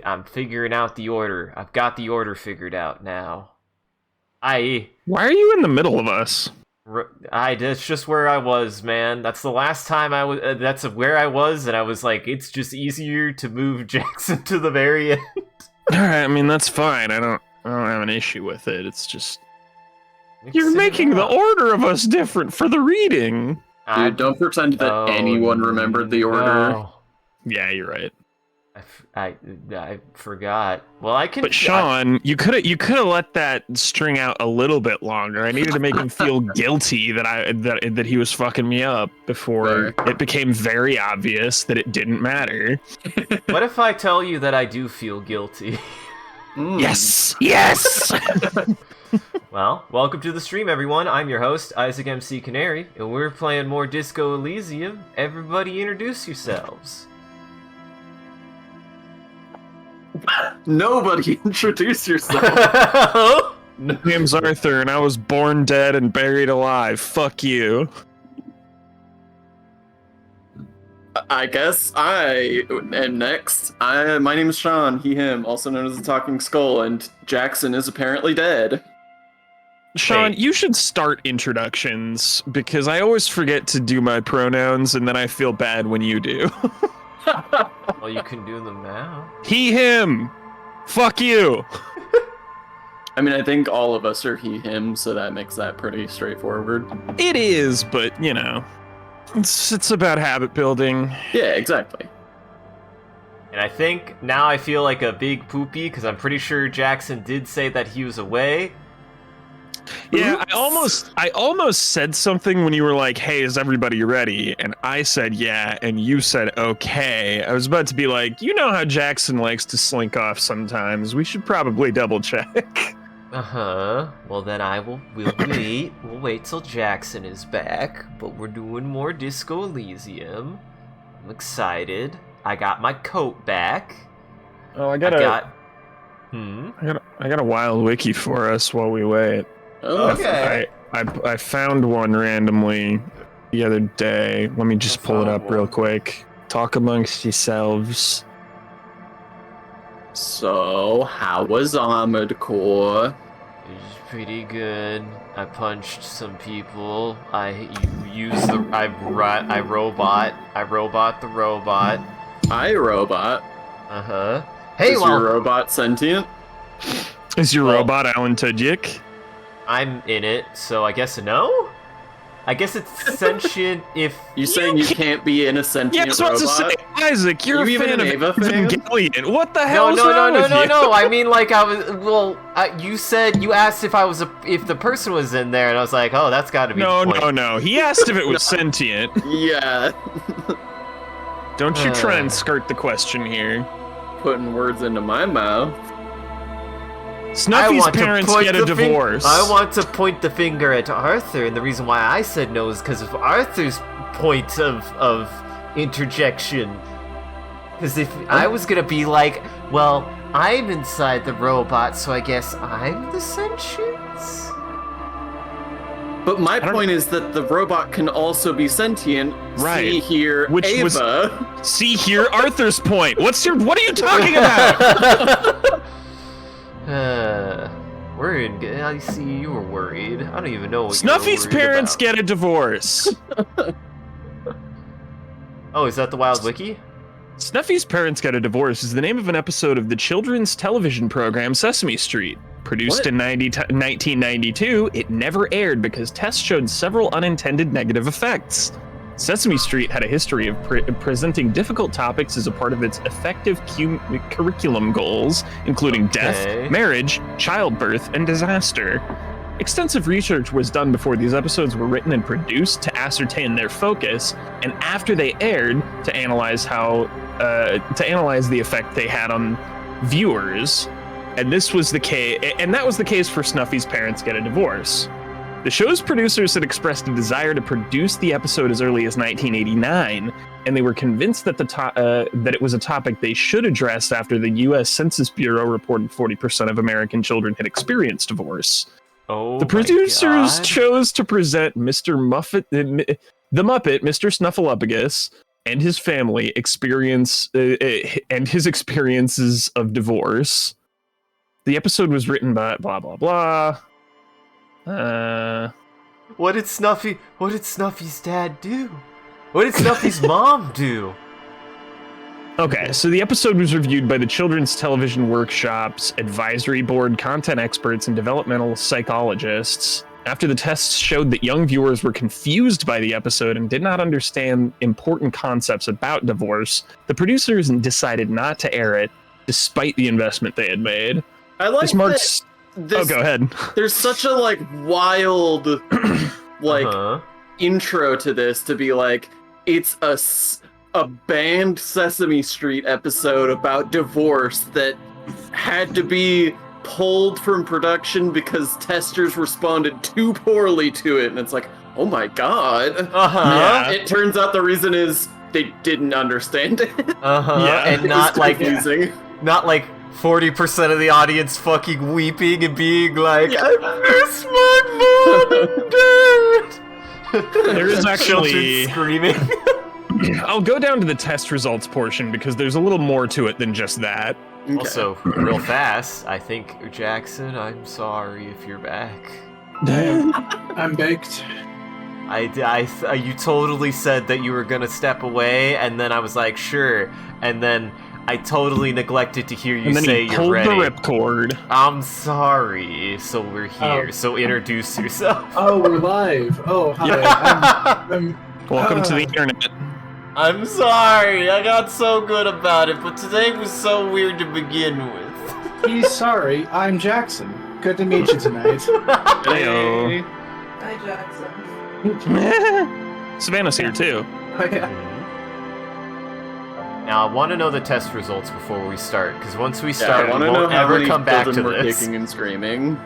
I'm figuring out the order. I've got the order figured out now. Why are you in the middle of us? That's just where I was, man. That's the last time I was. That's where I was, and I was like, it's just easier to move Jackson to the very end. All right, I mean that's fine. I don't have an issue with it. It's just you're making the order of us different for the reading. Dude, don't pretend that anyone remembered the order. No. Yeah, you're right. I forgot. Well, I can. But Sean, you could have let that string out a little bit longer. I needed to make him feel guilty that he was fucking me up before it became very obvious that it didn't matter. What if I tell you that I do feel guilty? Yes. Well, welcome to the stream, everyone. I'm your host, Isaac MCCanary, and we're playing more Disco Elysium. Everybody, introduce yourselves. Nobody introduce yourself. My name's Arthur, and I was born dead and buried alive. Fuck you. I guess I am next. My name is Sean, he, him, also known as the Talking Skull, and Jackson is apparently dead. Sean, you should start introductions, because I always forget to do my pronouns, and then I feel bad when you do. Well, you can do them now. He, him. Fuck you. I mean, I think all of us are he, him, so that makes that pretty straightforward. It is, but, you know, it's about habit building. Yeah, exactly. And I think now I feel like a big poopy, because I'm pretty sure Jackson did say that he was away. Yeah, I almost said something when you were like, hey, is everybody ready? And I said yeah, and you said okay. I was about to be like, you know how Jackson likes to slink off sometimes. We should probably double check. Uh-huh. Well, then we'll wait. We'll wait till Jackson is back, but we're doing more Disco Elysium. I'm excited. I got my coat back. Oh, I got a wild wiki for us while we wait. Oh, okay. I found one randomly the other day. Let me just pull it up real quick. Talk amongst yourselves. So, how was Armored Core? It was pretty good. I punched some people. I robot the robot. iRobot? Uh-huh. Hey, Is your robot sentient? Is your robot Alan Tudyk? I'm in it, so I guess no? I guess it's sentient if... You saying you can't be in a sentient robot? To say, Isaac, you're a fan of Evangelion. What the hell is wrong with you? No. I mean, like, you asked if if the person was in there, and I was like, oh, that's got to be No. He asked if it was sentient. Yeah. Don't you try and skirt the question here. Putting words into my mouth. Snuffy's parents get a divorce. I want to point the finger at Arthur, and the reason why I said no is because of Arthur's point of interjection. Because if I was gonna be like, well, I'm inside the robot, so I guess I'm the sentience? But my point is that the robot can also be sentient. Right. See here, Ava. See here, Arthur's point. What are you talking about? I see you were worried. I don't even know what Snuffy's parents get a divorce. Oh, is that the Wild Wiki? Snuffy's Parents Get a Divorce is the name of an episode of the children's television program Sesame Street. Produced in 1992, it never aired because tests showed several unintended negative effects. Sesame Street had a history of presenting difficult topics as a part of its effective curriculum goals, including death, marriage, childbirth, and disaster. Extensive research was done before these episodes were written and produced to ascertain their focus, and after they aired, to analyze the effect they had on viewers. And that was the case for Snuffy's Parents Get a Divorce. The show's producers had expressed a desire to produce the episode as early as 1989, and they were convinced that that it was a topic they should address after the U.S. Census Bureau reported 40% of American children had experienced divorce. Oh, the producers chose to present the Muppet, Mr. Snuffleupagus, and his family experiences of divorce. The episode was written by blah blah blah. What did Snuffy's dad do? What did Snuffy's mom do? Okay, so the episode was reviewed by the Children's Television Workshop's advisory board, content experts, and developmental psychologists. After the tests showed that young viewers were confused by the episode and did not understand important concepts about divorce, the producers decided not to air it, despite the investment they had made. I like This marks... Oh, go ahead. There's such a wild intro to this to be like, it's a banned Sesame Street episode about divorce that had to be pulled from production because testers responded too poorly to it, and it's like, oh my god. Yeah. It turns out the reason is they didn't understand it. Yeah. And not confusing. not 40% of the audience fucking weeping and being like, I miss my mom and dad. There is actually Children screaming. I'll go down to the test results portion because there's a little more to it than just that. Okay. Also, real fast, I think, Jackson, I'm sorry if you're back. I'm baked. You totally said that you were gonna step away, and then I was like, sure, and then I totally neglected to hear you And then say he you're pulled ready. the ripcord. I'm sorry, so we're here, so introduce yourself. Oh, we're live. Oh, hi. I'm Welcome to the internet. I'm sorry, I got so good about it, but today was so weird to begin with. He's sorry. I'm Jackson. Good to meet you tonight. Heyo. Hi, Jackson. Savannah's here too. Oh, yeah. Now, I want to know the test results before we start, because once we Yeah, start, I we want to know won't how ever many come back to children were this. kicking and screaming.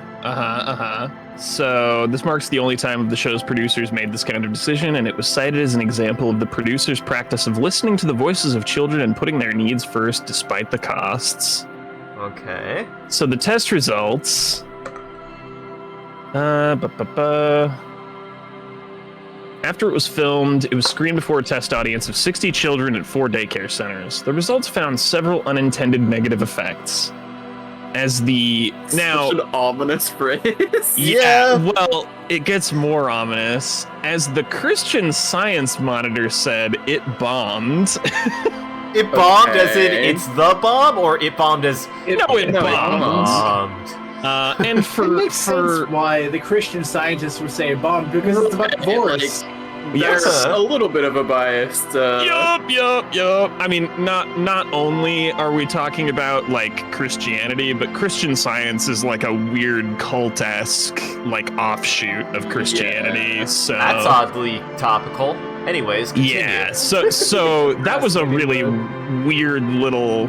So this marks the only time the show's producers made this kind of decision, and it was cited as an example of the producers' practice of listening to the voices of children and putting their needs first despite the costs. Okay. So the test results... After it was filmed, it was screened before a test audience of 60 children at 4 daycare centers. The results found several unintended negative effects. As the... Now... Such an ominous phrase. Yeah, well, it gets more ominous. As the Christian Science Monitor said, it bombed. It bombed as in Okay. it's the bomb, or it bombed as It bombed. bombed? And It for makes sense why the Christian scientists would say bomb, because it's about divorce. Yes. There's a little bit of a biased. Yup. I mean, not only are we talking about Christianity, but Christian Science is like a weird cult-esque offshoot of Christianity. So That's oddly topical. Anyways, continue. yeah. So that was a really weird little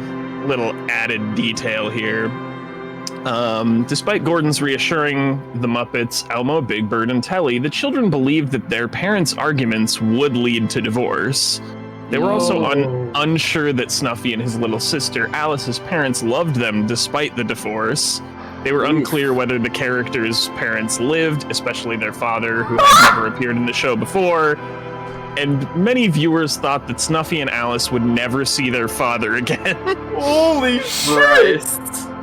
added detail here. Despite Gordon's reassuring the Muppets, Elmo, Big Bird, and Telly, the children believed that their parents' arguments would lead to divorce. They were also unsure that Snuffy and his little sister Alice's parents loved them despite the divorce. They were unclear whether the characters' parents lived, especially their father, who had never appeared in the show before. And many viewers thought that Snuffy and Alice would never see their father again. Holy shit!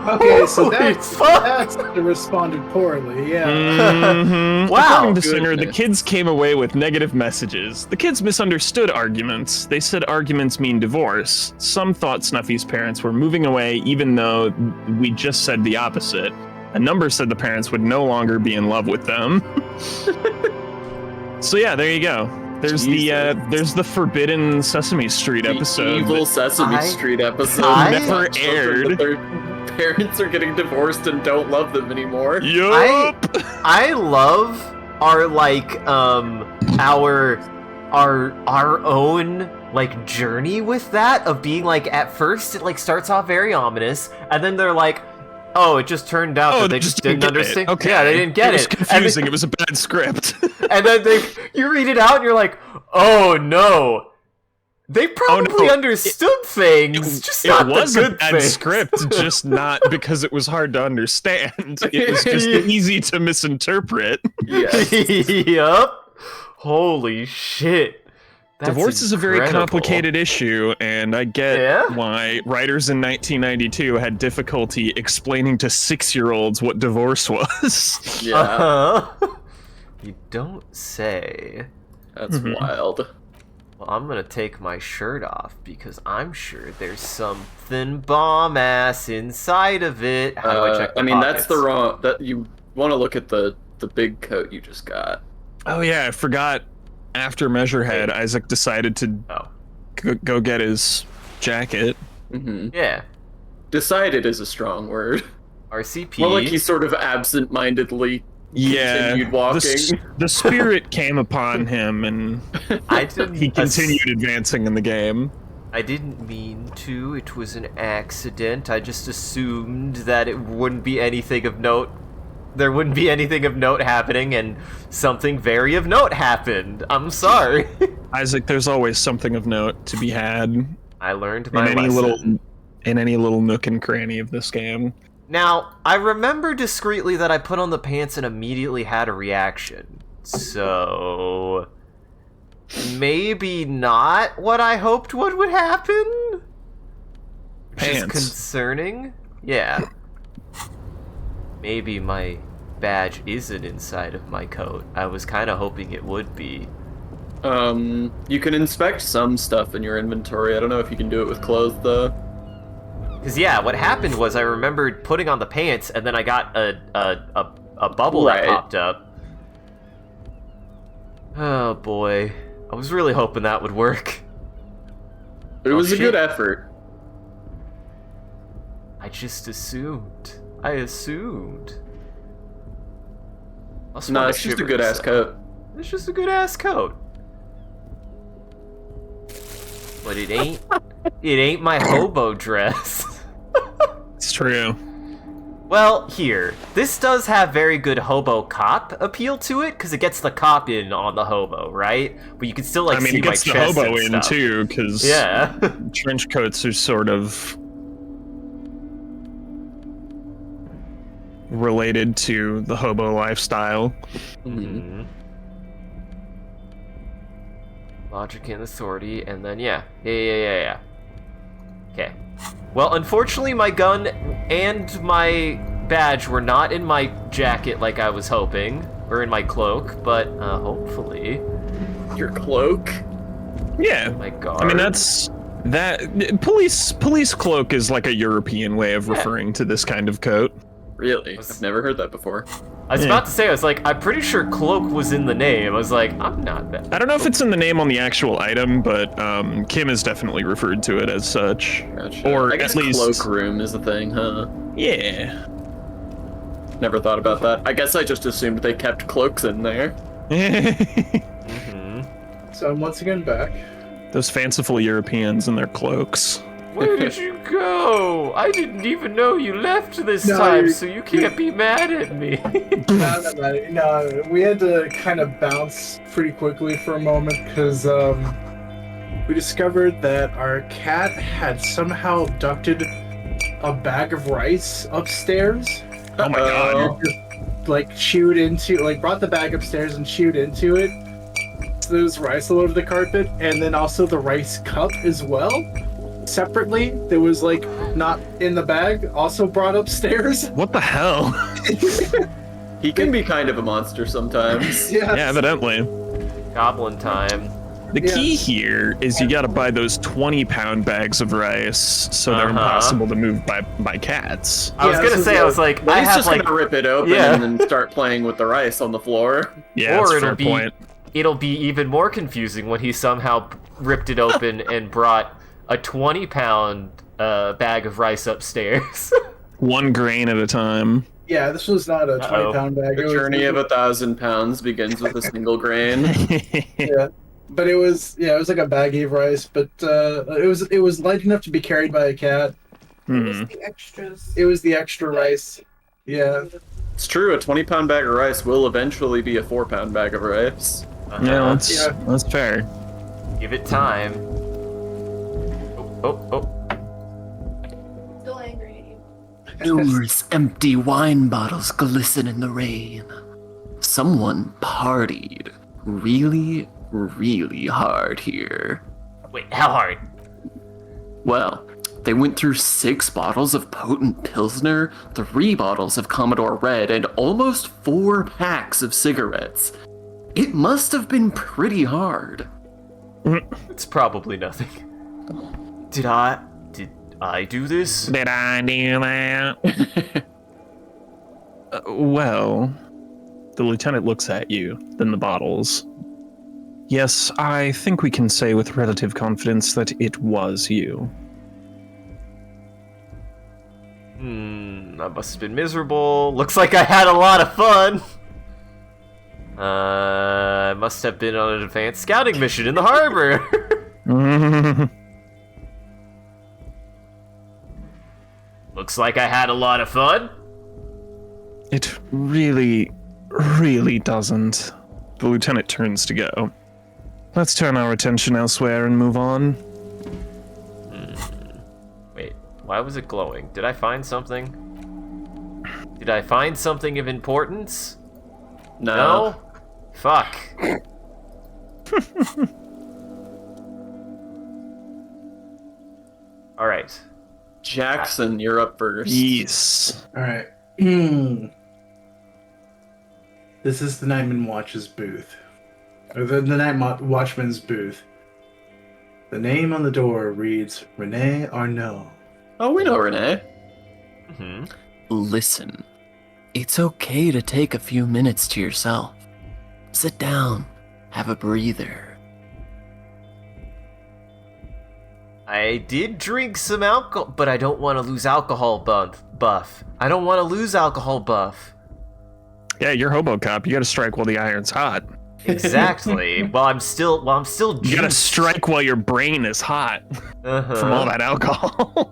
Okay, so Holy that's that responded poorly, yeah. Mhm. Wow. According to Singer, the Goodness. kids came away with negative messages. The kids misunderstood arguments. They said arguments mean divorce. Some thought Snuffy's parents were moving away, even though we just said the opposite. A number said the parents would no longer be in love with them. So yeah, there you go. There's the Forbidden Sesame Street episode. The evil that Sesame I- Street episode. I- never Children aired. that Their parents are getting divorced and don't love them anymore. Yup. I love our our own journey with that of being at first it starts off very ominous, and then they're like, oh, it just turned out that they just didn't get it. understand. Okay. Yeah, they didn't get It was it. confusing. It was a bad script. And then you read it out and you're like, oh no. They probably no. understood things, just It not was the a good bad things. script, just not because it was hard to understand. It was just easy to misinterpret. Yes. Yup. Holy shit. Divorce is a very incredible. complicated issue, and I get Yeah? why writers in 1992 had difficulty explaining to 6-year-olds what divorce was. Yeah, Uh-huh. You don't say. that's wild. Well, I'm gonna take my shirt off because I'm sure there's something bomb-ass inside of it. How do I check the that's the pockets? wrong. That you want to look at the big coat you just got. Oh yeah, I forgot. After Measurehead, Isaac decided to Oh. go get his jacket. Mm-hmm. Yeah. Decided is a strong word. RCP. More like he sort of absent-mindedly continued walking. The spirit came upon him, and I didn't he continued advancing in the game. I didn't mean to. It was an accident. I just assumed that it wouldn't be anything of note. There wouldn't be anything of note happening, and something very of note happened. I'm sorry. Isaac, there's always something of note to be had I learned in my any lesson. little nook and cranny of this game. Now, I remember discreetly that I put on the pants and immediately had a reaction. So... maybe not what I hoped would happen? Which is Pants. concerning. Yeah. Maybe my badge isn't inside of my coat. I was kind of hoping it would be. You can inspect some stuff in your inventory. I don't know if you can do it with clothes though. Because yeah, what happened was I remembered putting on the pants, and then I got a bubble Right. that popped up. Oh boy, I was really hoping that would work. It was a shit. good effort. I just assumed. I assumed. Must No, wanna it's just a shiver good ass some. coat. It's just a good ass coat. But it ain't. It ain't my hobo dress. It's true. Well, here. This does have very good hobo cop appeal to it, because it gets the cop in on the hobo, right? But you can still, like, I mean, see it gets my the chest hobo and in stuff. too, because Yeah. trench coats are sort of related to the hobo lifestyle. Mm-hmm. Logic and authority, and then, yeah. Yeah. Okay. Well, unfortunately, my gun and my badge were not in my jacket like I was hoping, or in my cloak, but hopefully Your cloak? Yeah, my guard. I mean that police cloak is like a European way of Yeah. referring to this kind of coat. Really? I've never heard that before. I was about to say, I was like, I'm pretty sure cloak was in the name. I was like, I'm not that. I don't know if it's in the name on the actual item, but Kim has definitely referred to it as such. Gotcha. Or I guess at least- cloakroom is a thing, huh? Yeah. Never thought about that. I guess I just assumed they kept cloaks in there. Mm-hmm. So I'm once again back. Those fanciful Europeans and their cloaks. Where did you go? I didn't even know you left this No, time, you're- so you can't be mad at me. No, we had to kind of bounce pretty quickly for a moment because we discovered that our cat had somehow abducted a bag of rice upstairs. Oh my god. Like chewed into, like brought the bag upstairs and chewed into it. So there was rice all over the carpet, and then also the rice cup as well. Separately, that was like not in the bag, also brought upstairs. What the hell? He can be kind of a monster sometimes. Yeah. Yeah, evidently. Goblin time. The Yeah. key here is you gotta buy those 20-pound bags of rice so they're Uh-huh. impossible to move by cats. I was Yeah, gonna this is say, I like- was like, Well, I he's have just like, gonna rip it open Yeah. and then start playing with the rice on the floor. Yeah, or that's a it'll fair be, point. it'll be even more confusing when he somehow ripped it open and brought a 20-pound bag of rice upstairs. 1 grain at a time. Yeah, this was not a Uh-oh. 20-pound bag. The It was- journey of 1,000 pounds begins with a single grain. Yeah, but it was like a baggie of rice, but it was light enough to be carried by a cat. Hmm. The extras. It was the extra rice. Yeah, It's true, a 20-pound bag of rice will eventually be a 4-pound bag of rice. Yeah, Yeah. that's fair. Give it time. Oh. Still angry at you. Numerous empty wine bottles glisten in the rain. Someone partied really, really hard here. Wait, how hard? Well, they went through 6 bottles of potent Pilsner, 3 bottles of Commodore Red, and almost 4 packs of cigarettes. It must have been pretty hard. It's probably nothing. Did I do this? Did I do that? Well, the lieutenant looks at you, then the bottles. Yes, I think we can say with relative confidence that it was you. I must have been miserable. Looks like I had a lot of fun. I must have been on an advanced scouting mission in the harbor. Looks like I had a lot of fun. It really doesn't. The lieutenant turns to go. Let's turn our attention elsewhere and move on. Wait, why was it glowing? Did I find something? Did I find something of importance? No? Fuck. Alright. Jackson, you're up first. Yes. All right. This is the Nightman Watch's booth. Or the Night Watchman's booth. The name on the door reads Rene Arnaud. Oh, we know Renee. Mm-hmm. Listen, it's okay to take a few minutes to yourself. Sit down, have a breather. I did drink some alcohol, but I don't want to lose alcohol buff. I don't want to lose alcohol buff. Yeah, you're HoboCop. You gotta strike while the iron's hot. Exactly. I'm still You gotta juiced. strike while your brain is hot Uh-huh. from all that alcohol.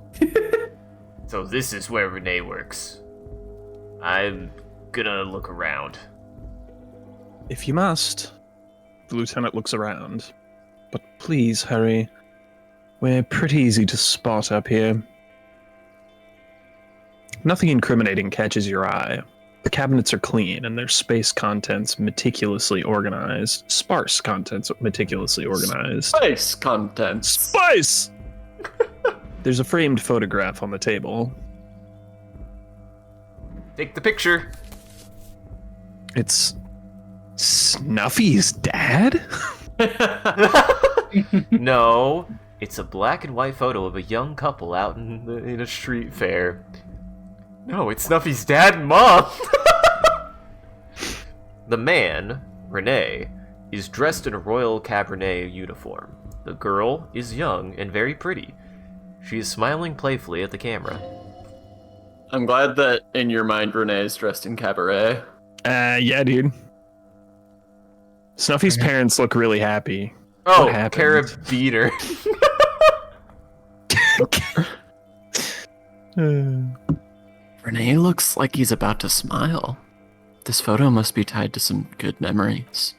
So this is where Renee works. I'm gonna look around. If you must. The lieutenant looks around. But please hurry. We're pretty easy to spot up here. Nothing incriminating catches your eye. The cabinets are clean and their space contents meticulously organized. Sparse contents meticulously organized. Space contents. Spice! There's a framed photograph on the table. Take the picture. It's Snuffy's dad? No, it's a black and white photo of a young couple out in a street fair. No, it's Snuffy's dad and mom. The man, Renee, is dressed in a Royal Cabernet uniform. The girl is young and very pretty. She is smiling playfully at the camera. I'm glad that in your mind Renee is dressed in cabaret. Yeah, dude. Snuffy's parents look really happy. Oh, What happened? carabiner. Renee looks like he's about to smile. This photo must be tied to some good memories.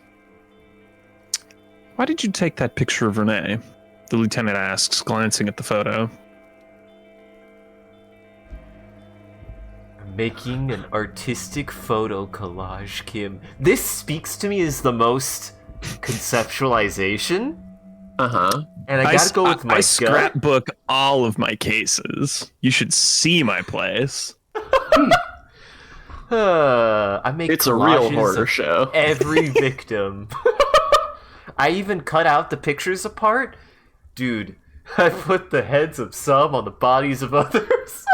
Why did you take that picture of Renee? The lieutenant asks, glancing at the photo. Making an artistic photo collage, Kim. This speaks to me as the most conceptualization. Uh-huh. And I gotta go with my I gut. scrapbook all of my cases. You should see my place. I make It's a real collages horror of show. every victim. I even cut out the pictures apart. Dude, I put the heads of some on the bodies of others.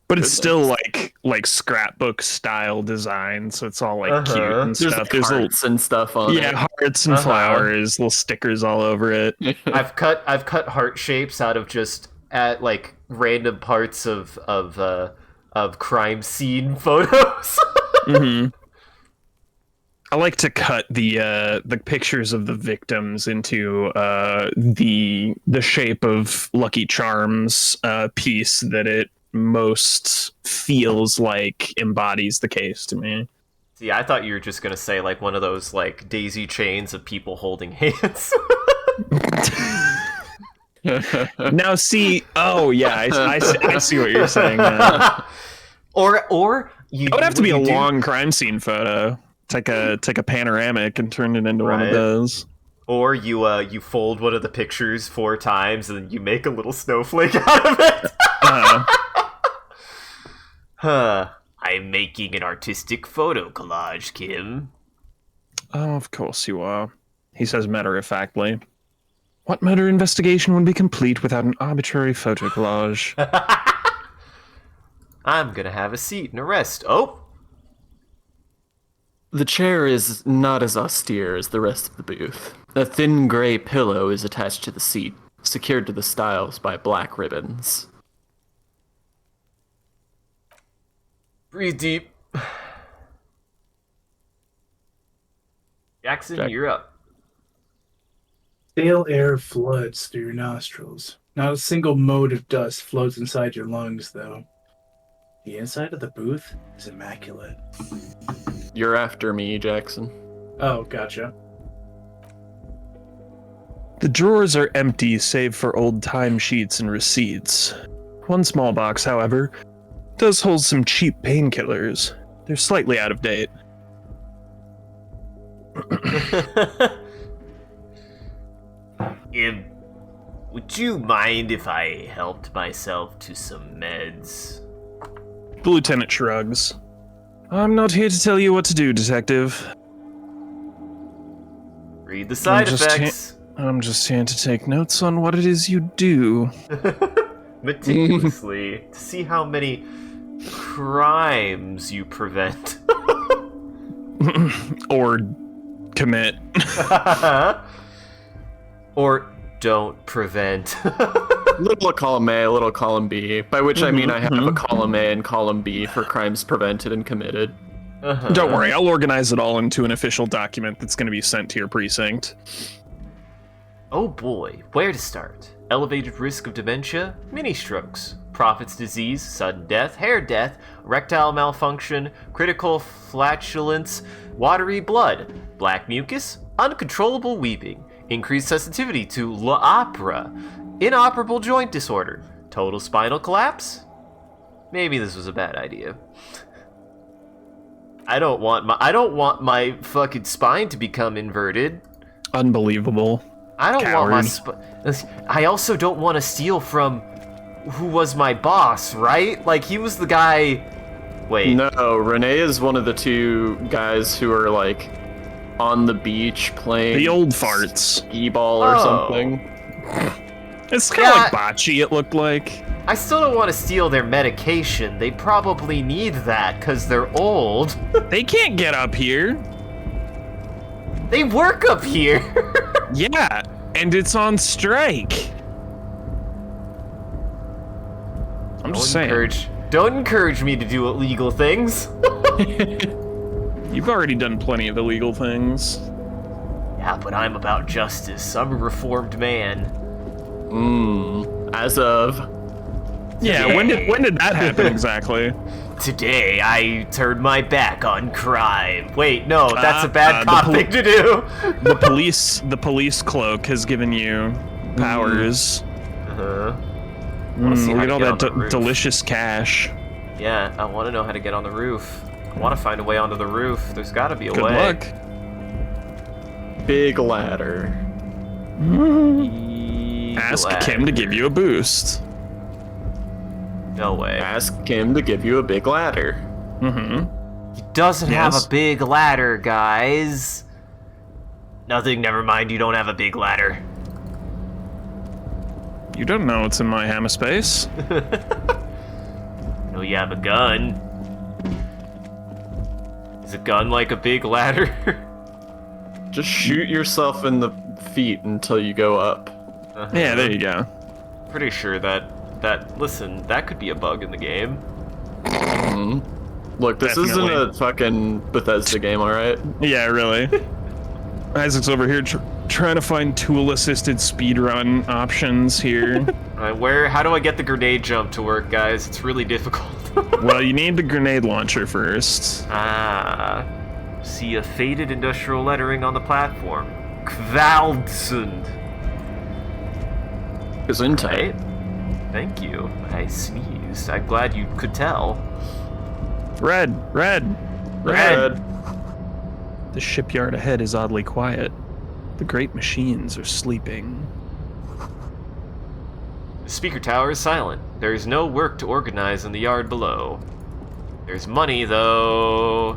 But it's still like scrapbook style design, so it's all like cute Uh-huh. and There's stuff. like hearts and stuff on it. hearts and Uh-huh. flowers, little stickers all over it. I've cut heart shapes out of just at like random parts of crime scene photos. hmm I like to cut the pictures of the victims into the shape of Lucky Charms piece that it most feels like embodies the case to me. See, I thought you were just gonna say like one of those like daisy chains of people holding hands. Now see, oh yeah, I see what you're saying now. Or you. It would have to be a what you do- long crime scene photo Take a panoramic and turn it into one of Right. those. Or you fold one of the pictures 4 times and then you make a little snowflake out of it. Huh. I'm making an artistic photo collage, Kim. Oh, of course you are. He says matter-of-factly. What murder investigation would be complete without an arbitrary photo collage? I'm gonna have a seat and a rest. Oh! The chair is not as austere as the rest of the booth. A thin gray pillow is attached to the seat, secured to the stiles by black ribbons. Breathe deep. Jackson, Jack. you're up. Stale air floods through your nostrils. Not a single mote of dust floats inside your lungs, though. The inside of the booth is immaculate. You're after me, Jackson. Oh, gotcha. The drawers are empty save for old timesheets and receipts. One small box, however, does hold some cheap painkillers. They're slightly out of date. Would you mind if I helped myself to some meds? The lieutenant shrugs. I'm not here to tell you what to do, detective. Read the side just effects. I'm just here to take notes on what it is you do. Meticulously to see how many crimes you prevent. Or commit. Or don't prevent. Little column A, little column B, by which I mean I have a column A and column B for crimes prevented and committed. Don't worry, I'll organize it all into an official document that's going to be sent to your precinct. Oh boy, where to start? Elevated risk of dementia, mini strokes, prophet's disease, sudden death, hair death, erectile malfunction, critical flatulence, watery blood, black mucus, uncontrollable weeping, increased sensitivity to l'opera, inoperable joint disorder, total spinal collapse. Maybe this was a bad idea. I don't want my fucking spine to become inverted. Unbelievable. I don't Coward. want my I also don't want to steal from who was my boss, right? Like, he was the guy... Wait. No, Renee is one of the 2 guys who are, like, on the beach playing... The old farts. skee-ball or Oh. something. It's kind of Yeah. like bocce, it looked like. I still don't want to steal their medication. They probably need that because they're old. They can't get up here. They work up here. Yeah, and it's on strike. I'm just saying. Don't encourage me to do illegal things. You've already done plenty of illegal things. Yeah, but I'm about justice. I'm a reformed man. As of... Yeah, when did that happen exactly? Today, I turned my back on crime. Wait, no, that's a bad the cop thing to do. The police cloak has given you powers. Wanna see Look how at to all get on that the roof. delicious cash. Yeah, I want to know how to get on the roof. I want to find a way onto the roof. There's got to be a Good way. luck. Big ladder. Ask Kim to give you a boost. No way. Ask him to give you a big ladder. He doesn't have Yes. a big ladder, guys. Nothing, never mind, you don't have a big ladder. You don't know what's in my hammer space. No, you have a gun. Is a gun like a big ladder? Just shoot yourself in the feet until you go up. Yeah, there you go. Pretty sure listen, that could be a bug in the game. Look, this Definitely. isn't a fucking Bethesda game, alright? Yeah, really. Isaac's over here trying to find tool-assisted speedrun options here. Alright, how do I get the grenade jump to work, guys? It's really difficult. Well, you need the grenade launcher first. See a faded industrial lettering on the platform. Kvaldsund. Gesundheit. Right? Thank you. I sneezed. I'm glad you could tell. Red. Red. The shipyard ahead is oddly quiet. The great machines are sleeping. The speaker tower is silent. There is no work to organize in the yard below. There's money, though.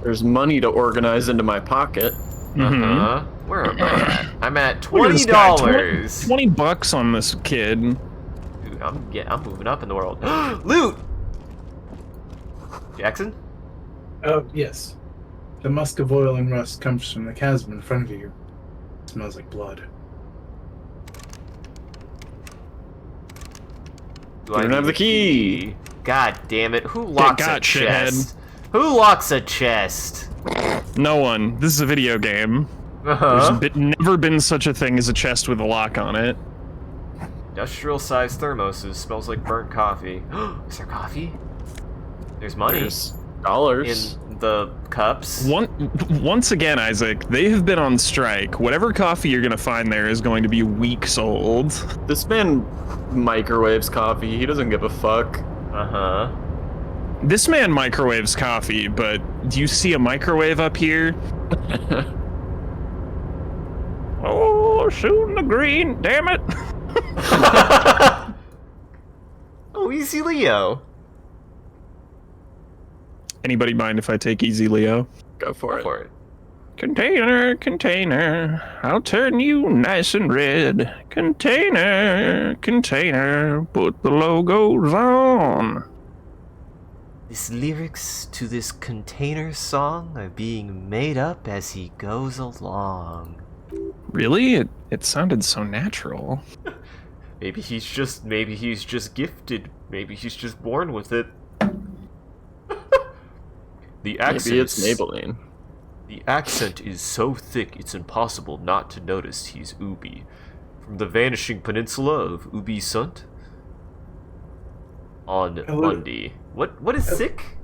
There's money to organize into my pocket. Uh-huh. Where am I at? I'm at Look at this guy, $20. 20 bucks on this kid. Dude, I'm moving up in the world. Loot! Jackson? Oh, yes. The musk of oil and rust comes from the chasm in front of you. It smells like blood. Do You don't need have the a key. God damn it. Who locks a got, chest? Who locks a chest? No one. This is a video game. Uh-huh. There's never been such a thing as a chest with a lock on it. Industrial-sized thermoses. Smells like burnt coffee. Is there coffee? There's money There's dollars. in the cups. Once again, Isaac, they have been on strike. Whatever coffee you're going to find there is going to be weeks old. This man microwaves coffee. He doesn't give a fuck. Uh-huh. This man microwaves coffee, but do you see a microwave up here? Oh, shooting the green, damn it. Oh, easy Leo. Anybody mind if I take easy, Leo? Go for Go it. for it. Container, container, I'll turn you nice and red. Container, container, put the logos on. His lyrics to this container song are being made up as he goes along. Really? It sounded so natural. Maybe he's just gifted. Maybe he's just born with it. The accent. Maybe it's Maybelline. The accent is so thick it's impossible not to notice he's Ubi. From the vanishing peninsula of Ubi Sunt on Monday. What is sick?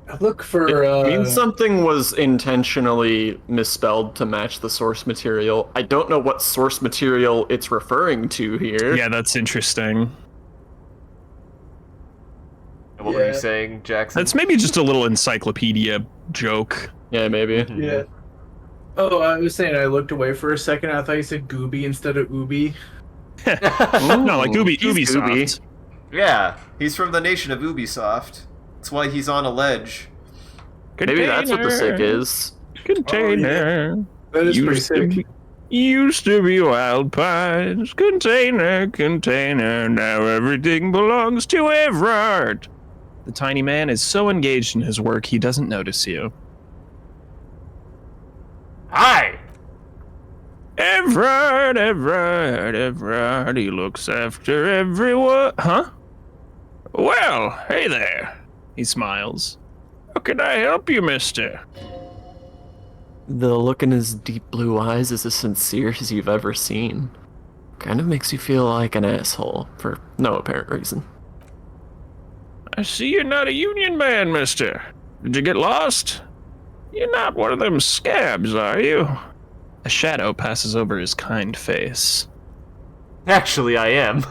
I look for. It means something was intentionally misspelled to match the source material. I don't know what source material it's referring to here. Yeah, that's interesting. And what were you saying, Jackson? That's maybe just a little encyclopedia joke. Yeah, maybe. Yeah. Oh, I was saying I looked away for a second. I thought you said Gooby instead of Ubi. No, like He's Ubisoft. Ubi. Yeah, he's from the nation of Ubisoft. That's why he's on a ledge. Maybe that's what the sick is. Container. That is pretty Used to sick. Used to be Wild Pines. Container, container. Now everything belongs to Everard. The tiny man is so engaged in his work he doesn't notice you. Hi! Everard, Everard, Everard. He looks after everyone. Huh? Well, hey there. He smiles. How can I help you, mister? The look in his deep blue eyes is as sincere as you've ever seen. Kind of makes you feel like an asshole, for no apparent reason. I see you're not a union man, mister. Did you get lost? You're not one of them scabs, are you? A shadow passes over his kind face. Actually, I am.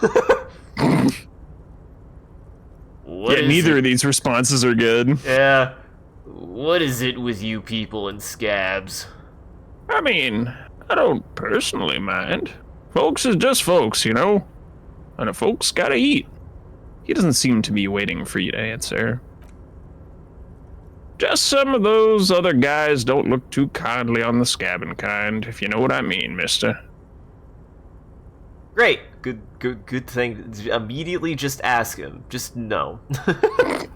Neither of these responses are good. Yeah. What is it with you people and scabs? I mean, I don't personally mind. Folks is just folks, you know? And a folks gotta eat. He doesn't seem to be waiting for you to answer. Just some of those other guys don't look too kindly on the scabbing kind, if you know what I mean, mister. Great. Good thing. Immediately just ask him. Just no. Let's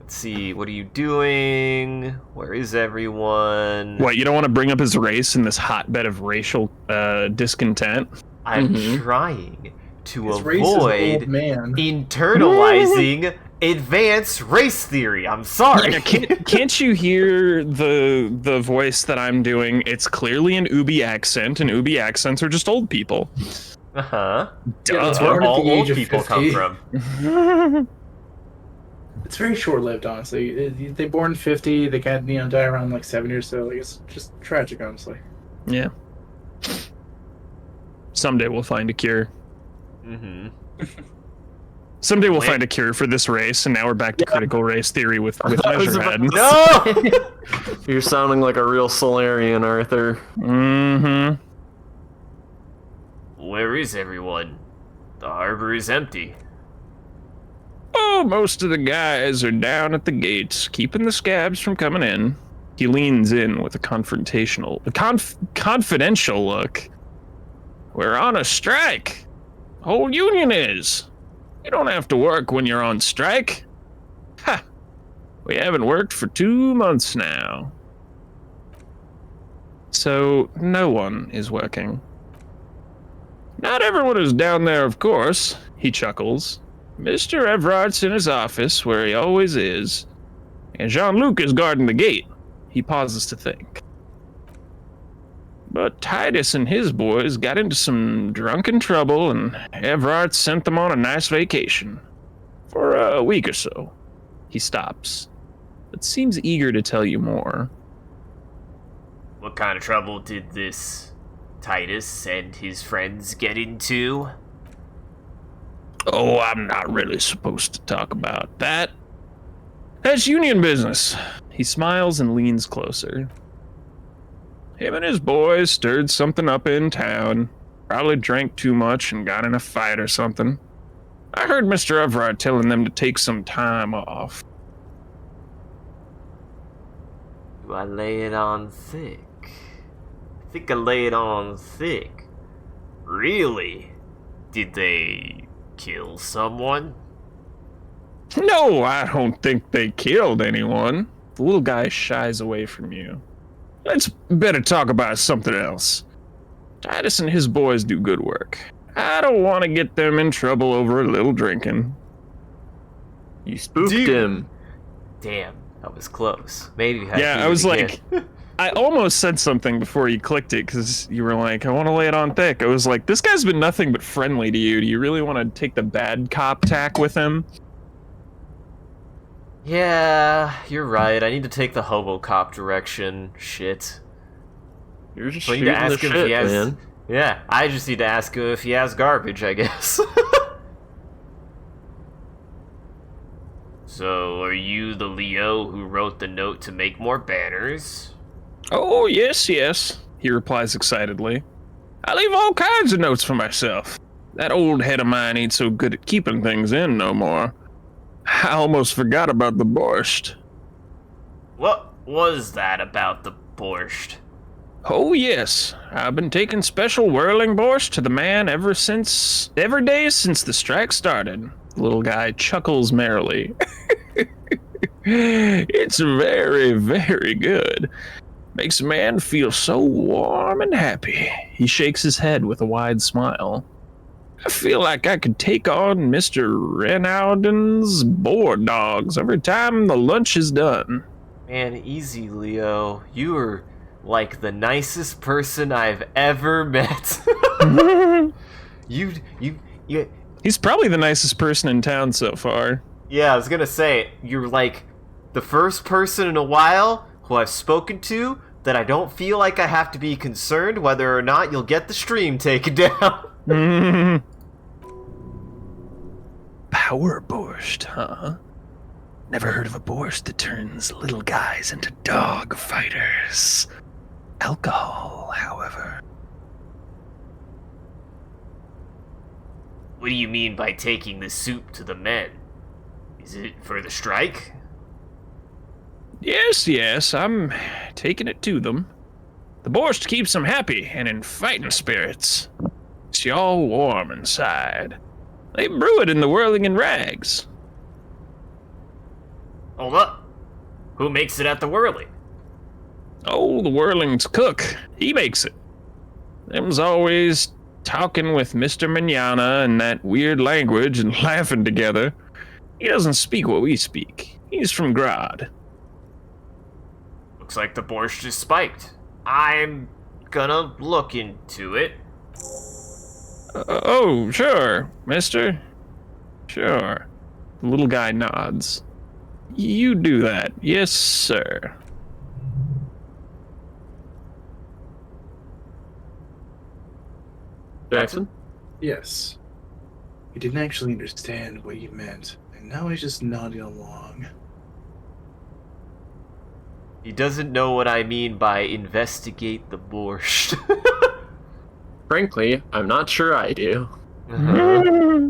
see. What are you doing? Where is everyone? What, you don't want to bring up his race in this hotbed of racial discontent? I'm trying to His race is avoid old man. internalizing advanced race theory. I'm sorry. Yeah, can't you hear the voice that I'm doing? It's clearly an Ubi accent, and Ubi accents are just old people. Uh-huh. Yeah, That's it's where born at all the old age of people 50. come from. It's very short-lived, honestly. They born 50, they can't die around like 70 or so. Like, it's just tragic, honestly. Yeah. Someday we'll find a cure. Mm-hmm. Someday we'll Wait. find a cure for this race, and now we're back to critical race theory with Measurehead. No! You're sounding like a real Solarian, Arthur. Mm-hmm. Where is everyone? The harbor is empty. Oh, most of the guys are down at the gates, keeping the scabs from coming in. He leans in with a confidential look. We're on a strike. Whole union is. You don't have to work when you're on strike. Ha! We haven't worked for 2 months now. So, no one is working. Not everyone is down there, of course, he chuckles. Mr. Everart's in his office, where he always is, and Jean-Luc is guarding the gate. He pauses to think. But Titus and his boys got into some drunken trouble, and Everart sent them on a nice vacation. For a week or so. He stops, but seems eager to tell you more. What kind of trouble did this Titus and his friends get into? Oh, I'm not really supposed to talk about that. That's union business. He smiles and leans closer. Him and his boys stirred something up in town. Probably drank too much and got in a fight or something. I heard Mr. Everard telling them to take some time off. Do I lay it on thick? I think I lay it on thick. Really? Did they kill someone? No, I don't think they killed anyone. The little guy shies away from you. Let's better talk about something else. Titus and his boys do good work. I don't want to get them in trouble over a little drinking. You spooked Dude. him. Damn, that was close. Maybe Yeah, I was like, I almost said something before you clicked it because you were like, I want to lay it on thick. I was like, this guy's been nothing but friendly to you. Do you really want to take the bad cop tack with him? yeah, you're right. I need to take the hobo cop direction. Shit. You're just So I need shooting to ask the him shit, if he has. man. Yeah, I just need to ask him if he has garbage, I guess. So, are you the Leo who wrote the note to make more banners? Oh, yes, yes, he replies excitedly. I leave all kinds of notes for myself. That old head of mine ain't so good at keeping things in no more. I almost forgot about the borscht. What was that about the borscht? Oh, yes, I've been taking special whirling borscht to the man every day since the strike started. The little guy chuckles merrily. It's very, very good. Makes a man feel so warm and happy. He shakes his head with a wide smile. I feel like I could take on Mr. Renaudin's board dogs every time the lunch is done. Man, easy, Leo. You are like the nicest person I've ever met. you. He's probably the nicest person in town so far. Yeah, I was gonna say, you're like the first person in a while who I've spoken to that I don't feel like I have to be concerned whether or not you'll get the stream taken down. Power borscht, huh? Never heard of a borscht that turns little guys into dog fighters. Alcohol, however. What do you mean by taking the soup to the men? Is it for the strike? Yes, I'm taking it to them. The borscht keeps them happy and in fighting spirits. It's all warm inside. They brew it in the whirling in rags. Hold up. Who makes it at the whirling? Oh, the whirling's cook. He makes it. Them's always talking with Mr. Manana in that weird language and laughing together. He doesn't speak what we speak. He's from Grad. Looks like the borscht is spiked. I'm gonna look into it. Oh, sure, mister. Sure. The little guy nods. You do that. Yes, sir. Jackson? Yes. He didn't actually understand what you meant, and now he's just nodding along. He doesn't know what I mean by investigate the borscht. Frankly, I'm not sure I do. Uh-huh.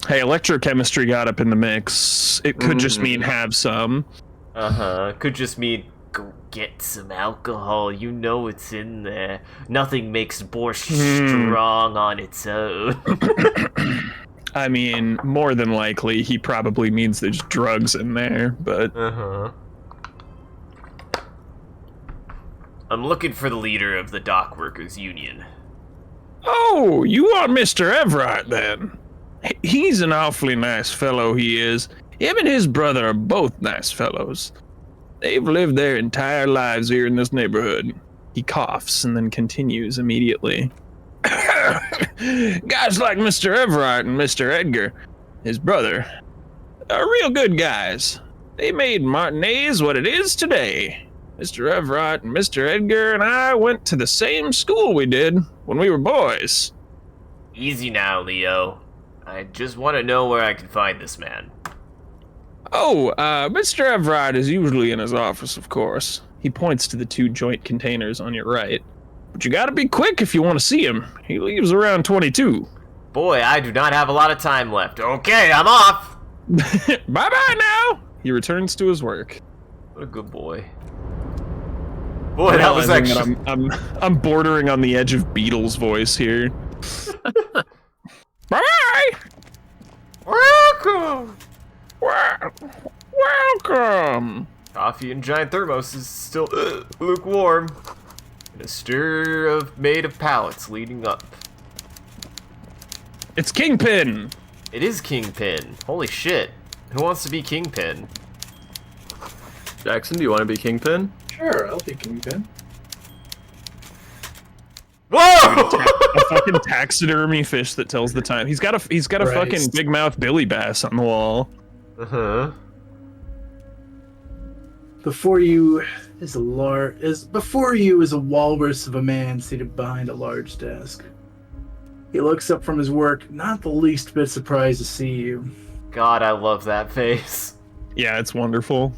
Hey, electrochemistry got up in the mix. It could just mean have some. Could just mean go get some alcohol. You know it's in there. Nothing makes borscht strong on its own. I mean, more than likely, he probably means there's drugs in there, but... I'm looking for the leader of the dock workers union. Oh, you are Mr. Everett, then. He's an awfully nice fellow, he is. Him and his brother are both nice fellows. They've lived their entire lives here in this neighborhood. He coughs and then continues immediately. Guys like Mr. Everett and Mr. Edgar, his brother, are real good guys. They made Martinez what it is today. Mr. Everett and Mr. Edgar and I went to the same school we did when we were boys. Easy now, Leo. I just want to know where I can find this man. Oh, Mr. Everett is usually in his office, of course. He points to the 2 joint containers on your right. But you gotta be quick if you want to see him. He leaves around 22. Boy, I do not have a lot of time left. Okay, I'm off! Bye-bye now! He returns to his work. What a good boy. Boy, that was actually... I'm bordering on the edge of Beatles' voice here. Bye! Welcome! Welcome! Coffee in giant thermos is still lukewarm. And a stir made of pallets leading up. It's Kingpin! It is Kingpin. Holy shit. Who wants to be Kingpin? Jackson, do you want to be Kingpin? Sure, I'll be Kingpin. Whoa! A fucking taxidermy fish that tells the time. He's got a fucking big mouth Billy Bass on the wall. Before you is a walrus of a man seated behind a large desk. He looks up from his work, not the least bit surprised to see you. God, I love that face. Yeah, it's wonderful.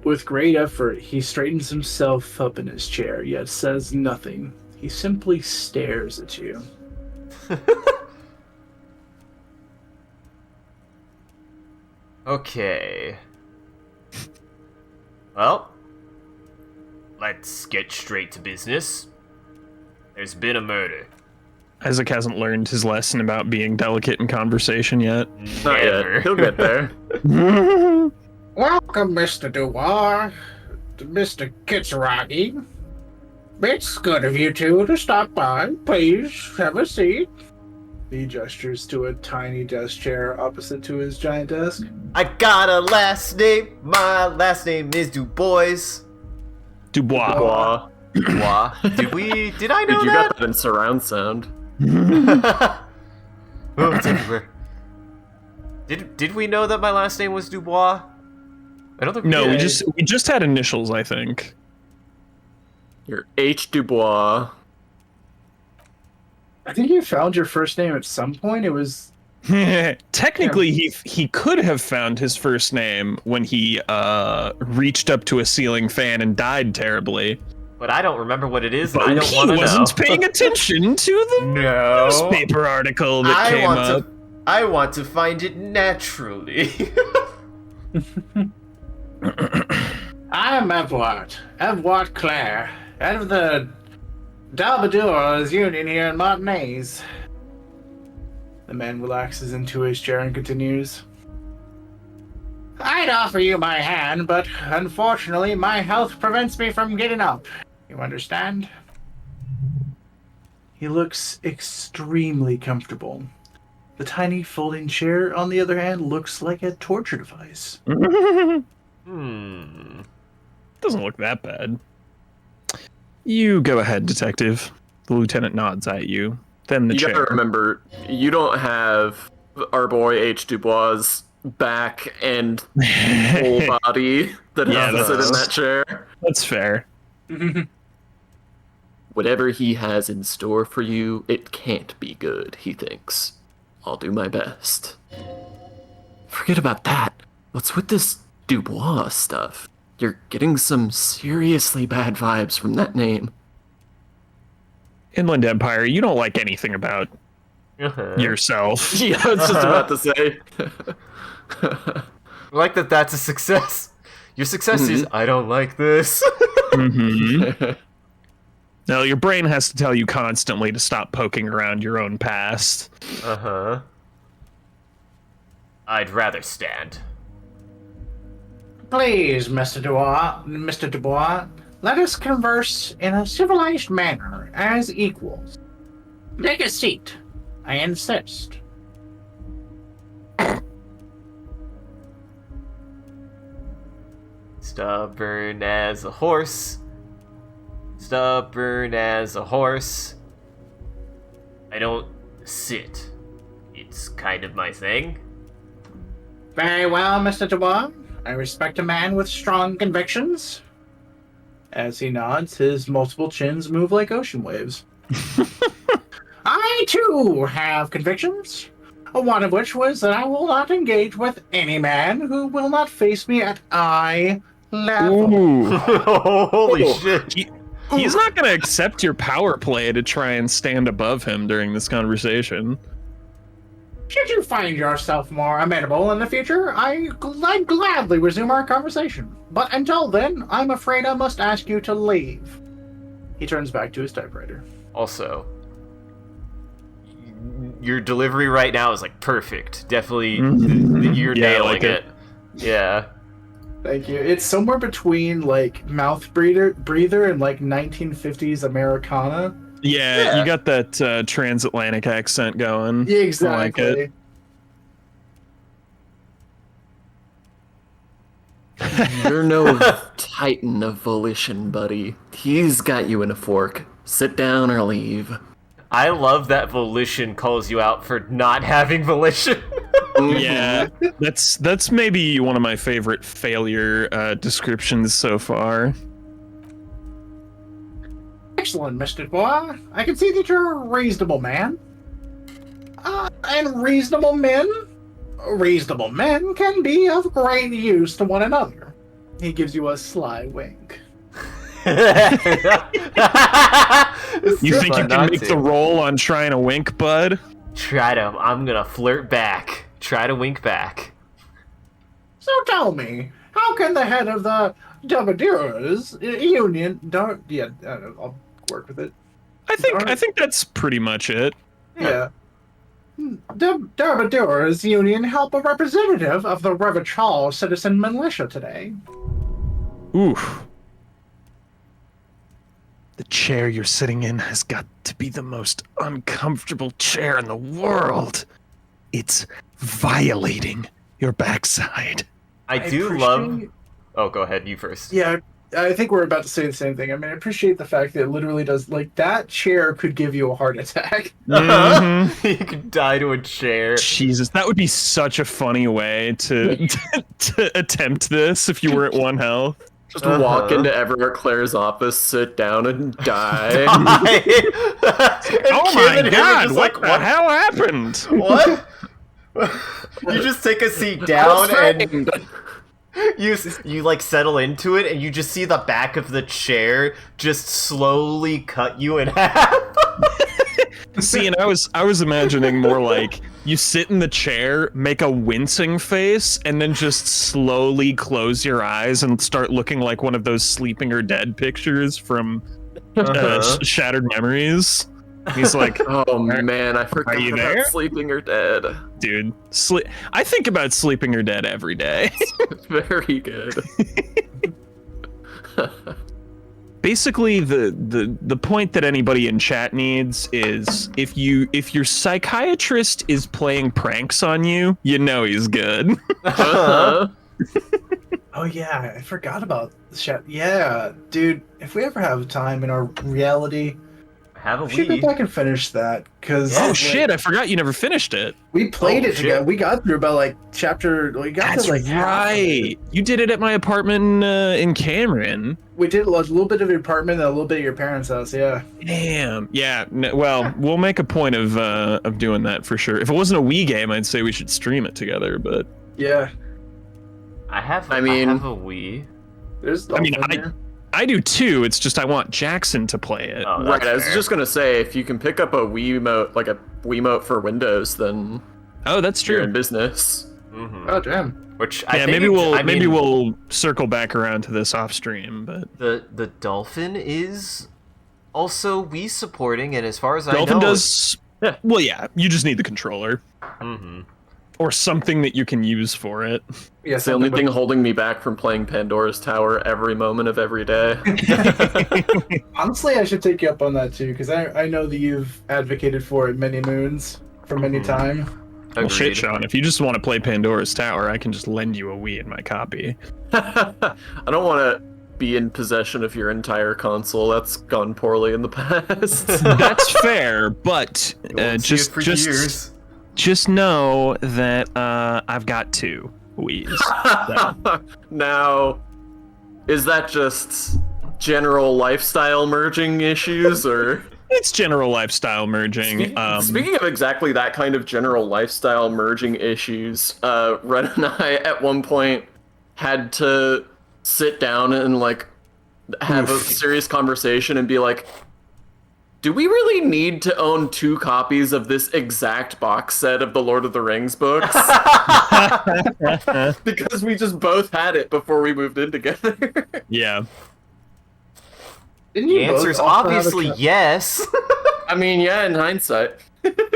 With great effort, he straightens himself up in his chair, yet says nothing. He simply stares at you. Okay. Well, let's get straight to business. There's been a murder. Isaac hasn't learned his lesson about being delicate in conversation yet. Not yet. He'll get there. Welcome, Mr. Dubois, to Mr. Kitsuragi. It's good of you two to stop by. Please, have a seat. He gestures to a tiny desk chair opposite to his giant desk. I got a last name. My last name is Dubois. Dubois. Dubois. Did I know Dude, you that? got that in surround sound. Oh, it's everywhere. Did we know that my last name was Dubois? I don't think we No, did. we just had initials, I think. You're H. Dubois. I think you found your first name at some point. It was... Technically, he could have found his first name when he reached up to a ceiling fan and died terribly. But I don't remember what it is, and But I don't he want to know. wasn't paying attention to the No. newspaper article that came up. I want to find it naturally. I'm Evwart Clare, head of the Dalbadurs Union here in Martinez. The man relaxes into his chair and continues. I'd offer you my hand, but unfortunately my health prevents me from getting up. You understand? He looks extremely comfortable. The tiny folding chair, on the other hand, looks like a torture device. Doesn't look that bad. You go ahead, detective. The lieutenant nods at you. Then the You chair. gotta remember, you don't have our boy H. Dubois' back and whole body that Yeah, has to sit in that's- that chair. That's fair. whatever he has in store for you, it can't be good, he thinks. I'll do my best. Forget about that. What's with this Dubois stuff? You're getting some seriously bad vibes from that name. Inland Empire, you don't like anything about yourself. Yeah, I was just about to say. I like that that's a success. Your success is, I don't like this. No, your brain has to tell you constantly to stop poking around your own past. I'd rather stand. Please, Mr. Dubois, let us converse in a civilized manner as equals. Take a seat. I insist. Stubborn as a horse. Stubborn as a horse. I don't sit. It's kind of my thing. Very well, Mr. Dubois. I respect a man with strong convictions. As he nods, his multiple chins move like ocean waves. I, too, have convictions. One of which was that I will not engage with any man who will not face me at eye level. Ooh. Holy shit. He's not going to accept your power play to try and stand above him during this conversation. Should you find yourself more amenable in the future, I'd gladly resume our conversation. But until then, I'm afraid I must ask you to leave. He turns back to his typewriter. Also, your delivery right now is like perfect. Definitely, you're nailing like it. Yeah. Thank you. It's somewhere between like mouth breather and like 1950s Americana. Yeah, you got that transatlantic accent going. Yeah, exactly. I like it. You're no titan of volition, buddy. He's got you in a fork. Sit down or leave. I love that Volition calls you out for not having Volition. Yeah, that's maybe one of my favorite failure descriptions so far. Excellent, Mr. Dubois. I can see that you're a reasonable man. And reasonable men can be of great use to one another. He gives you a sly wink. You think you can make the roll on trying to wink, bud? I'm gonna flirt back. Try to wink back. So tell me, how can the head of the Doubledurers Union... I'll work with it. I think that's pretty much it. Yeah. The Doubledurers Union help a representative of the Revachol citizen militia today? Oof. The chair you're sitting in has got to be the most uncomfortable chair in the world. It's violating your backside. I do love... Oh, go ahead. You first. Yeah, I think we're about to say the same thing. I mean, I appreciate the fact that it literally does... Like, that chair could give you a heart attack. You could die to a chair. Jesus, that would be such a funny way to attempt this if you were at 1 health. Just walk into Everett Claire's office, sit down, and die. Oh my god, what the hell happened? What? You just take a seat down and you like settle into it, and you just see the back of the chair just slowly cut you in half. See, and I was imagining more like you sit in the chair, make a wincing face, and then just slowly close your eyes and start looking like one of those sleeping or dead pictures from Shattered Memories. He's like, oh man, I forgot you about there? Sleeping or Dead. Dude, I think about Sleeping or Dead every day. Very good. Basically, the point that anybody in chat needs is if your psychiatrist is playing pranks on you, you know he's good. Oh yeah, I forgot about the chat. Yeah, dude, if we ever have time in our reality, have a We should go Wii. back and finish that because Yeah. Oh shit! I forgot you never finished it. we played Oh, it shit. together. We got through about like chapter. We got That's to like half of it. right. You did it at my apartment in Cameron. We did a little bit of your apartment and a little bit of your parents' house. Yeah. Damn. Yeah. Well, we'll make a point of doing that for sure. If it wasn't a Wii game, I'd say we should stream it together. But Yeah. I have I mean- a Wii. There's. I mean, Dolphin there. I do too. It's just I want Jackson to play it. Oh, Right, that's I was fair. just gonna say, if you can pick up a Wiimote, like a Wiimote for Windows, then Oh, that's you're true. in business. Mhm. Oh damn. Which I Yeah, think maybe we'll circle back around to this off stream. But the Dolphin is also Wii supporting, and as far as I Dolphin know, does. Yeah. Well, yeah. You just need the controller Mm-hmm. or something that you can use for it. Yeah. It's the only something thing holding me back from playing Pandora's Tower every moment of every day. with- Honestly, I should take you up on that too because I know that you've advocated for it many moons for many Mhm. time. Well, shit, Sean. If you just want to play Pandora's Tower, I can just lend you a Wii in my copy. I don't want to be in possession of your entire console. That's gone poorly in the past. That's fair, but just know that I've got 2 Wii's. Now, is that just general lifestyle merging issues, or It's general lifestyle merging. Speaking of exactly that kind of general lifestyle merging issues, Ren and I at one point had to sit down and like have a serious conversation and be like, do we really need to own 2 copies of this exact box set of the Lord of the Rings books? Because we just both had it before we moved in together. Yeah. Didn't The you both answer is also have a obviously co- yes. I mean, yeah, in hindsight.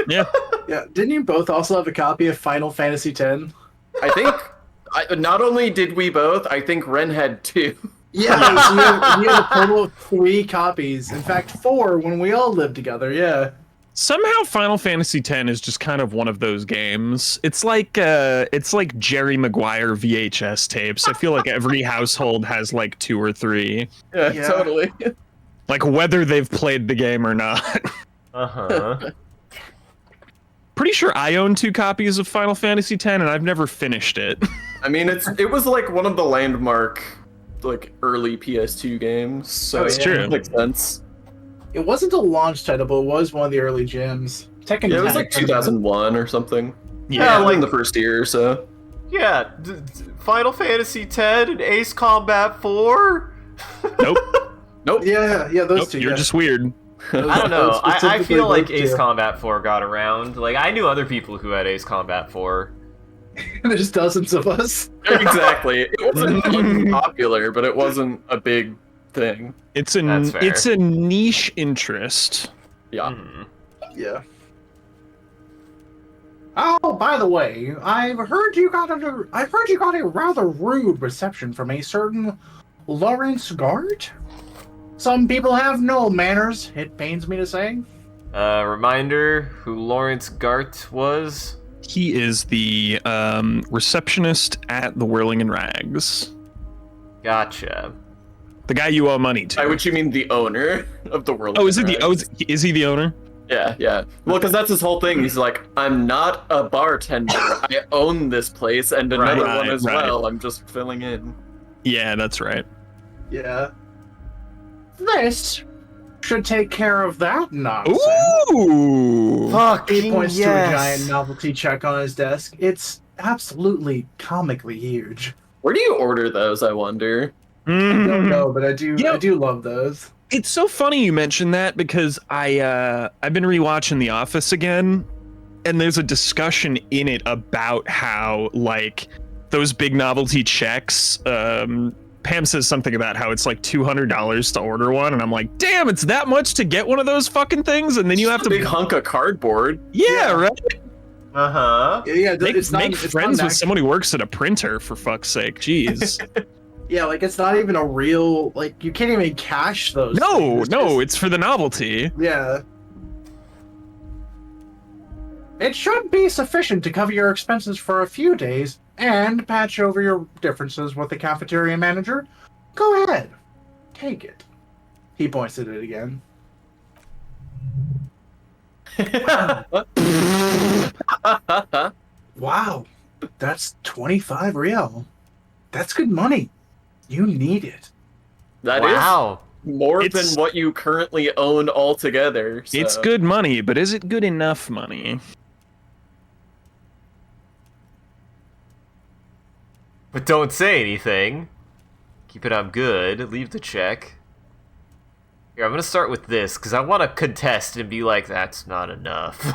Yeah. Yeah. Didn't you both also have a copy of Final Fantasy X? I think not only did we both, I think Ren had 2. Yeah. So you had a total of 3 copies. In fact, 4 when we all lived together. Yeah. Somehow Final Fantasy X is just kind of one of those games. It's like Jerry Maguire VHS tapes. I feel like every household has like 2 or 3. Yeah, Yeah. totally. Like whether they've played the game or not. Uh-huh. Pretty sure I own 2 copies of Final Fantasy X and I've never finished it. I mean, it was like one of the landmark, like early PS2 games. So That's yeah, true. it makes sense. It wasn't a launch title, but it was one of the early gems. Tekken Yeah, it was 10 like 2001 or something. Yeah, like like- in the first year or so. Yeah, Final Fantasy X and Ace Combat 4? Nope. Nope. Yeah, yeah, those Nope, two. you're yeah. just weird. I don't know. I Specifically feel like those Ace two. Combat 4 got around. Like, I knew other people who had Ace Combat 4. There's dozens of us. Exactly. It wasn't unpopular, but it wasn't a big thing. It's That's fair. it's a niche interest. Yeah. Mhm. Yeah. Oh, by the way, I've heard you got a rather rude reception from a certain Lawrence Gart. Some people have no manners, it pains me to say. Reminder who Lawrence Gart was. He is the receptionist at the Whirling in Rags. Gotcha. The guy you owe money to. By which you mean the owner of the world. Oh, is is he the owner? Yeah, yeah. Well, because that's his whole thing. He's like, I'm not a bartender. I own this place and another Right, one as right. well. I'm just filling in. Yeah, that's right. Yeah. This should take care of that nonsense. Ooh. He Fucking points to a yes. giant novelty check on his desk. It's absolutely comically huge. Where do you order those, I wonder? I don't know, but I do. You know- I do love those. It's so funny you mentioned that because I've been rewatching The Office again, and there's a discussion in it about how like those big novelty checks. Pam says something about how it's like $200 to order one, and I'm like, damn, it's that much to get one of those fucking things, and then you have a to big hunk of cardboard. yeah, right. Uh-huh. Yeah, Make, it's not, make it's friends not with someone who works at a printer, for fuck's sake. Jeez. Yeah, like it's not even a real. Like you can't even cash those. no, things. no, it's for the novelty. Yeah. It should be sufficient to cover your expenses for a few days and patch over your differences with the cafeteria manager. Go ahead. Take it. He points at it again. Wow, that's 25 real. That's good money. You need it. That is Wow. more It's- than what you currently own altogether. So. It's good money, but is it good enough money? But don't say anything. Keep it on good. Leave the check. Here, I'm gonna start with this, because I want to contest and be like, that's not enough.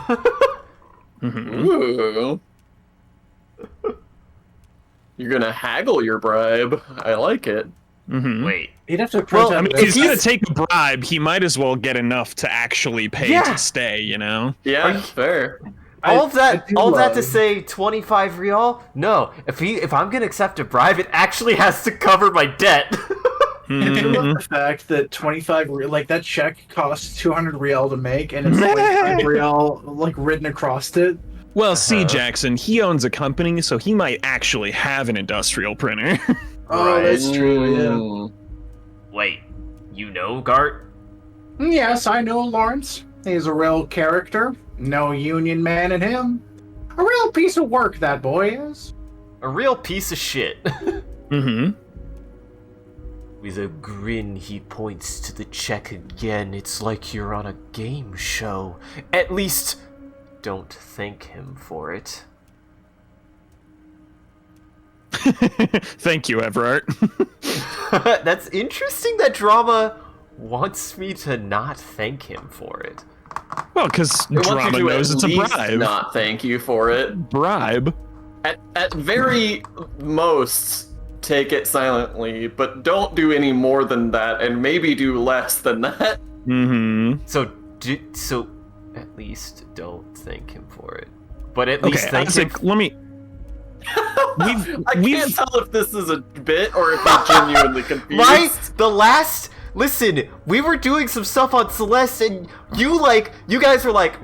Ooh. You're gonna haggle your bribe. I like it. Wait. You'd have to print Well, out I mean, the- if he's gonna he's- take a bribe, he might as well get enough to actually pay Yeah. to stay, you know? Yeah, Are you- fair. All of that, I do all that to love- say 25 real? No. If I'm gonna accept a bribe, it actually has to cover my debt. I do love Mhm. the fact that 25 real, like that check costs 200 real to make, and it's 25 real like written across it. Well, see, Uh-huh. Jackson, he owns a company, so he might actually have an industrial printer. Oh, that's true. Yeah. Mm. Wait, you know Gart? Yes, I know Lawrence. He's a real character. No union man in him. A real piece of work, that boy is. A real piece of shit. Mm-hmm. With a grin, he points to the check again. It's like you're on a game show. At least, don't thank him for it. Thank you, Everart. That's interesting that Drama wants me to not thank him for it. Well, because It wants you drama to knows at it's a least bribe. Not thank you for it. Bribe. At very most, take it silently, but don't do any more than that, and maybe do less than that. Mm-hmm. So at least don't thank him for it. But at Okay, least thank him. Isaac, let me. I We've- can't tell if this is a bit or if you're genuinely confused. Listen, we were doing some stuff on Celeste, and you guys were like,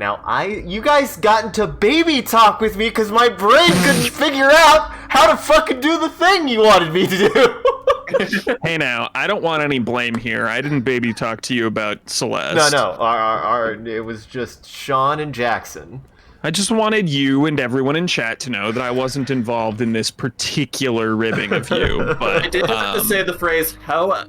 you guys got into baby talk with me because my brain couldn't figure out how to fucking do the thing you wanted me to do. Hey, now, I don't want any blame here. I didn't baby talk to you about Celeste. No, it was just Sean and Jackson. I just wanted you and everyone in chat to know that I wasn't involved in this particular ribbing of you. But I did have to say the phrase, how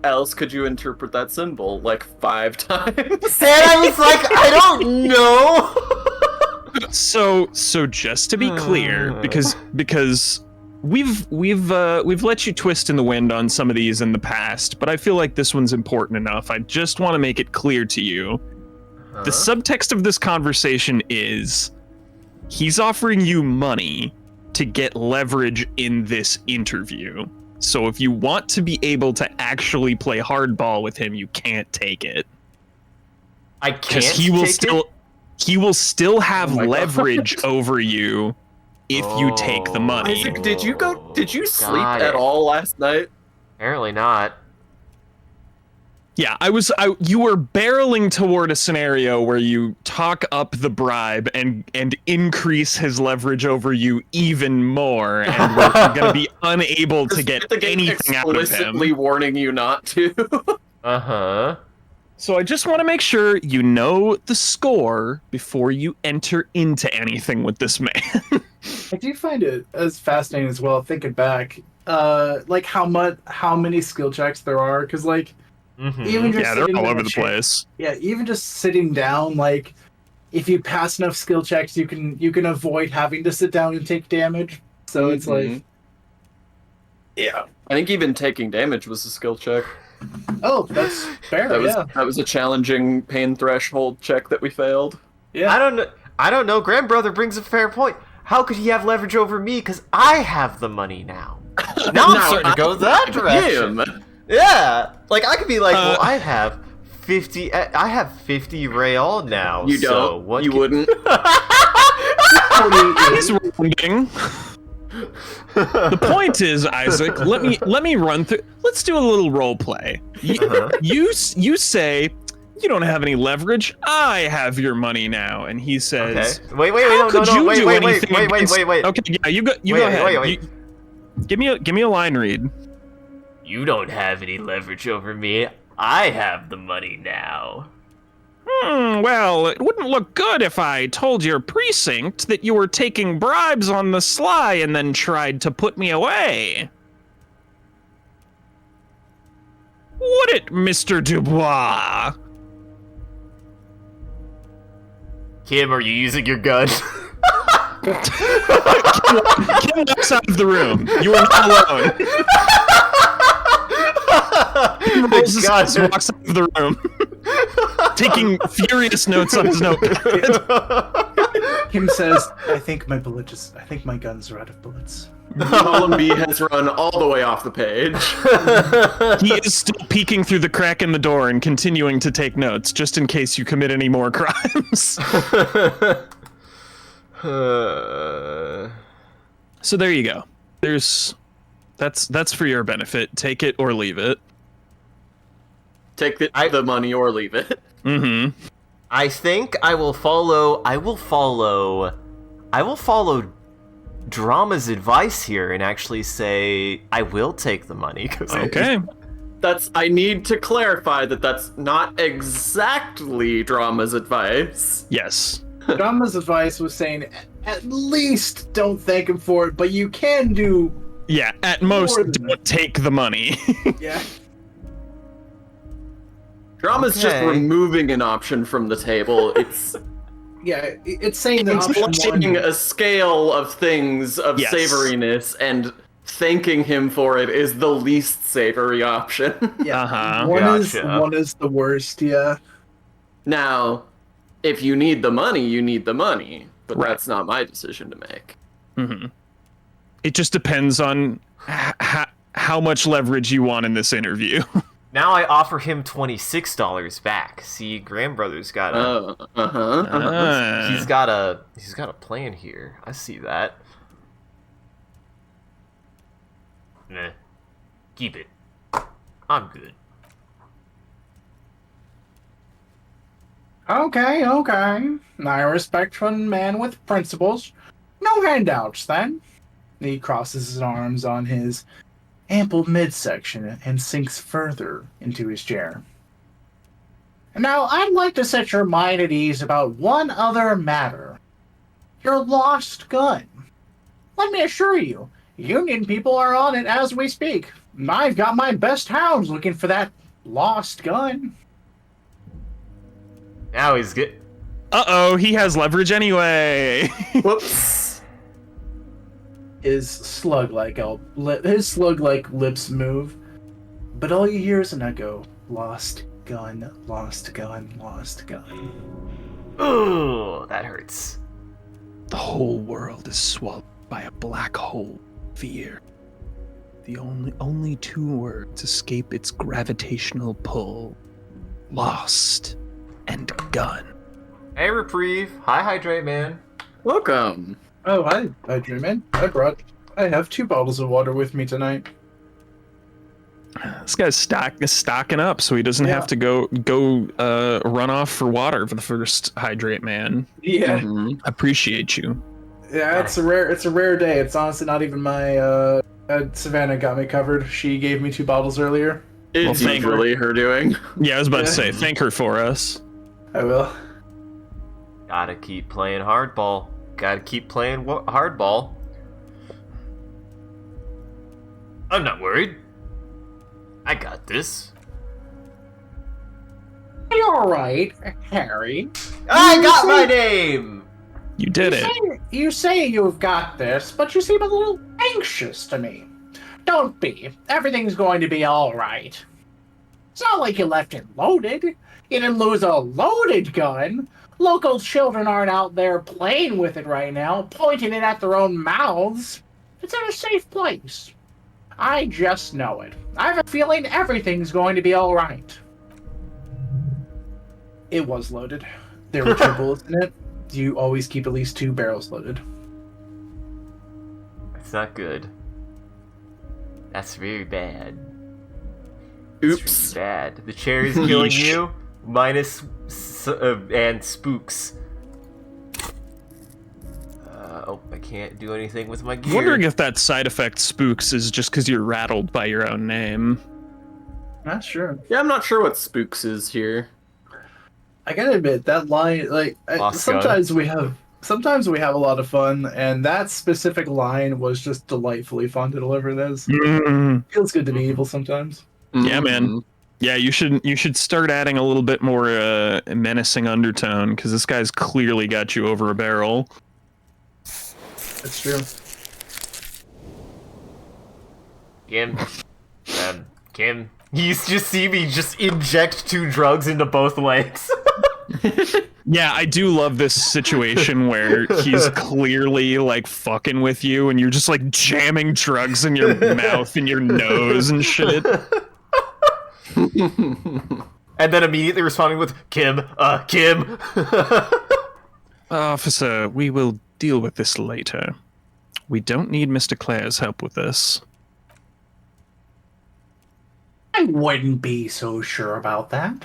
else could you interpret that symbol, like 5 times? And I was like, I don't know. So just to be clear, because we've let you twist in the wind on some of these in the past, but I feel like this one's important enough. I just want to make it clear to you. The subtext of this conversation is he's offering you money to get leverage in this interview. So if you want to be able to actually play hardball with him, you can't take it. I Because can't he will take still it? he will still have Oh my God. leverage over you if you take the money. Isaac, did you sleep Got at it. all last night? Apparently not. Yeah, you were barreling toward a scenario where you talk up the bribe and increase his leverage over you even more, and we're gonna be unable to get the game anything out of explicitly him. warning you not to. Uh-huh. So I just want to make sure you know the score before you enter into anything with this man. I do find it as fascinating as well, thinking back, like how many skill checks there are, because like Mhm. even just Yeah, they're sitting all down over the check- place. Yeah, even just sitting down, like if you pass enough skill checks, you can avoid having to sit down and take damage. So it's like, yeah. I think even taking damage was a skill check. Oh, that's fair. That was a challenging pain threshold check that we failed. Yeah. I don't know. Grandbrother brings a fair point. How could he have leverage over me? Because I have the money now. Now I'm starting to go that direction. Him. Yeah, like I could be like, well, Uh, I have 50 real now. You so don't. what You can- wouldn't. He's rounding. The point is, Isaac, let me run through. Let's do a little role play. Uh-huh. You say you don't have any leverage. I have your money now, and he says, Okay. Wait, "How no, could no, you wait, do wait, wait, anything wait, wait, against-" wait, wait. Okay, yeah, you go Wait, ahead. wait. Give me a line read. You don't have any leverage over me. I have the money now. Well, it wouldn't look good if I told your precinct that you were taking bribes on the sly and then tried to put me away. Would it, Mr. Dubois? Kim, are you using your gun? Kim walks out of the room. You are not alone. Kim rolls his eyes and walks out of the room, taking furious notes on his notepad. Kim says, I think my guns are out of bullets. Column B has run all the way off the page. He is still peeking through the crack in the door and continuing to take notes, just in case you commit any more crimes. So there you go. That's for your benefit. Take it or leave it. Take the money or leave it. Mm-hmm. I think I will follow Drama's advice here and actually say I will take the money. Okay. I need to clarify that that's not exactly Drama's advice. Yes. Drama's advice was saying, at least don't thank him for it, but you can do. Yeah, at most, More than don't take the money. Yeah. Drama's just Okay. removing an option from the table. It's Yeah, it's saying that option inflicting one. a scale of things of Yes. savoriness, and thanking him for it is the least savory option. Yeah, Uh-huh. Gotcha. one is the worst. Yeah. Now, if you need the money, you need the money, but Right. that's not my decision to make. Mm-hmm. It just depends on how much leverage you want in this interview. Now I offer him $26 back. See, Graham Brothers got a Ah. he's got a plan here. I see that. Nah. Keep it. I'm good. Okay. I respect one man with principles. No handouts, then. He crosses his arms on his ample midsection and sinks further into his chair. Now, I'd like to set your mind at ease about one other matter. Your lost gun. Let me assure you, Union people are on it as we speak. I've got my best hounds looking for that lost gun. Now he's good. Uh-oh, he has leverage anyway. Whoops. His slug-like lips move, but all you hear is an echo: "Lost gun, lost gun, lost gun." Ooh, that hurts. The whole world is swallowed by a black hole. Fear. The only two words escape its gravitational pull. Lost and gun. Hey, Reprieve. Hi, Hydrate Man. Welcome. Oh, hi, Dreamin. I have 2 bottles of water with me tonight. This guy's stocking up so he doesn't Yeah. have to go run off for water for the first hydrate man. Yeah, Mhm. Appreciate you. yeah, it's a rare day. It's honestly not even my Savannah got me covered. She gave me 2 bottles earlier. It's thank her. usually her doing. Yeah, I was about to Yeah. say, thank her for us. I will. Gotta keep playing hardball. Gotta keep playing hardball. I'm not worried. I got this. You're right, Harry. I got my name! You did it. You say you've got this, but you seem a little anxious to me. Don't be. Everything's going to be all right. It's not like you left it loaded. You didn't lose a loaded gun. Local children aren't out there playing with it right now, pointing it at their own mouths. It's in a safe place. I just know it. I have a feeling everything's going to be all right. It was loaded. There were 2 bullets in it. You always keep at least 2 barrels loaded. That's not good. That's very bad. Oops. It's really bad. The chair is killing Yeesh. you. Minus and spooks. Oh, I can't do anything with my gear. I'm wondering if that side effect spooks is just because you're rattled by your own name. Not sure. Yeah, I'm not sure what spooks is here. I gotta admit that line, like, Lost sometimes we have a lot of fun, and that specific line was just delightfully fun to deliver. This feels good to be evil sometimes. Yeah, man. Yeah, you should start adding a little bit more menacing undertone, because this guy's clearly got you over a barrel. It's true. Kim, you just see me just inject 2 drugs into both legs. Yeah, I do love this situation where he's clearly like fucking with you, and you're just like jamming drugs in your mouth and your nose and shit. And then immediately responding with, Kim. Officer, we will deal with this later. We don't need Mr. Clare's help with this. I wouldn't be so sure about that.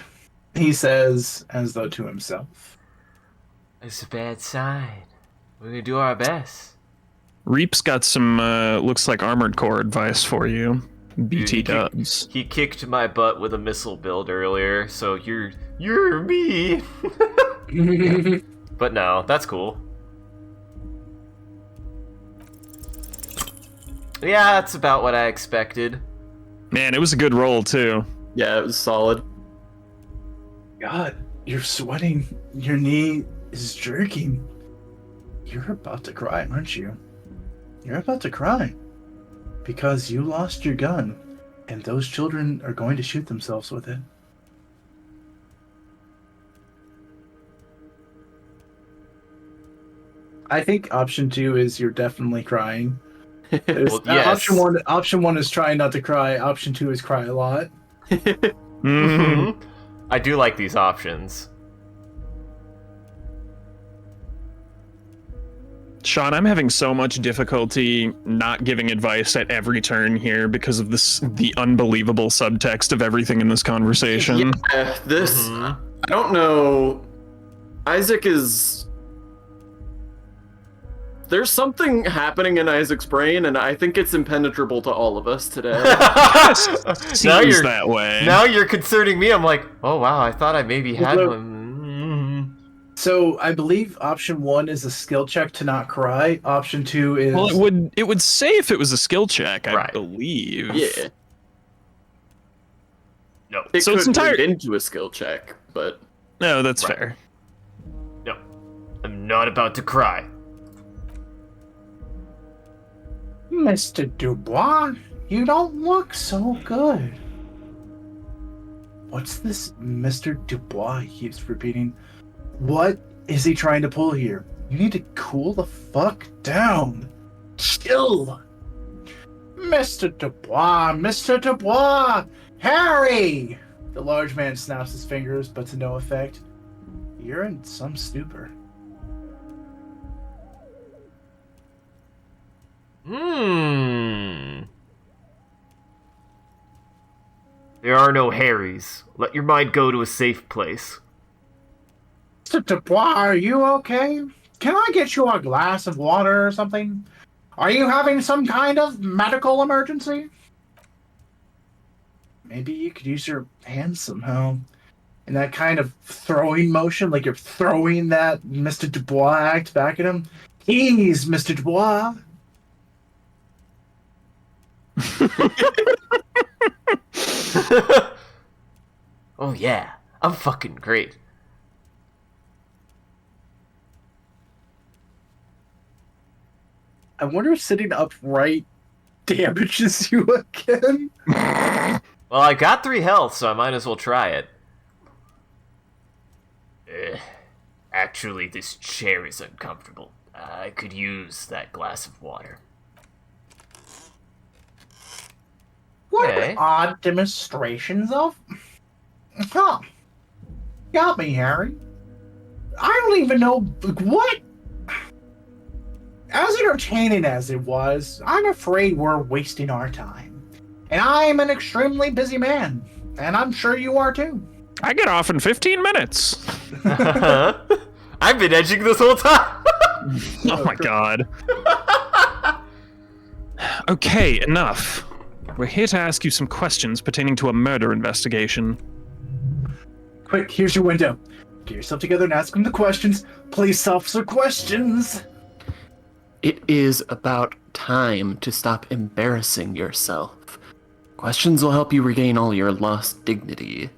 He says, as though to himself. It's a bad sign. We're gonna do our best. Reap's got some, looks like Armored Core advice for you. BT dubs. He kicked my butt with a missile build earlier, so you're me. But no, that's cool. Yeah, that's about what I expected. Man, it was a good roll, too. Yeah, it was solid. God, you're sweating. Your knee is jerking. You're about to cry, aren't you? You're about to cry. Because you lost your gun, and those children are going to shoot themselves with it. I think option 2 is you're definitely crying. Well, yes. Option one is try not to cry. Option 2 is cry a lot. Mm-hmm. I do like these options. Sean, I'm having so much difficulty not giving advice at every turn here because of the unbelievable subtext of everything in this conversation. Yeah, this... I don't know... Isaac is... There's something happening in Isaac's brain, and I think it's impenetrable to all of us today. Seems that way. Now you're concerning me. I'm like, oh wow, I thought I maybe had one. So I believe option 1 is a skill check to not cry. Option 2 is... Well, it would say if it was a skill check, I believe. Yeah. No. It So could it's entire- lead into a skill check, but... No, that's fair. No. I'm not about to cry. Mr. Dubois, you don't look so good. What's this Mr. Dubois he keeps repeating? What is he trying to pull here? You need to cool the fuck down. Chill. Mr. Dubois, Harry! The large man snaps his fingers, but to no effect. You're in some stupor. There are no Harrys. Let your mind go to a safe place. Mr. Dubois, are you okay? Can I get you a glass of water or something? Are you having some kind of medical emergency? Maybe you could use your hands somehow. In that kind of throwing motion, like you're throwing that Mr. Dubois act back at him. He's Mr. Dubois. Oh yeah, I'm fucking great. I wonder if sitting upright damages you again. Well, I got 3 health, so I might as well try it. Actually, this chair is uncomfortable. I could use that glass of water. What Okay. odd demonstrations of... Huh. Got me, Harry. I don't even know... What? As entertaining as it was, I'm afraid we're wasting our time. And I'm an extremely busy man. And I'm sure you are too. I get off in 15 minutes. I've been edging this whole time. Oh my god. Okay, enough. We're here to ask you some questions pertaining to a murder investigation. Quick, here's your window. Get yourself together and ask him the questions. Police officer questions. It is about time to stop embarrassing yourself. Questions will help you regain all your lost dignity.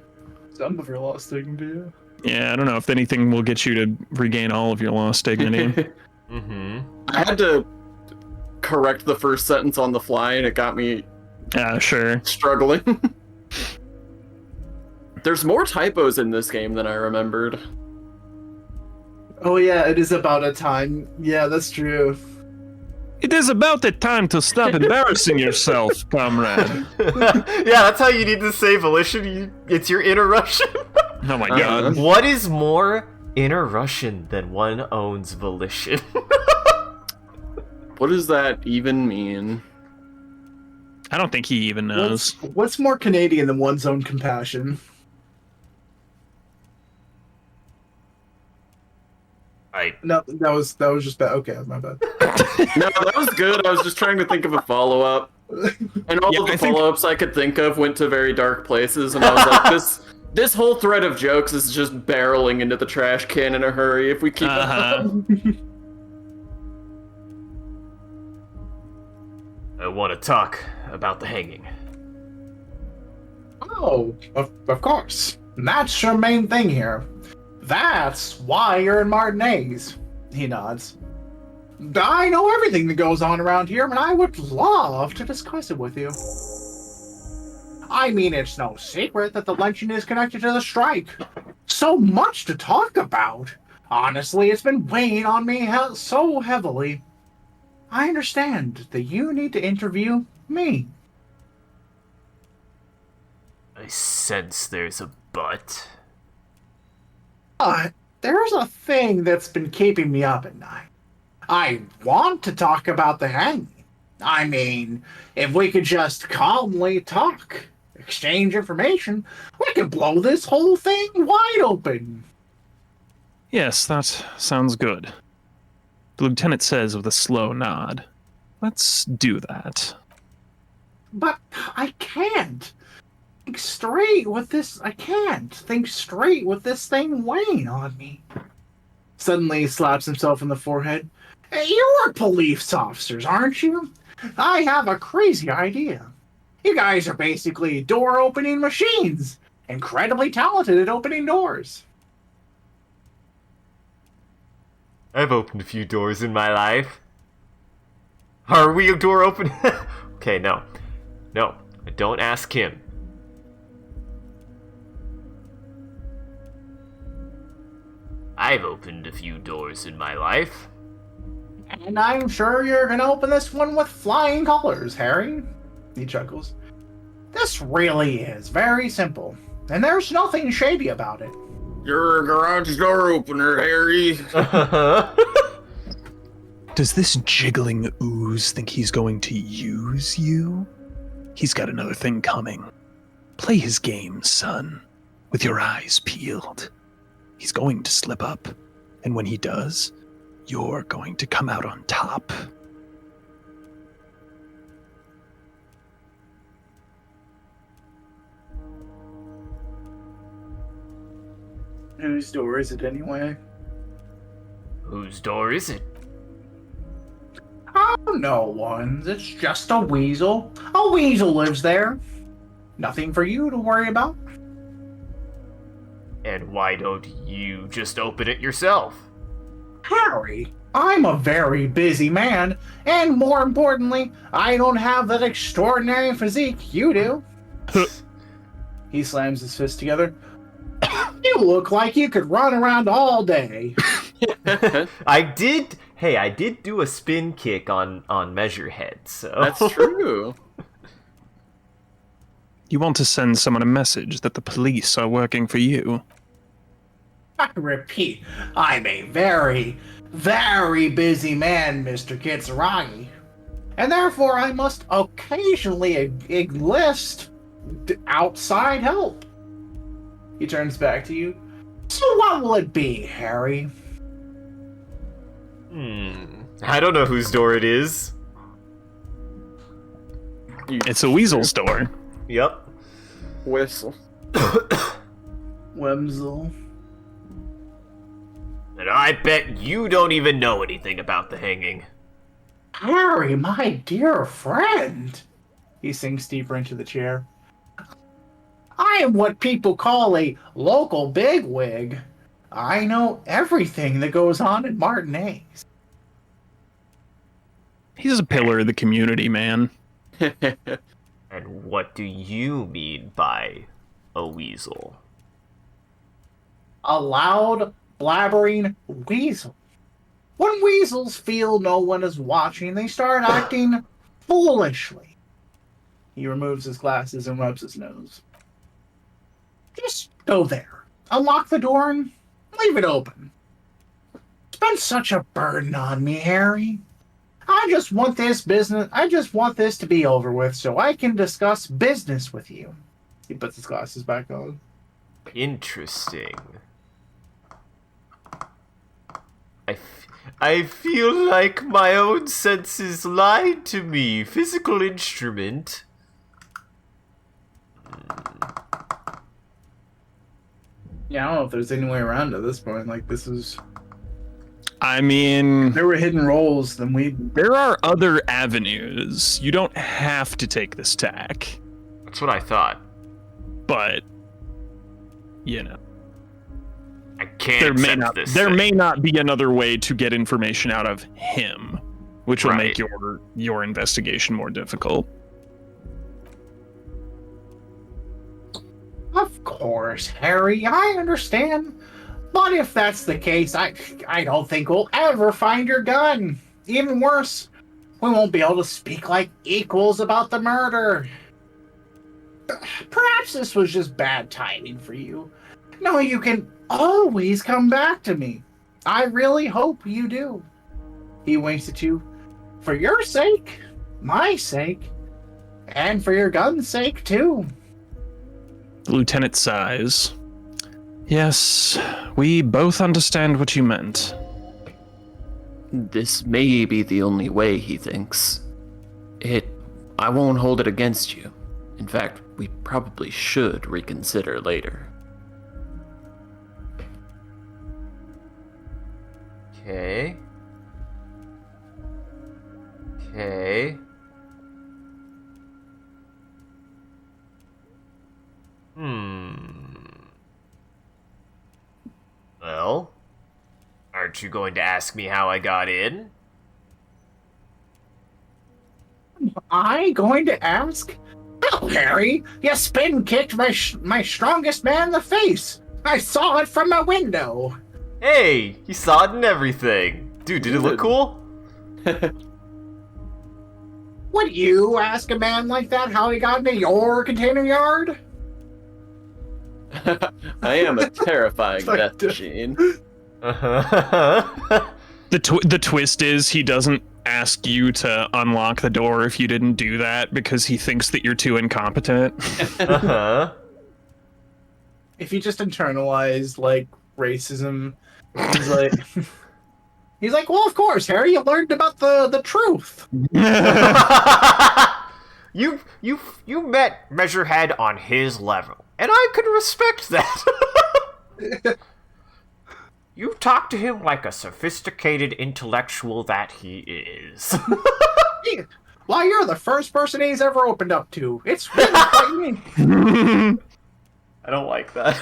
Some of your lost dignity. Yeah, I don't know if anything will get you to regain all of your lost dignity. Mm-hmm. I had to correct the first sentence on the fly, and it got me Sure. struggling. There's more typos in this game than I remembered. Oh yeah, it is about a time. Yeah, that's true. It is about the time to stop embarrassing yourself, comrade. Yeah, that's how you need to say volition. It's your inner Russian. Oh my god. What is more inner Russian than one owns volition? What does that even mean? I don't think he even knows. What's more Canadian than one's own compassion? No, that was just bad. Okay, my bad. No, that was good. I was just trying to think of a follow-up. And all of the follow-ups I could think of went to very dark places, and I was like, this whole thread of jokes is just barreling into the trash can in a hurry if we keep it up. I want to talk about the hanging. Oh, of course. That's your main thing here. That's why you're in Martinez. He nods. I know everything that goes on around here, and I would love to discuss it with you. I mean, it's no secret that the luncheon is connected to the strike. So much to talk about. Honestly, it's been weighing on me so heavily. I understand that you need to interview me. I sense there's a but. There's a thing that's been keeping me up at night. I want to talk about the hanging. I mean, if we could just calmly talk, exchange information, we could blow this whole thing wide open. Yes, that sounds good. The lieutenant says with a slow nod. Let's do that. But I can't. Think straight with this. I can't think straight with this thing weighing on me. Suddenly he slaps himself in the forehead. Hey, you're police officers, aren't you? I have a crazy idea. You guys are basically door-opening machines. Incredibly talented at opening doors. I've opened a few doors in my life. Are we a door open? Okay, no. No, don't ask him. I've opened a few doors in my life. And I'm sure you're gonna open this one with flying colors, Harry. He chuckles. This really is very simple, and there's nothing shady about it. You're a garage door opener, Harry. Does this jiggling ooze think he's going to use you? He's got another thing coming. Play his game, son, with your eyes peeled. He's going to slip up, and when he does, you're going to come out on top. Whose door is it anyway? Whose door is it? Oh, no one's. It's just a weasel. A weasel lives there. Nothing for you to worry about. And why don't you just open it yourself? Harry, I'm a very busy man, and more importantly, I don't have that extraordinary physique you do. He slams his fist together. You look like you could run around all day. I did do a spin kick on Measurehead, so... That's true. You want to send someone a message that the police are working for you. I repeat, I'm a very, very busy man, Mr. Kitsuragi. And therefore I must occasionally enlist outside help. He turns back to you. So what will it be, Harry? I don't know whose door it is. It's a weasel's door. Yep. Whistle. Wemsel. And I bet you don't even know anything about the hanging. Harry, my dear friend. He sinks deeper into the chair. I am what people call a local bigwig. I know everything that goes on in Martinez. He's a pillar of the community, man. And what do you mean by a weasel? A loud, blabbering weasel. When weasels feel no one is watching, they start acting foolishly. He removes his glasses and rubs his nose. Just go there. Unlock the door and leave it open. It's been such a burden on me, Harry. I just want this to be over with so I can discuss business with you. He puts his glasses back on. Interesting. I feel like my own senses lied to me. Physical instrument. Yeah, I don't know if there's any way around at this point. Like, this is... I mean, If there were hidden roles, then there are other avenues. You don't have to take this tack, That's what I thought. but you know, I can't there may accept not this there thing. may not be another way to get information out of him, which will make Right. your investigation more difficult. Of course, Harry, I understand. But if that's the case, I don't think we'll ever find your gun. Even worse, we won't be able to speak like equals about the murder. Perhaps this was just bad timing for you. No, you can always come back to me. I really hope you do. He winks at you. For your sake, my sake, and for your gun's sake, too. The lieutenant sighs. Yes, we both understand what you meant. This may be the only way, he thinks. I won't hold it against you. In fact, we probably should reconsider later. Okay. Okay. Well, aren't you going to ask me how I got in? I going to ask? Well, Harry, you spin kicked my strongest man in the face. I saw it from my window. Hey, you saw it and everything. Dude, did it look cool? Would you ask a man like that how he got into your container yard? I am a terrifying death machine. The twist is he doesn't ask you to unlock the door if you didn't do that because he thinks that you're too incompetent. if you just internalize like racism, He's like, well, of course, Harry, you learned about the truth. You met Measurehead on his level, and I could respect that. You talk to him like a sophisticated intellectual that he is. Well, you're the first person he's ever opened up to. It's really frightening. I don't like that.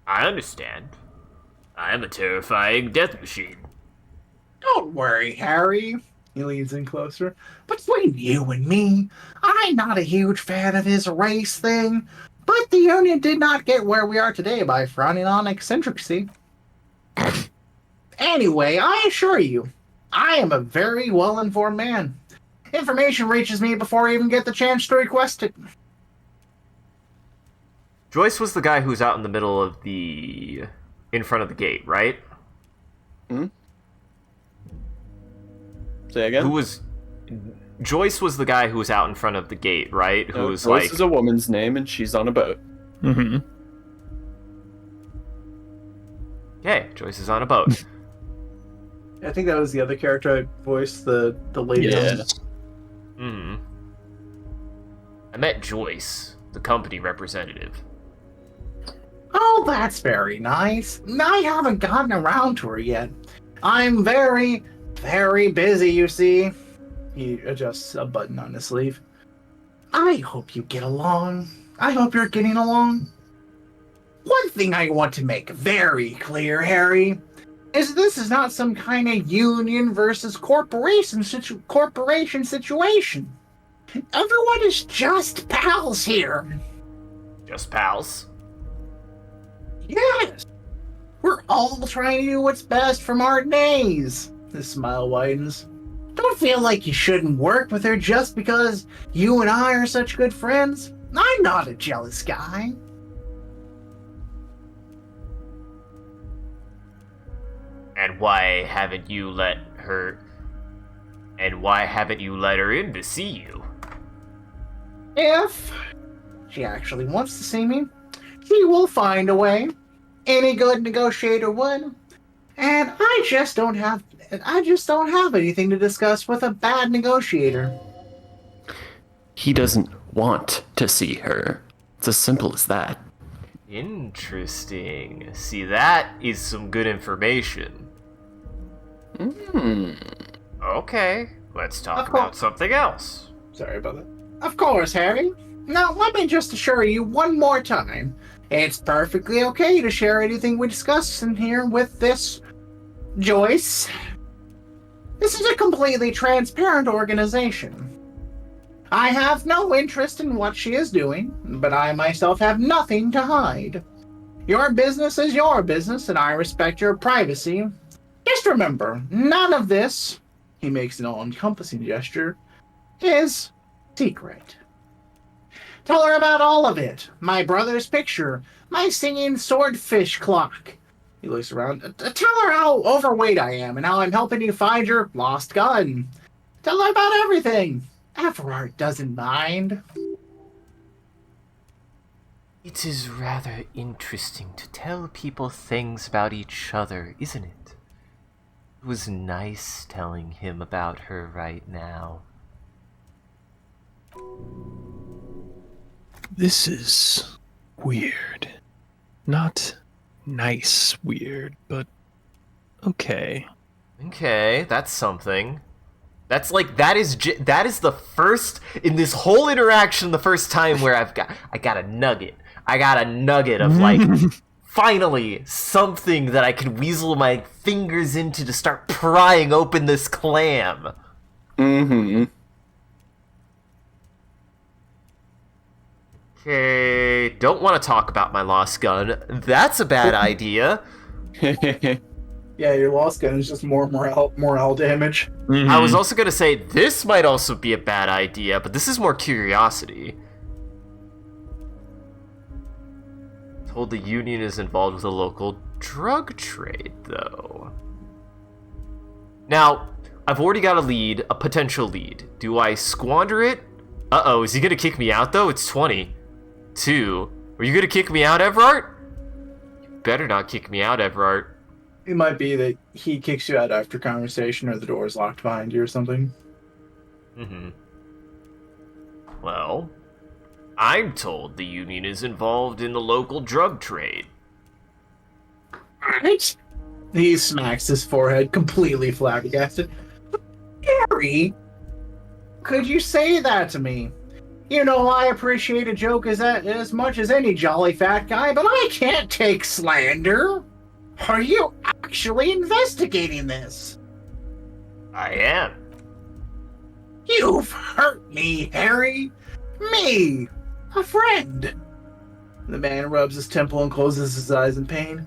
I understand. I am a terrifying death machine. Don't worry, Harry. he leans in closer. Between you and me, I'm not a huge fan of his race thing, but the Union did not get where we are today by frowning on eccentricity. Anyway, I assure you, I am a very well-informed man. Information reaches me before I even get the chance to request it. Joyce was the guy who was out in the middle of in front of the gate, right? Say again? Who was... Joyce was the guy who was out in front of the gate, right? Who was Joyce like... is a woman's name, and she's on a boat. Mm-hmm. Okay, Joyce is on a boat. I think that was the other character I voiced, the lady. Yeah. I met Joyce, the company representative. Oh, that's very nice. I haven't gotten around to her yet. I'm very, very busy, you see. He adjusts a button on his sleeve. I hope you get along. I hope you're getting along. One thing I want to make very clear, Harry, is this is not some kind of union versus corporation situation. Everyone is just pals here. Just pals? Yes. We're all trying to do what's best for Martinez. His smile widens. Don't feel like you shouldn't work with her just because you and I are such good friends. I'm not a jealous guy. And why haven't you let her in to see you? If she actually wants to see me, she will find a way. Any good negotiator would. And I just don't have anything to discuss with a bad negotiator. He doesn't want to see her. It's as simple as that. Interesting. See, that is some good information. Okay, let's talk about something else. Sorry about that. Of course, Harry. Now, let me just assure you one more time. It's perfectly okay to share anything we discuss in here with this Joyce. This is a completely transparent organization. I have no interest in what she is doing, but I myself have nothing to hide. Your business is your business, and I respect your privacy. Just remember, none of this, he makes an all-encompassing gesture, is secret. Tell her about all of it. My brother's picture, my singing swordfish clock. He looks around. Tell her how overweight I am and how I'm helping you find your lost gun. Tell her about everything. Everard doesn't mind. It is rather interesting to tell people things about each other, isn't it? It was nice telling him about her right now. This is weird. Not nice weird, but okay. Okay, that's something. That's like, that is the first, in this whole interaction, the first time where I got a nugget. I got a nugget of like, finally, something that I could weasel my fingers into to start prying open this clam. Okay, don't want to talk about my lost gun. That's a bad idea. Yeah, your lost gun is just more morale damage. I was also going to say, this might also be a bad idea, but this is more curiosity. Told the union is involved with a local drug trade, though. Now, I've already got a potential lead. Do I squander it? Uh-oh, is he going to kick me out, though? It's 22. Are you going to kick me out, Everard? You better not kick me out, Everard. It might be that he kicks you out after conversation or the door is locked behind you or something. Well, I'm told the union is involved in the local drug trade. Right? He smacks his forehead, completely flabbergasted. Harry, could you say that to me? You know, I appreciate a joke as much as any jolly fat guy, but I can't take slander. Are you actually investigating this? I am. You've hurt me, Harry. Me, a friend. The man rubs his temple and closes his eyes in pain.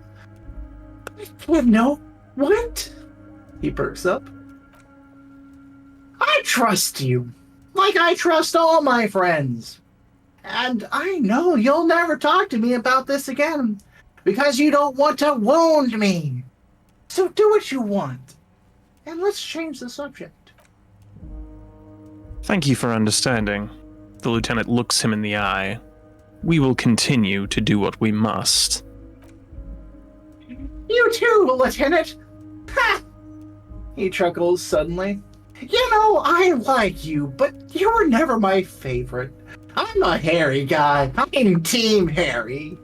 No, what? He perks up. I trust you, like I trust all my friends. And I know you'll never talk to me about this again, because you don't want to wound me. So do what you want, and let's change the subject. Thank you for understanding. The lieutenant looks him in the eye. We will continue to do what we must. You too, Lieutenant. Ha! He chuckles suddenly. You know, I like you, but you were never my favorite. I'm a Harry guy. I'm Team Harry.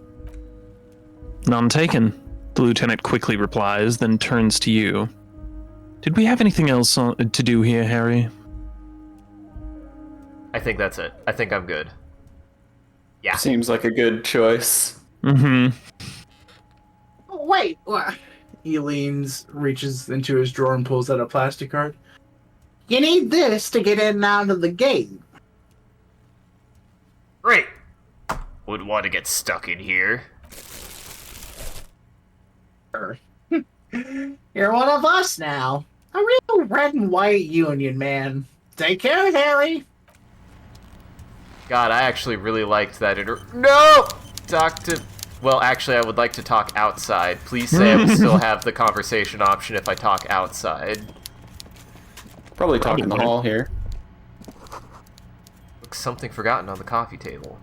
None taken, the lieutenant quickly replies, then turns to you. Did we have anything else to do here, Harry? I think that's it. I think I'm good. Yeah. Seems like a good choice. Mm-hmm. Wait, what? He leans, reaches into his drawer and pulls out a plastic card. You need this to get in and out of the gate. Great. Wouldn't want to get stuck in here. You're one of us now. A real red and white union, man. Take care, Harry. God, I actually really liked that No! Talk to... Well, actually, I would like to talk outside. Please say I would still have the conversation option if I talk outside. Probably talk in the hall here. Looks something forgotten on the coffee table.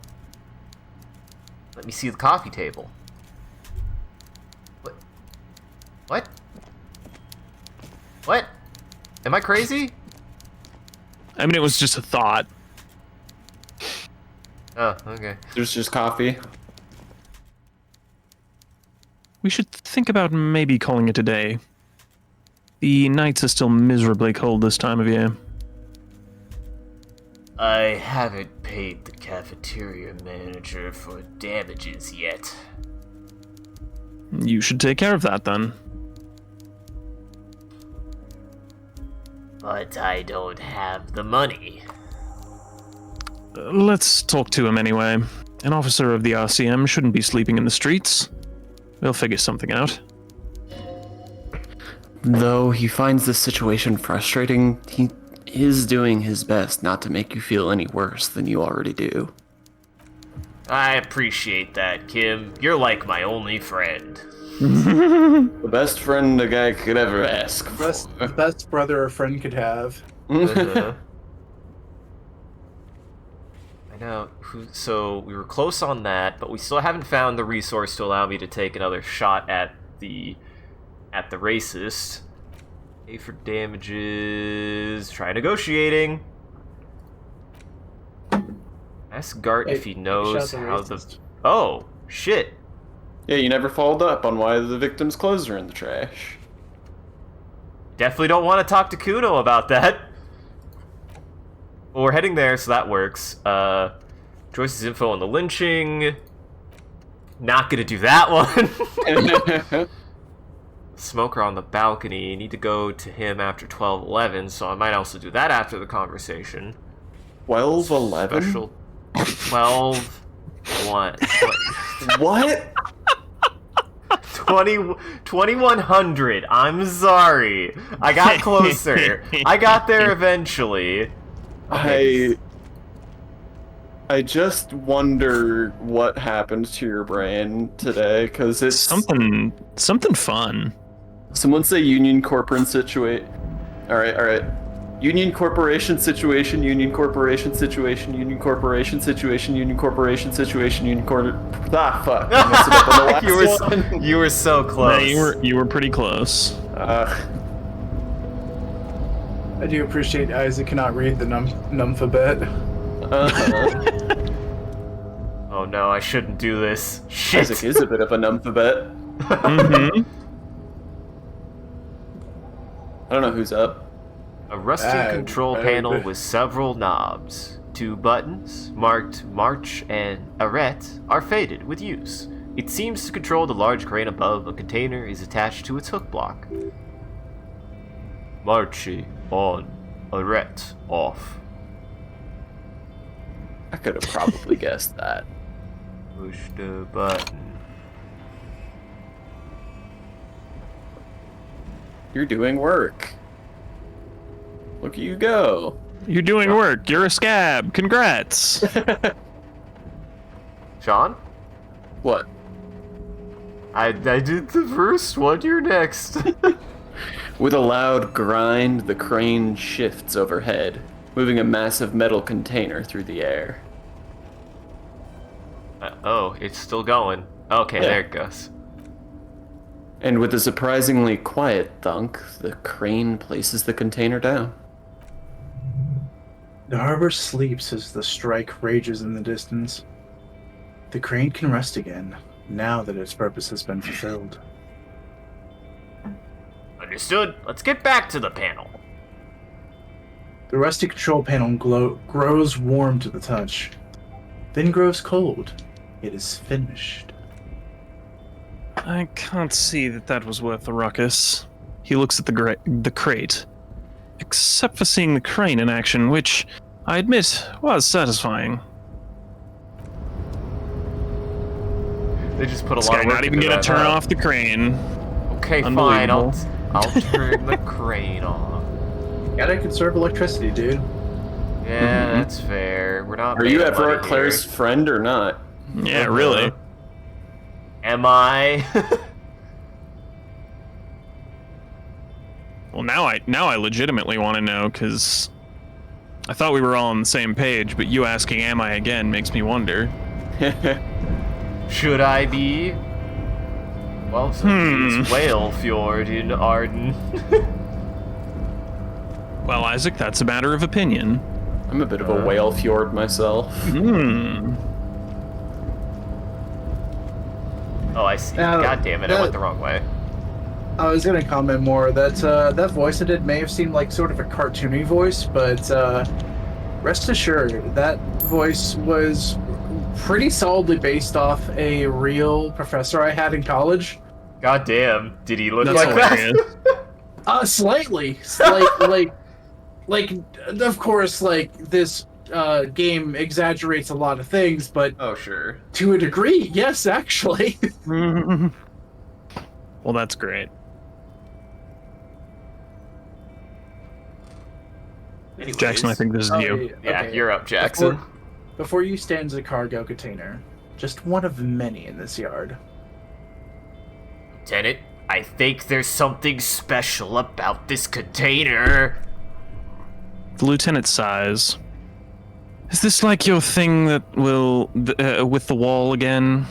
Let me see the coffee table. What? What? What? Am I crazy? I mean, it was just a thought. Oh, okay. There's just coffee. We should think about maybe calling it a day. The nights are still miserably cold this time of year. I haven't paid the cafeteria manager for damages yet. You should take care of that then. But I don't have the money. Let's talk to him anyway. An officer of the RCM shouldn't be sleeping in the streets. We'll figure something out. Though he finds this situation frustrating, he is doing his best not to make you feel any worse than you already do. I appreciate that, Kim. You're like my only friend. The best friend a guy could ever ask for. Best brother a friend could have. I know. So we were close on that, but we still haven't found the resource to allow me to take another shot at the racist. Pay for damages. Try negotiating. Ask Gart if he knows how the. Oh shit! Yeah, you never followed up on why the victim's clothes are in the trash. Definitely don't want to talk to Kuno about that. Well, we're heading there, so that works. Joyce's info on the lynching. Not gonna do that one. Smoker on the balcony. Need to go to him after 12:11, so I might also do that after the conversation. 12:11? Special 12 1. What? 2100. I'm sorry. I got closer. I got there eventually. Okay. I just wonder what happened to your brain today, because it's Something fun. Someone say Union Corporation situation. All right. Union Corporation situation. Union Corporation situation. Union Corporation situation. Union Corporation situation. Union Corp. Ah, fuck! I messed it up on the last one. You were so close. Yeah, you were pretty close. I do appreciate Isaac cannot read the numfabet. Oh no, I shouldn't do this. Shit. Isaac is a bit of a numfabet. Mm-hmm. I don't know who's up. A rusted control panel with several knobs. 2 buttons, marked March and Arrête, are faded with use. It seems to control the large crane above. A container is attached to its hook block. Marchy on, Arrête off. I could have probably guessed that. Push the button. You're doing work. Look at you go. You're doing work. You're a scab. Congrats. Sean? What? I did the first one, you're next. With a loud grind, the crane shifts overhead, moving a massive metal container through the air. Oh, it's still going. Okay, Yeah. there it goes. And with a surprisingly quiet thunk, the crane places the container down. The harbor sleeps as the strike rages in the distance. The crane can rest again, now that its purpose has been fulfilled. Understood. Let's get back to the panel. The rusty control panel grows warm to the touch, then grows cold. It is finished. I can't see that was worth the ruckus. He looks at the crate. Except for seeing the crane in action, which, I admit, was satisfying. They just put a This lot guy of work not even into gonna that, turn huh? off the crane. Okay, fine. I'll Unbelievable. turn the crane off. Gotta conserve electricity, dude. Yeah, that's fair. We're not. Are made you of ever money Claire's here. friend or not? Yeah, really. Am I? Well, now I legitimately want to know, because I thought we were all on the same page, but you asking "Am I?" again makes me wonder. Should I be? Well, it's Whale Fjord in Arden. Well, Isaac, that's a matter of opinion. I'm a bit of a whale fjord myself. Oh, I see. Now, God damn it! I went the wrong way. I was gonna comment more that that voice I did may have seemed like sort of a cartoony voice, but rest assured that voice was pretty solidly based off a real professor I had in college. God damn! Did he look That's like hilarious. that? Slightly, like, of course, like this game exaggerates a lot of things, but Oh sure. to a degree, yes, actually. Well, that's great. Anyways, Jackson, I think this is you. Yeah, okay. you're up, Jackson. Before you stands a cargo container, just one of many in this yard. Lieutenant, I think there's something special about this container. The lieutenant sighs. Is this like your thing that will with the wall again?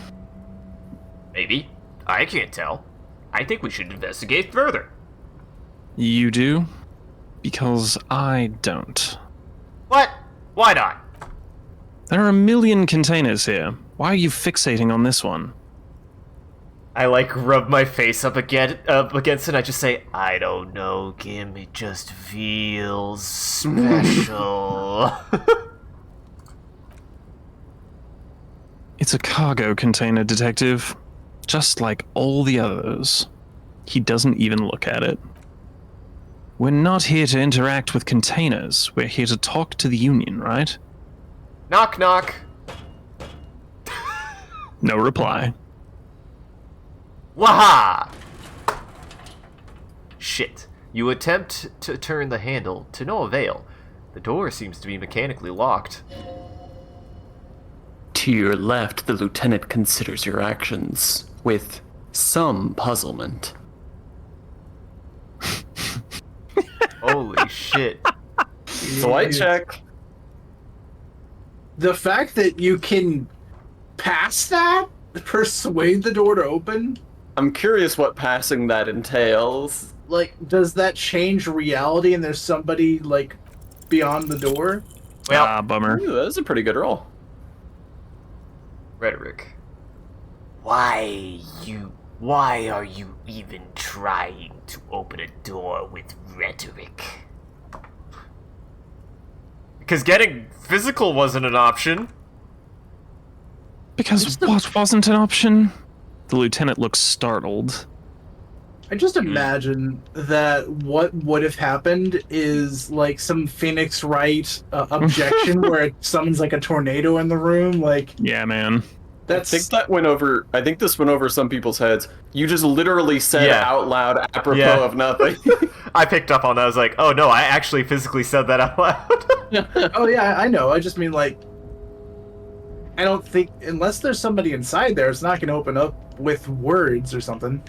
Maybe. I can't tell. I think we should investigate further. You do? Because I don't. What? Why not? There are a million containers here. Why are you fixating on this one? I like rub my face up against it and I just say, I don't know, Kim, it just feels special. It's a cargo container, detective. Just like all the others. He doesn't even look at it. We're not here to interact with containers. We're here to talk to the Union, right? Knock knock. No reply. Waha! Shit. You attempt to turn the handle, to no avail. The door seems to be mechanically locked. To your left, the lieutenant considers your actions with some puzzlement. Holy shit. Flight check. The fact that you can pass that, persuade the door to open, I'm curious what passing that entails. like, does that change reality and there's somebody, like, beyond the door? Well, Bummer. Ooh, that was a pretty good roll. rhetoric. Why are you even trying to open a door with rhetoric? Because getting physical wasn't an option. Because what wasn't an option? The lieutenant looks startled. I just imagine that what would have happened is like some Phoenix Wright objection where it summons like a tornado in the room. Like, Yeah, man. that's I think this went over some people's heads. You just literally said Yeah. out loud, apropos Yeah. of nothing. I picked up on that. I was like, oh no, I actually physically said that out loud. oh yeah, I know. I just mean like, I don't think unless there's somebody inside there, it's not going to open up with words or something.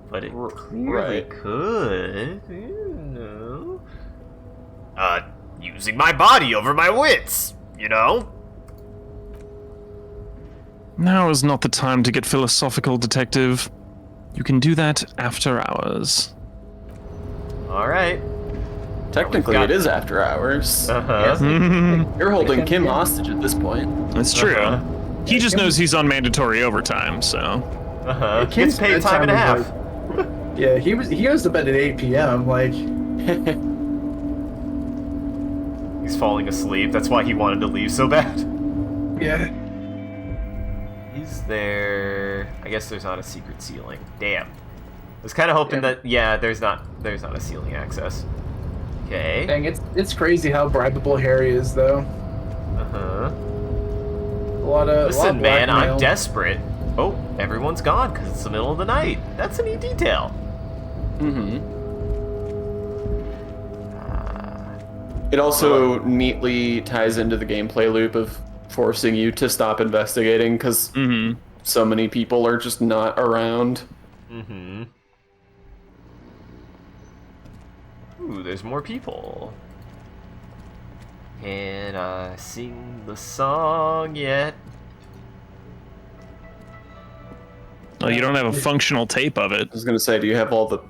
But it clearly Right. could, you know. Using my body over my wits, you know? Now is not the time to get philosophical, detective. You can do that after hours. Alright. Technically, got- it is after hours. Uh-huh. You're holding Kim hostage at this point. It's true. Uh-huh. He just knows he's on mandatory overtime, so. Uh-huh. Gets Kim's paid time and a bedtime half. was Yeah, he goes to bed at 8 p.m. Like, He's falling asleep. That's why he wanted to leave so bad. yeah. Is there... I guess there's not a secret ceiling. Damn. I was kind of hoping that... Yeah, there's not a ceiling access. Okay. Dang, it's crazy how bribable Harry is, though. Uh-huh. A lot of Listen, man, I'm blackmail. desperate. Oh, everyone's gone because it's the middle of the night. That's a neat detail. Mm-hmm. It also neatly ties into the gameplay loop of forcing you to stop investigating because so many people are just not around. Mm-hmm. Ooh, there's more people. Can I sing the song yet? Oh, you don't have a functional tape of it. I was gonna say, do you have all the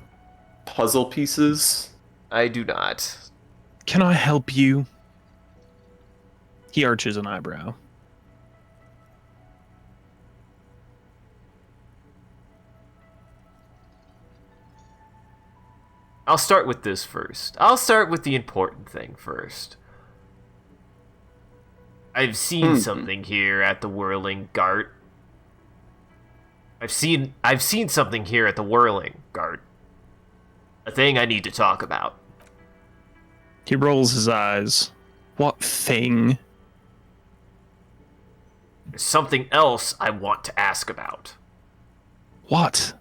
puzzle pieces? I do not. Can I help you? He arches an eyebrow. I'll start with this first. I'll start with the important thing first. I've seen something here at the Whirling Gart. I've seen something here at the Whirling Gart. A thing I need to talk about. He rolls his eyes. What thing? There's something else I want to ask about. What?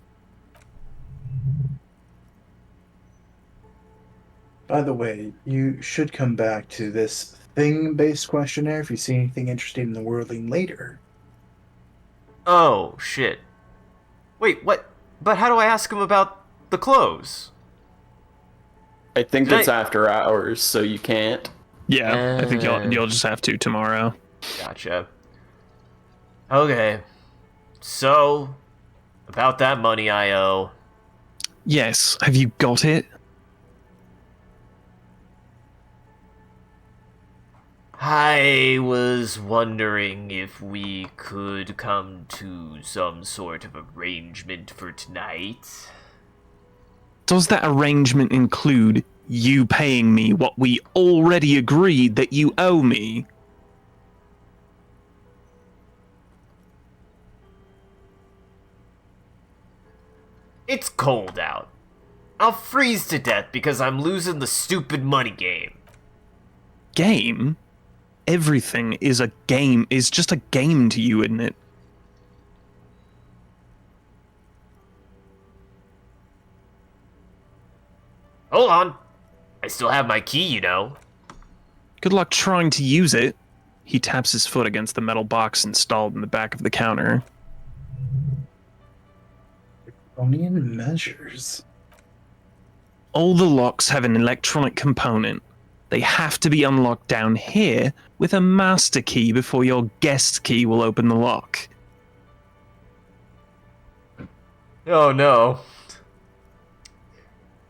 By the way, you should come back to this thing-based questionnaire if you see anything interesting in the whirling later. Oh, shit. Wait, what? But how do I ask him about the clothes? I think Did it's I- after hours, so you can't. Yeah, I think you'll just have to tomorrow. Gotcha. Okay. So, about that money I owe. Yes, have you got it? I was wondering if we could come to some sort of arrangement for tonight. Does that arrangement include you paying me what we already agreed that you owe me? It's cold out. I'll freeze to death because I'm losing the stupid money game. Game? Everything is a game, is just a game to you, isn't it? Hold on. I still have my key, you know. Good luck trying to use it. He taps his foot against the metal box installed in the back of the counter. Draconian measures. All the locks have an electronic component. They have to be unlocked down here with a master key before your guest key will open the lock. Oh no.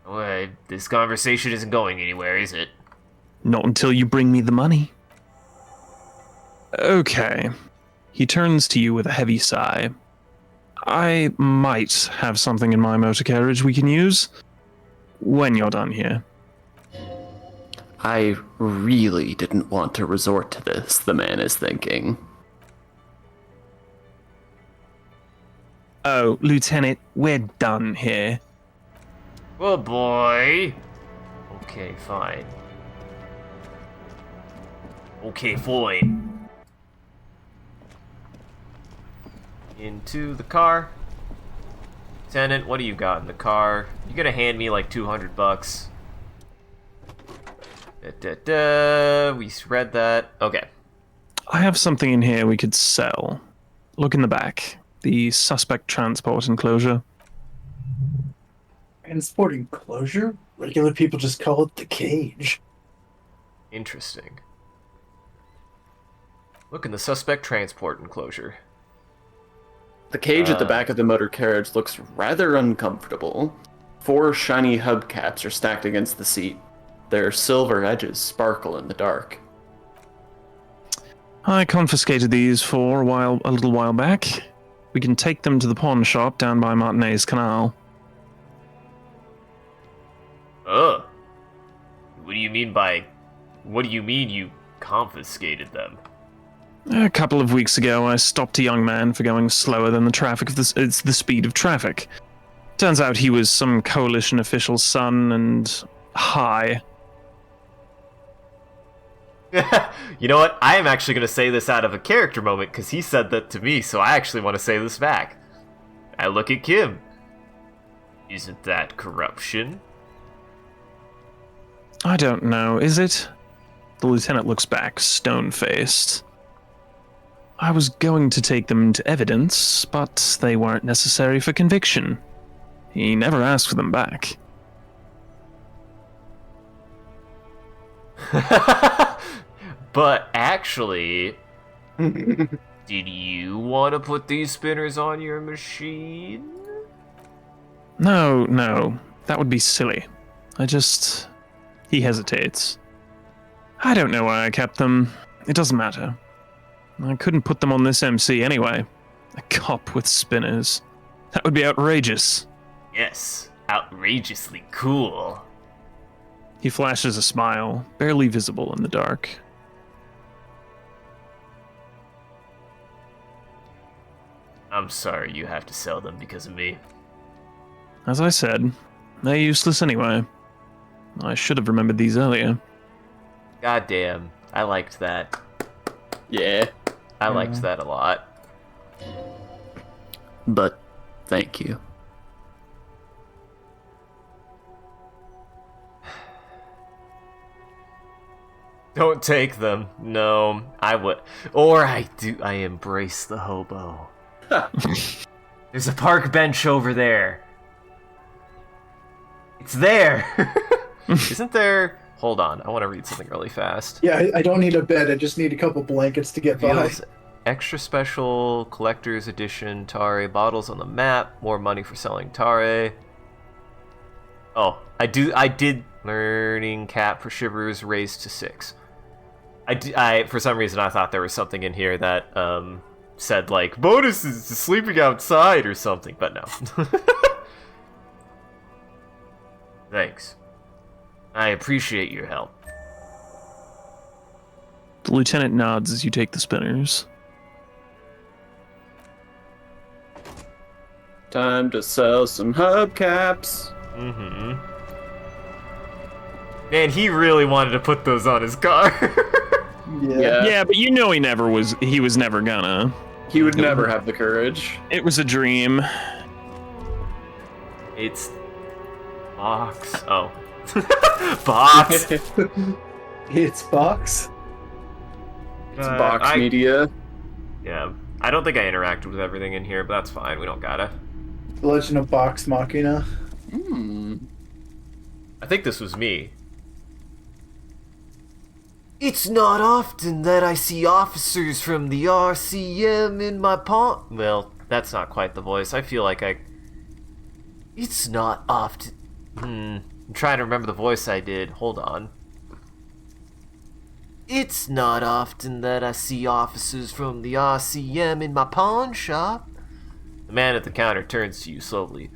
Well, this conversation isn't going anywhere, is it? Not until you bring me the money. Okay. He turns to you with a heavy sigh. I might have something in my motor carriage we can use when you're done here. I really didn't want to resort to this, the man is thinking. Oh, Lieutenant, we're done here. Oh boy. Okay, fine. Okay, fine. Into the car. Lieutenant, what do you got in the car? You gonna hand me like $200? We read that. Okay. I have something in here we could sell. Look in the back. The suspect transport enclosure. Transport enclosure? Regular people just call it the cage. Interesting. Look in the suspect transport enclosure. The cage at the back of the motor carriage looks rather uncomfortable. 4 shiny hubcaps are stacked against the seat. Their silver edges sparkle in the dark. I confiscated these for a little while back. We can take them to the pawn shop down by Martinez Canal. Oh. What do you mean you confiscated them? A couple of weeks ago, I stopped a young man for going slower than the speed of traffic. Turns out he was some coalition official's son and high. You know what? I am actually going to say this out of a character moment because he said that to me, so I actually want to say this back. I look at Kim. Isn't that corruption? I don't know, is it? The lieutenant looks back, stone-faced. I was going to take them to evidence, but they weren't necessary for conviction. He never asked for them back. But actually, did you want to put these spinners on your machine? No, that would be silly. He hesitates. I don't know why I kept them. It doesn't matter. I couldn't put them on this MC anyway. A cop with spinners. That would be outrageous. Yes, outrageously cool. He flashes a smile, barely visible in the dark. I'm sorry you have to sell them because of me. As I said, they're useless anyway. I should have remembered these earlier. Goddamn, I liked that. Yeah. I liked that a lot. But thank you. Don't take them. No, I would. Or I embrace the hobo. There's a park bench over there. It's there. Isn't there? Hold on, I want to read something really fast. Yeah, I don't need a bed. I just need a couple blankets to get by. Reveals extra special collector's edition Tare bottles on the map. More money for selling Tare. Oh, I did learning cap for shivers raised to 6. I for some reason I thought there was something in here that said like bonuses to sleeping outside or something, but no. Thanks. I appreciate your help. The lieutenant nods as you take the spinners. Time to sell some hubcaps. Mm-hmm. Man, he really wanted to put those on his car. Yeah, but you know he was never gonna. He would never have the courage. It was a dream. It's Box. Oh. Box. It's Box. It's Box Media. Yeah. I don't think I interacted with everything in here, but that's fine. We don't gotta. The Legend of Box Machina. I think this was me. It's not often that I see officers from the RCM in my pawn. Well, that's not quite the voice. I feel like It's not often. I'm trying to remember the voice I did. Hold on. It's not often that I see officers from the RCM in my pawn shop. The man at the counter turns to you slowly.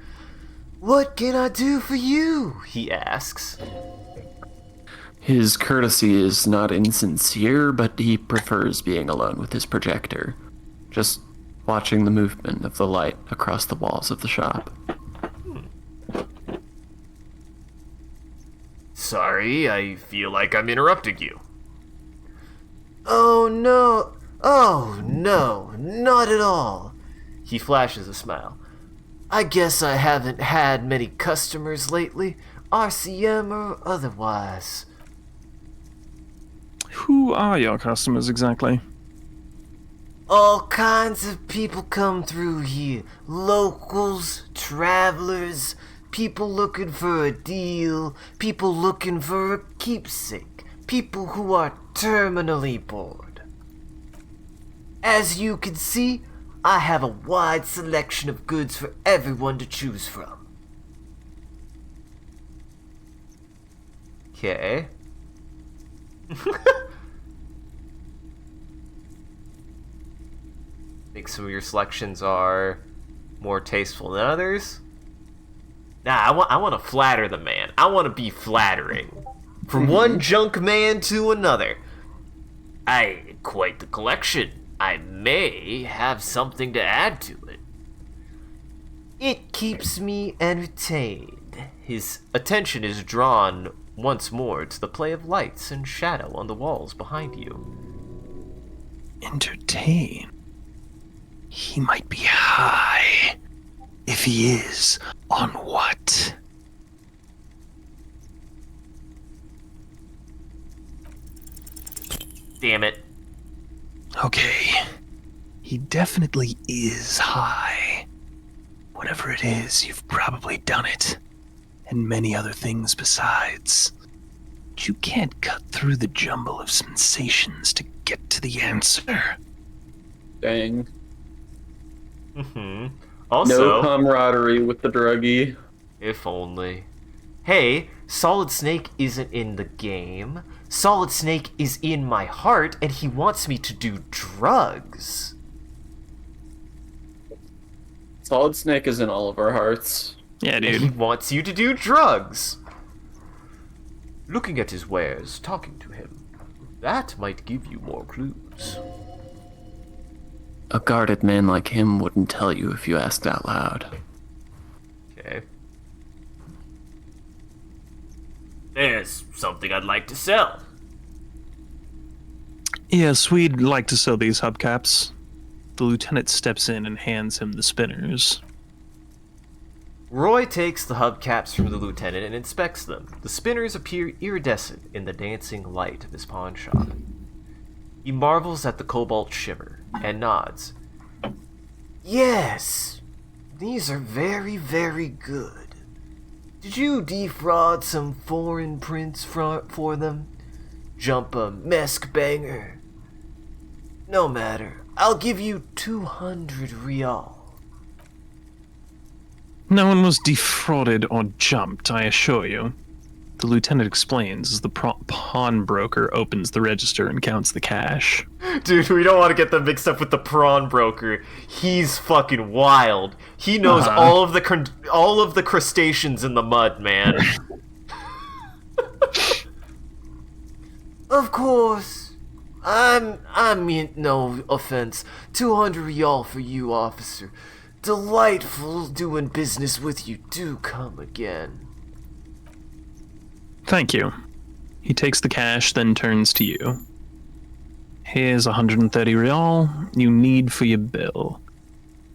What can I do for you? He asks. His courtesy is not insincere, but he prefers being alone with his projector, just watching the movement of the light across the walls of the shop. Sorry, I feel like I'm interrupting you. Oh no, not at all. He flashes a smile. I guess I haven't had many customers lately, RCM or otherwise. Who are your customers exactly? All kinds of people come through here. Locals, travelers, people looking for a deal, people looking for a keepsake, people who are terminally bored. As you can see, I have a wide selection of goods for everyone to choose from. Okay. think some of your selections are more tasteful than others. Nah, I want to flatter the man. I want to be flattering. From one junk man to another. Quite the collection. I may have something to add to it. It keeps me entertained. His attention is drawn once more to the play of lights and shadow on the walls behind you. Entertain? He might be high. If he is, on what? Damn it. Okay. He definitely is high. Whatever it is, you've probably done it. And many other things besides. But you can't cut through the jumble of sensations to get to the answer. Dang. Also, No camaraderie with the druggie. if only. Hey, Solid Snake isn't in the game. Solid Snake is in my heart, and he wants me to do drugs. Solid Snake is in all of our hearts. Yeah, And he wants you to do drugs. Looking at his wares, talking to him. That might give you more clues. A guarded man like him wouldn't tell you if you asked out loud. Okay. There's something I'd like to sell. Yes, we'd like to sell these hubcaps. The lieutenant steps in and hands him the spinners. Roy takes the hubcaps from the lieutenant and inspects them. The spinners appear iridescent in the dancing light of his pawn shop. He marvels at the cobalt shimmer and nods. Yes, these are very, very good. Did you defraud some foreign prince for them? Jump a mesk banger? No matter. I'll give you 200 real. No one was defrauded or jumped, I assure you. The lieutenant explains as the pawnbroker opens the register and counts the cash. Dude, we don't want to get them mixed up with the prawn broker. He's fucking wild. He knows all of the crustaceans in the mud, man. Of course. I meant no offense. 200 real for you, officer. Delightful doing business with you. Do come again. Thank you. He takes the cash, then turns to you. Here's 130 real you need for your bill.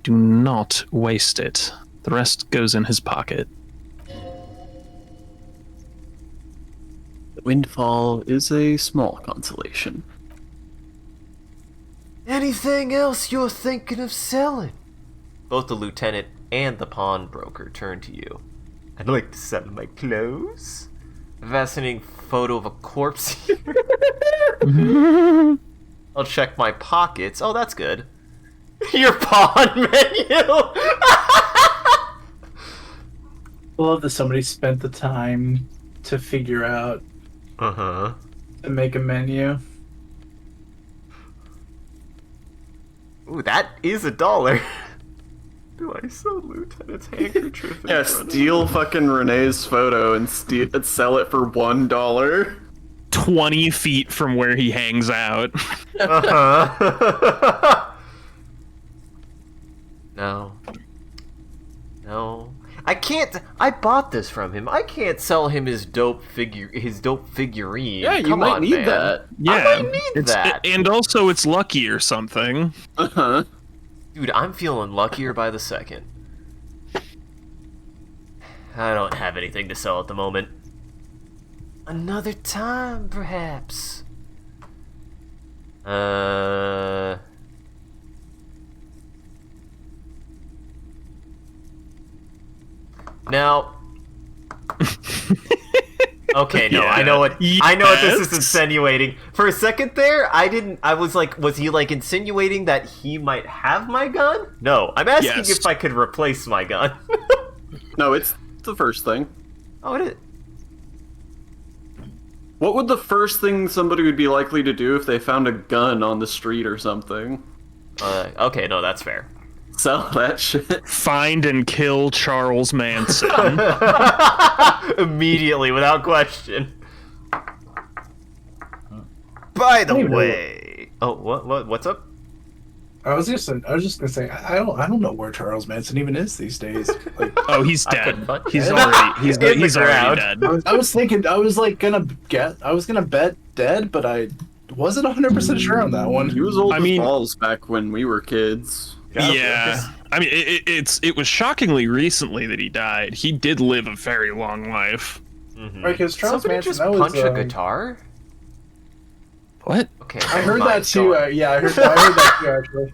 Do not waste it. The rest goes in his pocket. The windfall is a small consolation. Anything else you're thinking of selling? Both the lieutenant and the pawnbroker turn to you. I'd like to sell my clothes. A fascinating photo of a corpse here. I'll check my pockets. Oh, that's good. Your pawn menu! I love that somebody spent the time to figure out to make a menu. Ooh, that is $1. Do I sell Lieutenant's handkerchief? Yeah, steal fucking Renee's photo and sell it for $1. 20 feet from where he hangs out. No. I can't. I bought this from him. I can't sell him his dope figurine. Yeah, you Come might on, need man. that. Yeah, I might need that. And also it's lucky or something. Dude, I'm feeling luckier by the second. I don't have anything to sell at the moment. Another time, perhaps. Now. Okay, no, I know what this is insinuating. For a second there, I was like, was he like insinuating that he might have my gun? No, I'm asking if I could replace my gun. No, it's the first thing. Oh, it is. What would the first thing somebody would be likely to do if they found a gun on the street or something? Okay, no, that's fair. Sell that shit. Find and kill Charles Manson. Immediately, without question. By the Anyway. way, what's up? I was just gonna say I don't know where Charles Manson even is these days. Like, Oh, he's I dead. couldn't find- He's In already he's the he's ground. already dead. I was thinking I was gonna bet dead, but I wasn't 100% sure on that one. He was old I as mean- balls back when we were kids. Yeah. I mean, it was shockingly recently that he died. He did live a very long life. Mhm. Right, because Charles Somebody Manson just that was, punch a guitar? What? Okay, I never heard mind, that too. go on. Yeah, I heard that too actually.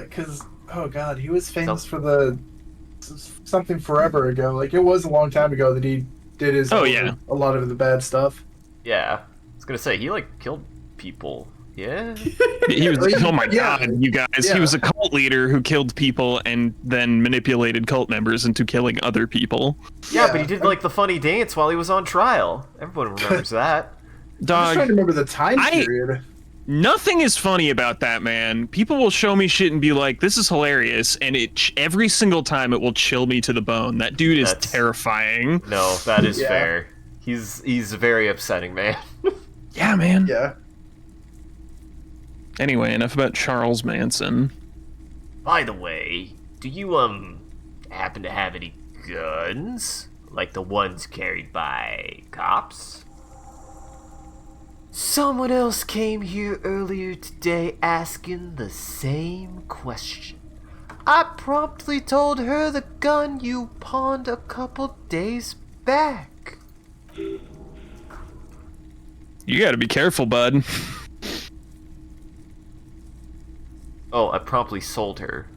Because oh god, he was famous for the something forever ago. Like it was a long time ago that he did his Oh, yeah. a lot of the bad stuff. Yeah, I was gonna say he like killed people. Yeah. He was. Oh my Yeah. god, you guys! Yeah. He was a cult leader who killed people and then manipulated cult members into killing other people. Yeah, but he did like the funny dance while he was on trial. Everyone remembers that. I'm just trying to Dog, remember the time I- period. nothing is funny about that man. People will show me shit and be like, "This is hilarious," and every single time it will chill me to the bone. That dude is That's- terrifying. No, that is Yeah. fair. He's a very upsetting man. Yeah, man. Yeah. Anyway, enough about Charles Manson. By the way, do you happen to have any guns? Like the ones carried by cops? Someone else came here earlier today asking the same question. I promptly told her the gun you pawned a couple days back. You gotta be careful, bud. Oh, I promptly sold her.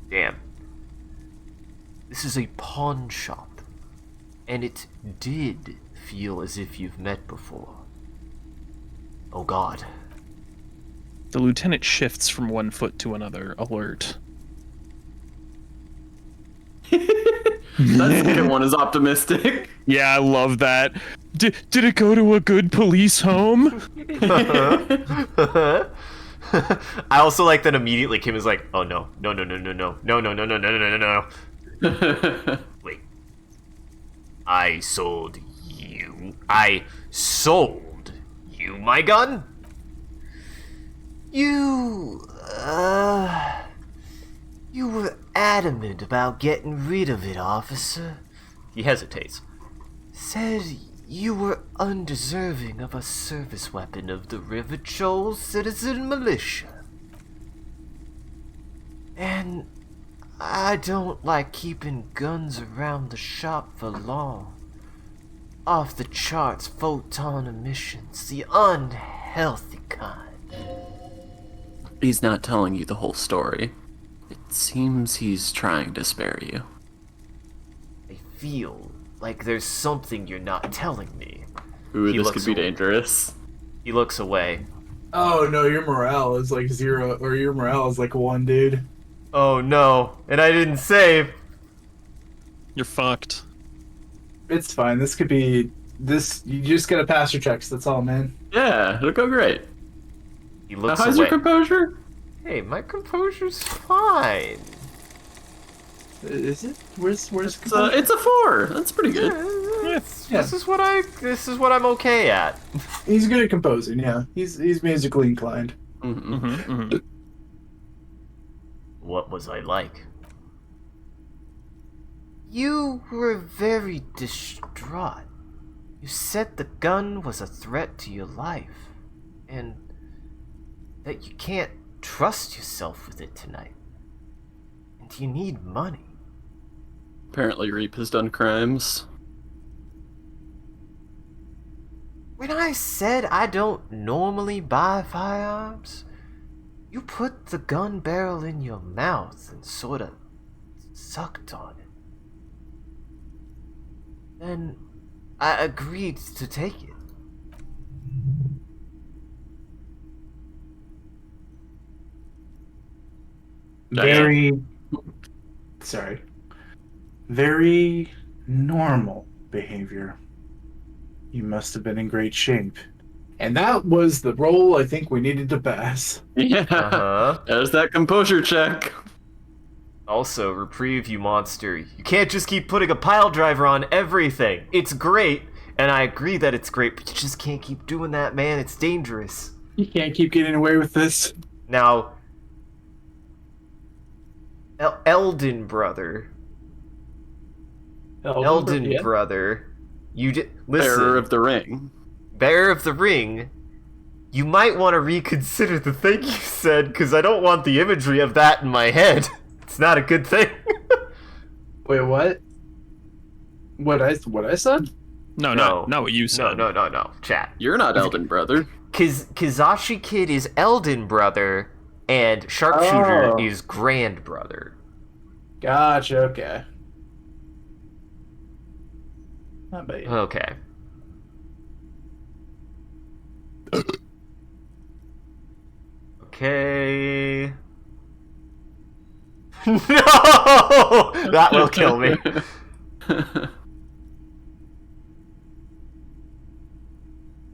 Damn. This is a pawn shop. And it did feel as if you've met before. Oh god. The lieutenant shifts from one foot to another, alert. That second one is optimistic. Yeah, I love that. Did it go to a good police home? I also like that immediately Kim is like, oh no, no, no, no, no, no, no, no, no, no, no, no, no, no. Wait. I sold you my gun? You were adamant about getting rid of it, officer. He hesitates. Said you were undeserving of a service weapon of the River Chol citizen militia. And I don't like keeping guns around the shop for long. Off the charts photon emissions, the unhealthy kind. He's not telling you the whole story. It seems he's trying to spare you. I feel like there's something you're not telling me. Ooh, He this looks could be away. dangerous. He looks away. Oh no, your morale is like 0, or your morale is like 1, dude. Oh no, and I didn't save. You're fucked. It's fine. This could be this. You just gotta pass your checks. That's all, man. Yeah, it'll go great. He Now, looks how's away. your composure? Hey, my composure's fine. Is it? Where's It's a 4. That's pretty good. Yeah. This is what I'm okay at. He's good at composing. Yeah, he's musically inclined. Mm-hmm. What was I like? You were very distraught. You said the gun was a threat to your life, and that you can't trust yourself with it tonight. And you need money. Apparently Reap has done crimes. When I said I don't normally buy firearms, you put the gun barrel in your mouth and sort of sucked on it. Then I agreed to take it. Very. Sorry. Very normal behavior. You must have been in great shape. And that was the role I think we needed to pass. Yeah. Uh-huh. There's that composure check. Also, reprieve, you monster. You can't just keep putting a pile driver on everything. It's great, and I agree that it's great, but you just can't keep doing that, man. It's dangerous. You can't keep getting away with this. Now, Eldon brother. Eldon yeah. brother. You listen. Bearer of the ring. Bearer of the ring. You might want to reconsider the thing you said, because I don't want the imagery of that in my head. It's not a good thing. Wait, what? What I said? No, not what you said. No. Chat. You're not Eldon, brother. Kizashi Kid is Eldon brother, and Sharpshooter Oh. is grand brother. Gotcha. Okay. Not bad. Okay. Okay. No! That will kill me.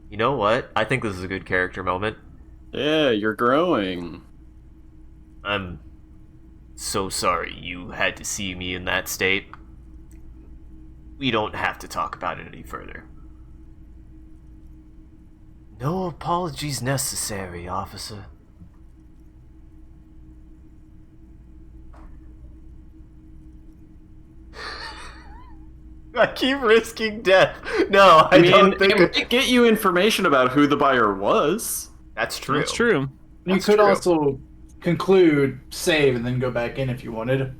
You know what? I think this is a good character moment. Yeah, you're growing. I'm so sorry you had to see me in that state. We don't have to talk about it any further. No apologies necessary, officer. I keep risking death. No, I don't think it might get you information about who the buyer was. that's true. That's true. You That's could true. also conclude, save, and then go back in if you wanted.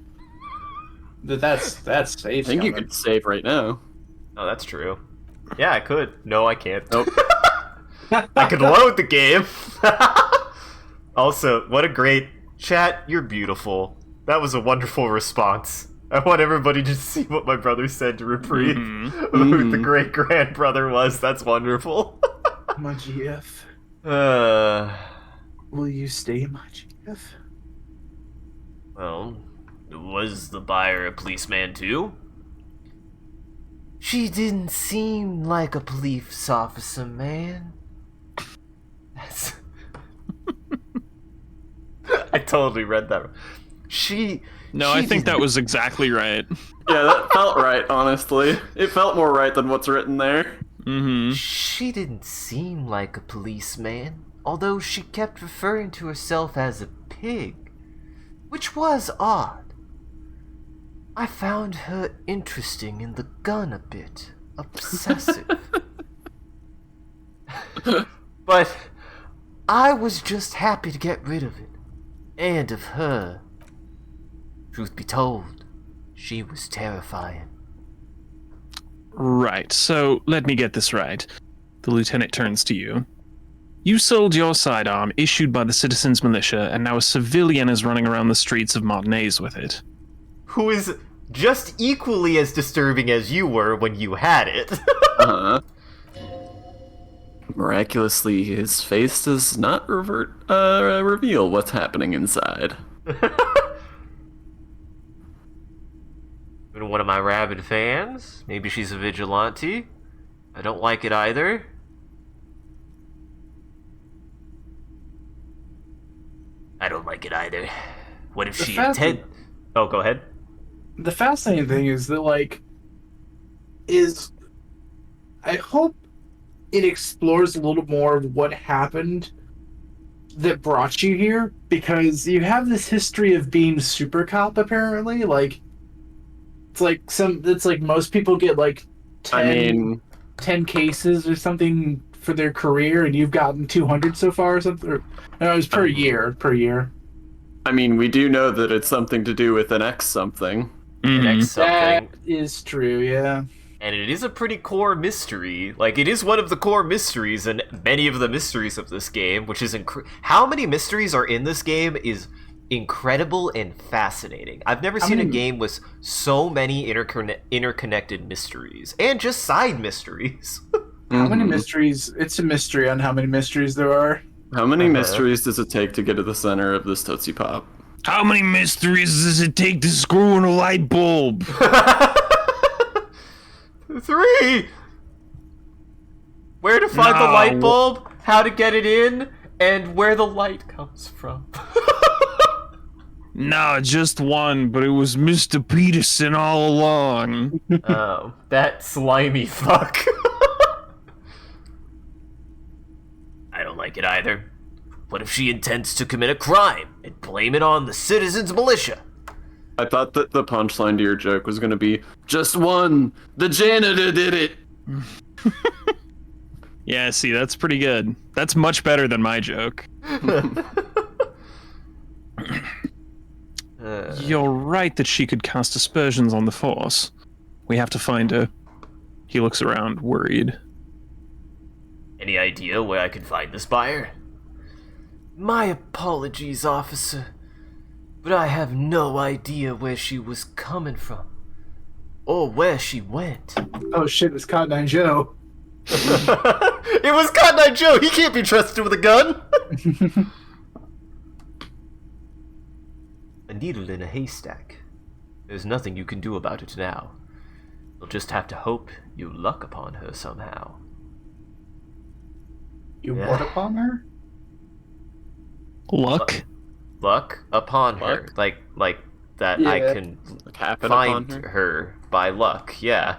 That's safe. I think you could save right now. Oh, that's true. Yeah, I could. No, I can't. Nope. I could load the game. Also, what a great chat. You're beautiful. That was a wonderful response. I want everybody to see what my brother said to reprieve who the great grand brother was. That's wonderful. My GF. Will you stay my GF? Well, was the buyer a policeman too? She didn't seem like a police officer, man. That's... I totally read that. No, I think that was exactly right. Yeah, that felt right, honestly. It felt more right than what's written there. Mm-hmm. She didn't seem like a policeman, although she kept referring to herself as a pig, which was odd. I found her interesting in the gun a bit, obsessive. But I was just happy to get rid of it, and of her. Truth be told, she was terrifying. Right, so let me get this right. The lieutenant turns to you. You sold your sidearm, issued by the Citizens Militia, and now a civilian is running around the streets of Martinez with it. Who is just equally as disturbing as you were when you had it. Uh-huh. Miraculously, his face does not reveal what's happening inside. Been one of my rabid fans. Maybe she's a vigilante. I don't like it either. I don't like it either. What if she intend? Oh, go ahead. The fascinating thing is that, I hope it explores a little more of what happened that brought you here, because you have this history of being super cop, apparently. It's like most people get 10 cases or something for their career, and you've gotten 200 so far or something. No, it was per year. I mean, we do know that it's something to do with an X something. Next something. That is true, yeah. And it is a pretty core mystery. It is one of the core mysteries, and many of the mysteries of this game, which is how many mysteries are in this game is incredible and fascinating. I've never seen a game with so many interconnected mysteries, and just side mysteries. How many mysteries? It's a mystery on how many mysteries there are. How many mysteries does it take to get to the center of this Tootsie Pop? How many mysteries does it take to screw in a light bulb? 3! Where to find the light bulb? how to get it in and where the light comes from. Nah, just one, but it was Mr. Peterson all along. Oh, that slimy fuck. I don't like it either. What if she intends to commit a crime and blame it on the citizens' militia? I thought that the punchline to your joke was gonna be, just one! The janitor did it! Yeah, see, that's pretty good. That's much better than my joke. You're right that she could cast aspersions on the Force. We have to find her. He looks around, worried. Any idea where I can find this buyer? My apologies, officer, but I have no idea where she was coming from. Or where she went. Oh shit, it's Cotton Eye Joe. It was Cotton Eye Joe! He can't be trusted with a gun! A needle in a haystack. There's nothing you can do about it now. You'll just have to hope you luck upon her somehow. You what upon her? Luck? Luck upon her. Like that I Yeah. can Like happen find upon her? her by luck, yeah.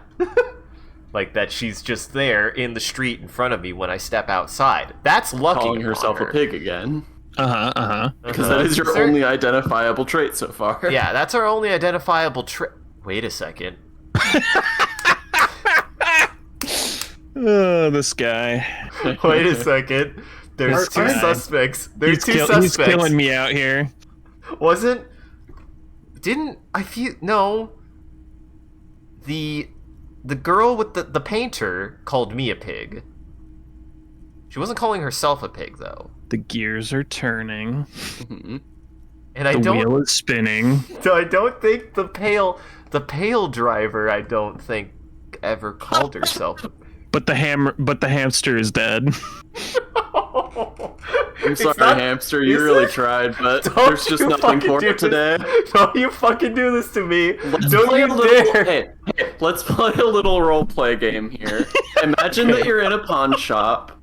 Like that she's just there in the street in front of me when I step outside. That's lucky. Calling herself a pig again. Because that is your only identifiable trait so far. Yeah, that's our only identifiable trait. Wait a second. Oh, this guy. Wait a second. There's two Alright. suspects. There's two He's suspects. killing me out here. Wasn't? Didn't I feel? No. The girl with the painter called me a pig. She wasn't calling herself a pig though. The gears are turning. Mhm. And I The don't. wheel is spinning. So I don't think the pale driver. I don't think ever called herself. But the hamster is dead. I'm It's sorry, not- hamster, you is really it? tried, but Don't there's just you nothing fucking for do it today. Don't you fucking do this to me. Let's Don't play you a little, dare. Hey, let's play a little role play game here. Imagine that you're in a pawn shop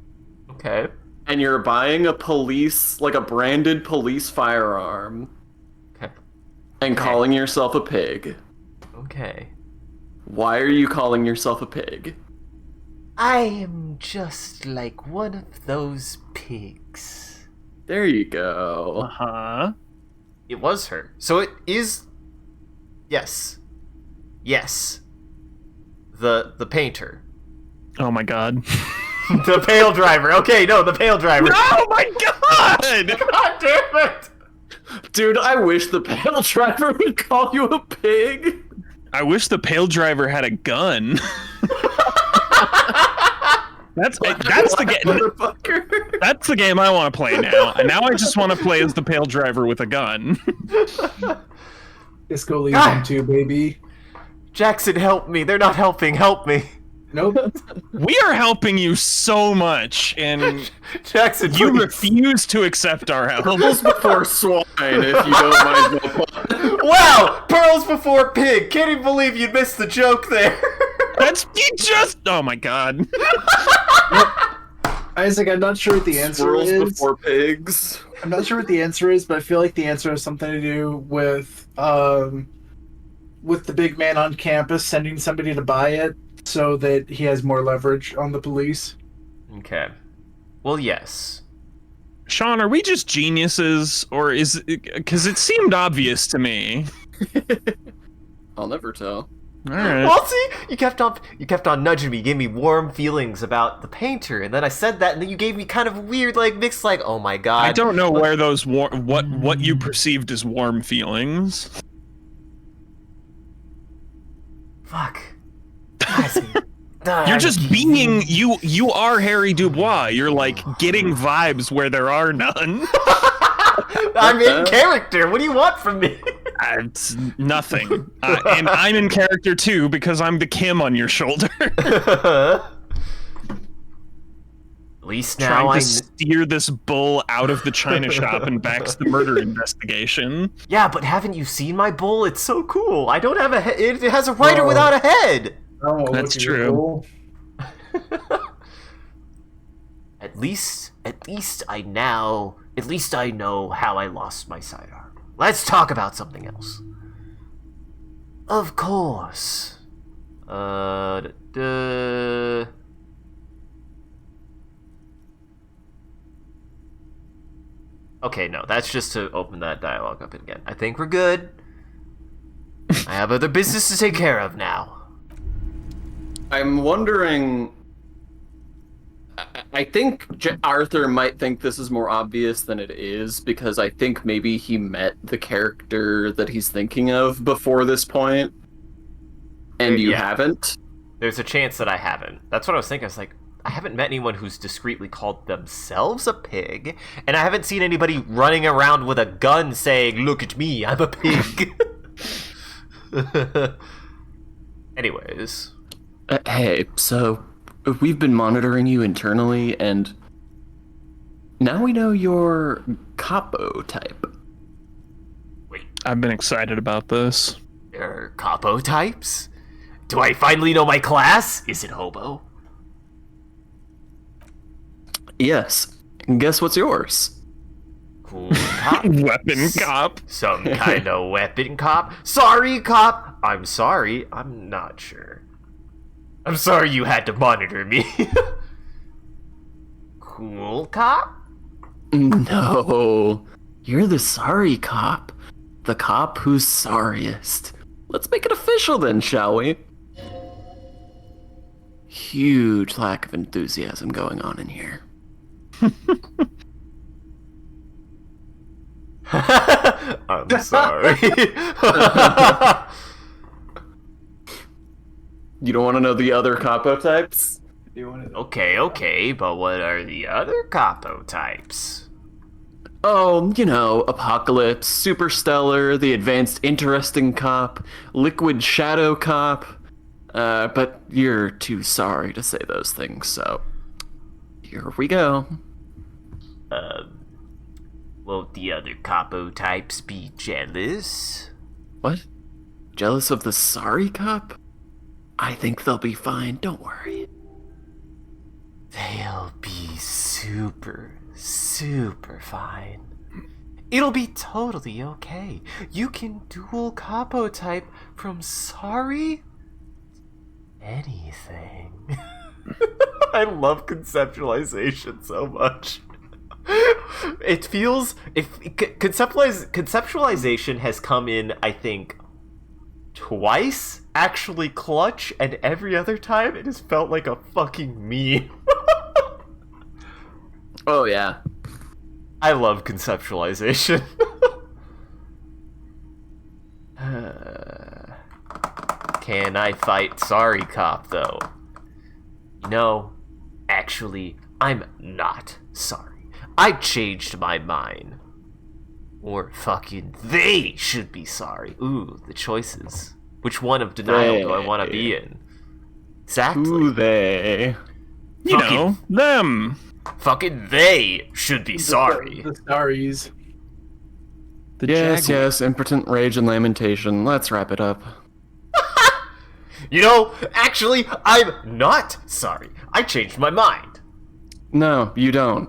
Okay. and you're buying a branded police firearm Okay. and calling yourself a pig. Okay. Why are you calling yourself a pig? I am just like one of those pigs. There you go. Uh-huh. It was her. So it is. Yes. Yes. The painter. Oh my god. The pale driver. Okay, no, the pale driver. Oh my god! God damn it! Dude, I wish the pale driver would call you a pig. I wish the pale driver had a gun. That's the game. Motherfucker. That's the game I want to play now. And now I just want to play as the pale driver with a gun. Disco Elysium 2, baby. Jackson, help me. They're not helping. Help me. Nope. We are helping you so much, and Jackson, you please. refuse to accept our help. Rules before swine, if you don't mind my pun. Wow! Pearls before pig. Can't even believe you missed the joke there. You just. Oh my god. Isaac, I'm not sure what the answer Squirrels is. before pigs. I'm not sure what the answer is, but I feel like the answer has something to do with the big man on campus sending somebody to buy it so that he has more leverage on the police. Okay. Well, yes. Sean, are we just geniuses, or is it, because it seemed obvious to me? I'll never tell. All right. Well, see, you kept on nudging me, you gave me warm feelings about the painter, and then I said that, and then you gave me kind of weird, like mixed, like, oh my god. I don't know where those what you perceived as warm feelings. Fuck. Isaac. You're just being you are Harry Dubois. You're like getting vibes where there are none. I'm in character. What do you want from me? It's nothing. And I'm in character too because I'm the Kim on your shoulder. At least now Trying I. to steer this bull out of the china shop and back to the murder investigation. Yeah, but haven't you seen my bull? It's so cool. I don't have a head. It has a rider without a head. Oh, That's look at your true. goal. At least I know how I lost my sidearm. Let's talk about something else. Of course. Okay, no, that's just to open that dialogue up again. I think we're good. I have other business to take care of now. I'm wondering. I think Arthur might think this is more obvious than it is, because I think maybe he met the character that he's thinking of before this point, and you haven't. There's a chance that I haven't. That's what I was thinking. I was like, I haven't met anyone who's discreetly called themselves a pig, and I haven't seen anybody running around with a gun saying, "Look at me, I'm a pig." Anyways. Hey, so we've been monitoring you internally, and now we know your capo type. Wait, I've been excited about this. there are capo types? Do I finally know my class? Is it hobo? Yes. And guess what's yours? Cool cop? Weapon cop. Some kind of weapon cop? Sorry, cop! I'm sorry, I'm not sure. I'm sorry you had to monitor me. Cool cop? No. You're the sorry cop. The cop who's sorriest. Let's make it official then, shall we? Huge lack of enthusiasm going on in here. I'm sorry. You don't want to know the other capo types? Okay, but what are the other capo types? Oh, you know, Apocalypse, Superstellar, the Advanced Interesting Cop, Liquid Shadow Cop. But you're too sorry to say those things, so here we go. Won't the other capo types be jealous? What? Jealous of the sorry cop? I think they'll be fine, don't worry. They'll be super fine. It'll be totally okay. You can dual capo type from sorry anything. I love conceptualization so much. It feels conceptualization has come in, I think, twice actually clutch, and every other time it has felt like a fucking meme. Oh yeah. I love conceptualization. Can I fight sorry cop though? No, actually, I'm not sorry. I changed my mind. Or fucking they should be sorry. Ooh, the choices. Which one of denial do I want to be in? Exactly. Who they? You know, them. Fucking they should be sorry. The sorries. The Yes, Jaguar. yes, impotent rage and lamentation. Let's wrap it up. You know, actually, I'm not sorry. I changed my mind. No, you don't.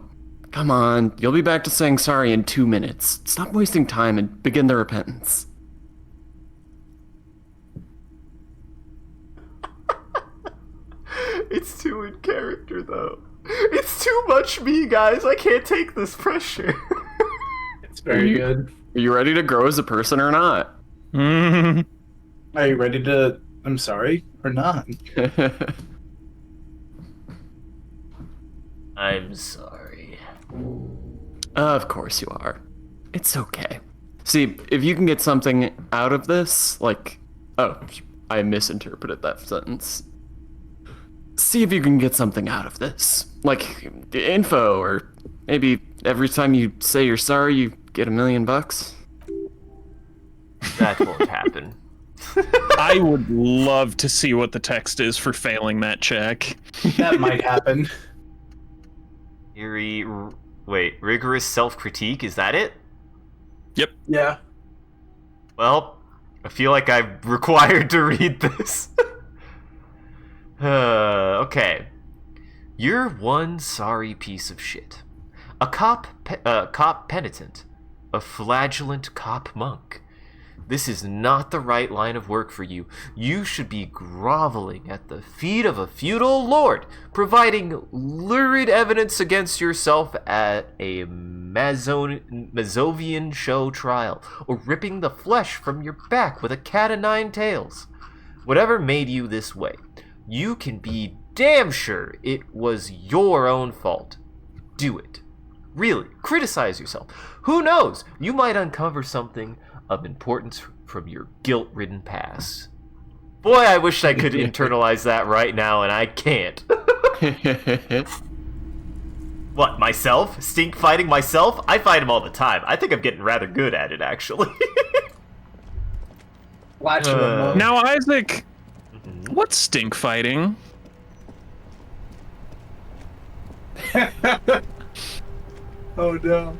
Come on, you'll be back to saying sorry in 2 minutes. Stop wasting time and begin the repentance. It's too in character, though. It's too much me, guys. I can't take this pressure. It's very good. Are you ready to grow as a person or not? Are you ready to... I'm sorry, or not? I'm sorry. Of course you are. It's okay. See, if you can get something out of this, like... Oh, I misinterpreted that sentence. See if you can get something out of this. Like, info, or maybe every time you say you're sorry, you get $1 million. That won't happen. I would love to see what the text is for failing that check. That might happen. Wait, rigorous self-critique, is that it? Yeah. Well, I feel like I'm required to read this. Okay. You're one sorry piece of shit. A cop penitent. A flagellant cop monk. This is not the right line of work for you. You should be groveling at the feet of a feudal lord, providing lurid evidence against yourself at a Mazovian show trial, or ripping the flesh from your back with a cat o' nine tails. Whatever made you this way, you can be damn sure it was your own fault. Do it. Really, criticize yourself. Who knows? You might uncover something of importance from your guilt-ridden past. Boy, I wish I could internalize that right now, and I can't. What, myself? Stink fighting myself? I fight him all the time. I think I'm getting rather good at it, actually. Now, Isaac, what's stink fighting? Oh no.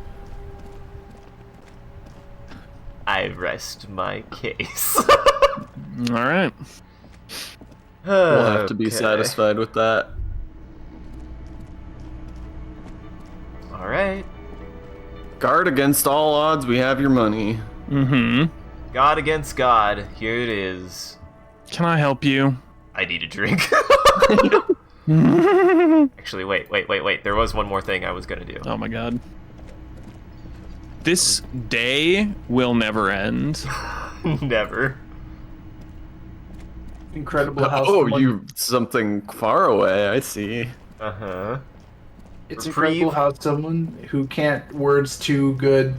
I rest my case. All right. We'll have to be satisfied with that. All right. Guard against all odds, we have your money. Mm-hmm. God against God. Here it is. Can I help you? I need a drink. Actually, wait. There was one more thing I was gonna do. Oh my god. This day will never end. Never. Incredible how something far away, I see. Uh-huh. It's Reprieve. incredible how someone who can't words too good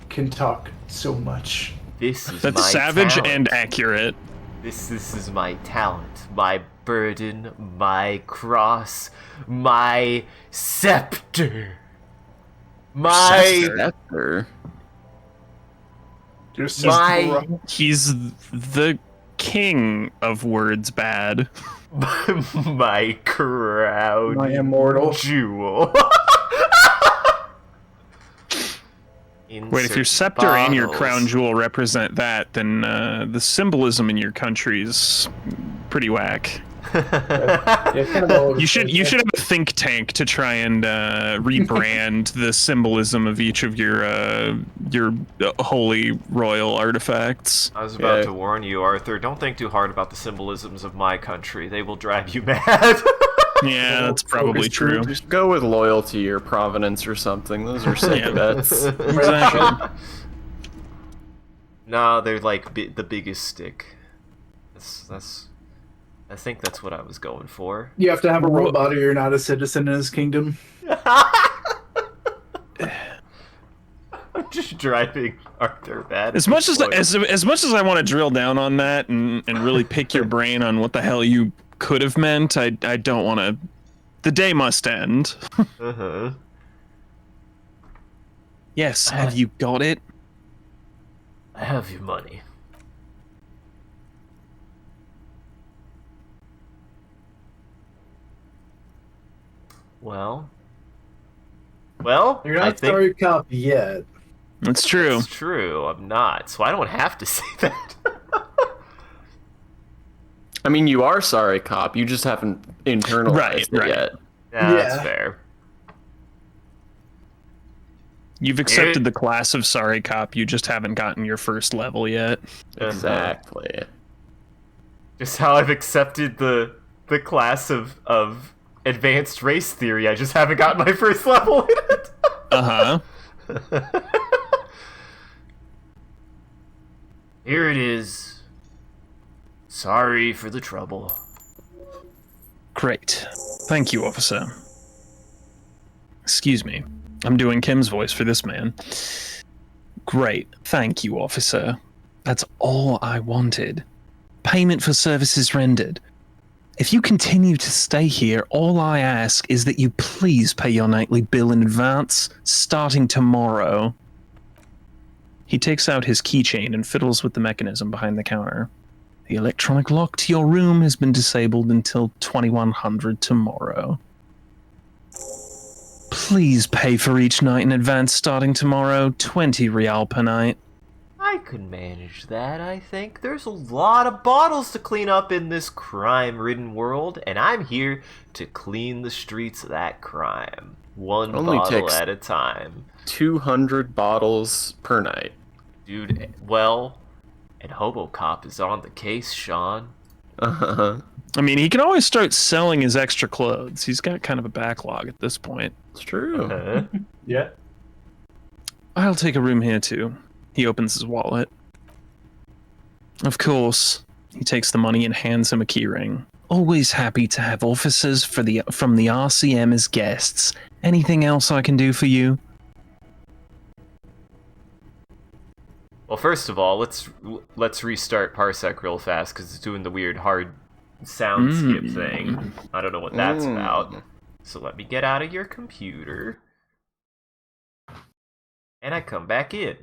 can talk so much. This is That's my savage talent. and accurate. This is my talent, my burden, my cross, my scepter. My Scepter. Just My- He's the king of words bad. my crown My immortal. jewel. Wait, if your scepter and your crown jewel represent that, then the symbolism in your country is pretty whack. You should have a think tank to try and rebrand the symbolism of each of your holy royal artifacts. I was about to warn you, Arthur. Don't think too hard about the symbolisms of my country. They will drive you mad. Yeah, that's probably true. Just go with loyalty or provenance or something. Those are safe Yeah. bets. Exactly. No, they're like the biggest stick. That's. I think that's what I was going for. You have to have a robot or you're not a citizen in his kingdom. I'm just driving Arthur mad. As much as I want to drill down on that and really pick your brain on what the hell you could have meant, I don't want to. The day must end. Uh-huh. Yes, have you got it? I have your money. Well, You're not sorry cop yet. That's true. It's true. I'm not, so I don't have to say that. I mean, you are sorry, cop. You just haven't internalized it yet. Yeah, that's fair. You've accepted the class of sorry cop. You just haven't gotten your first level yet. Exactly. Just how I've accepted the class of advanced race theory. I just haven't gotten my first level in it. Uh-huh. Here it is. Sorry for the trouble. Great. Thank you, officer. Excuse me. I'm doing Kim's voice for this man. Great. Thank you, officer. That's all I wanted. Payment for services rendered. If you continue to stay here, all I ask is that you please pay your nightly bill in advance, starting tomorrow. He takes out his keychain and fiddles with the mechanism behind the counter. The electronic lock to your room has been disabled until 2100 tomorrow. Please pay for each night in advance starting tomorrow, 20 real per night. I could manage that, I think. There's a lot of bottles to clean up in this crime-ridden world, and I'm here to clean the streets of that crime. One Only bottle takes- at a time. 200 bottles per night. Dude, well, and Hobocop is on the case, Sean. Uh-huh. I mean, he can always start selling his extra clothes. He's got kind of a backlog at this point. It's true. Uh-huh. Yeah. I'll take a room here too. He opens his wallet. Of course, he takes the money and hands him a keyring. Always happy to have officers from the RCM as guests. Anything else I can do for you? Well, first of all, let's restart Parsec real fast, because it's doing the weird hard sound skip thing. I don't know what that's about. So let me get out of your computer. And I come back in.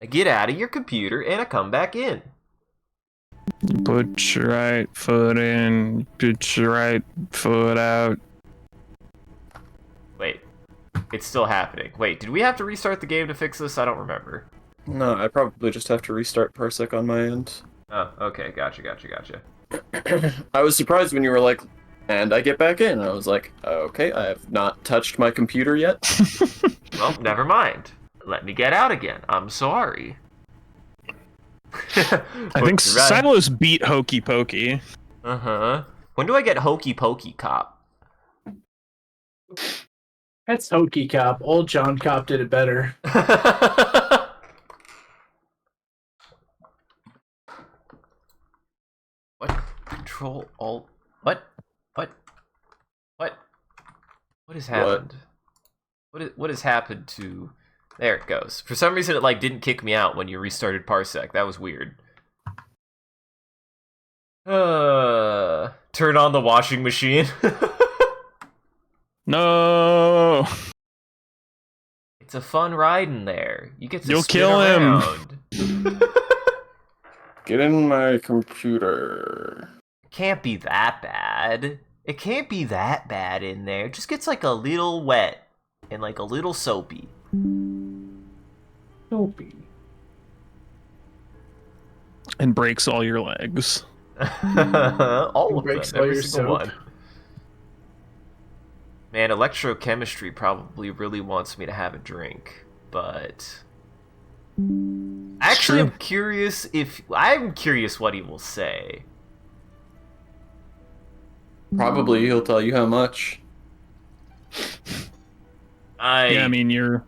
I get out of your computer and I come back in. Put your right foot in, put your right foot out. Wait. It's still happening. Wait, did we have to restart the game to fix this? I don't remember. No, I probably just have to restart Parsec on my end. Oh, okay. Gotcha. I was surprised when you were like, and I get back in. I was like, okay, I have not touched my computer yet. Well, never mind. Let me get out again. I'm sorry. I think Silos beat Hokey Pokey. Uh-huh. When do I get Hokey Pokey Cop? That's Hokey Cop. Old John Cop did it better. What? Control Alt. What has happened? What has happened to? There it goes. For some reason, it like didn't kick me out when you restarted Parsec. That was weird. Turn on the washing machine. No. It's a fun ride in there. You get to You'll spin kill him. around. Get in my computer. Can't be that bad. It can't be that bad in there. It just gets like a little wet and like a little soapy. Soapy. And breaks all your legs. All of Breaks them, all every your single soap. one. Man, electrochemistry probably really wants me to have a drink, but actually, true. I'm curious what he will say. Probably he'll tell you how much. Yeah, I mean you're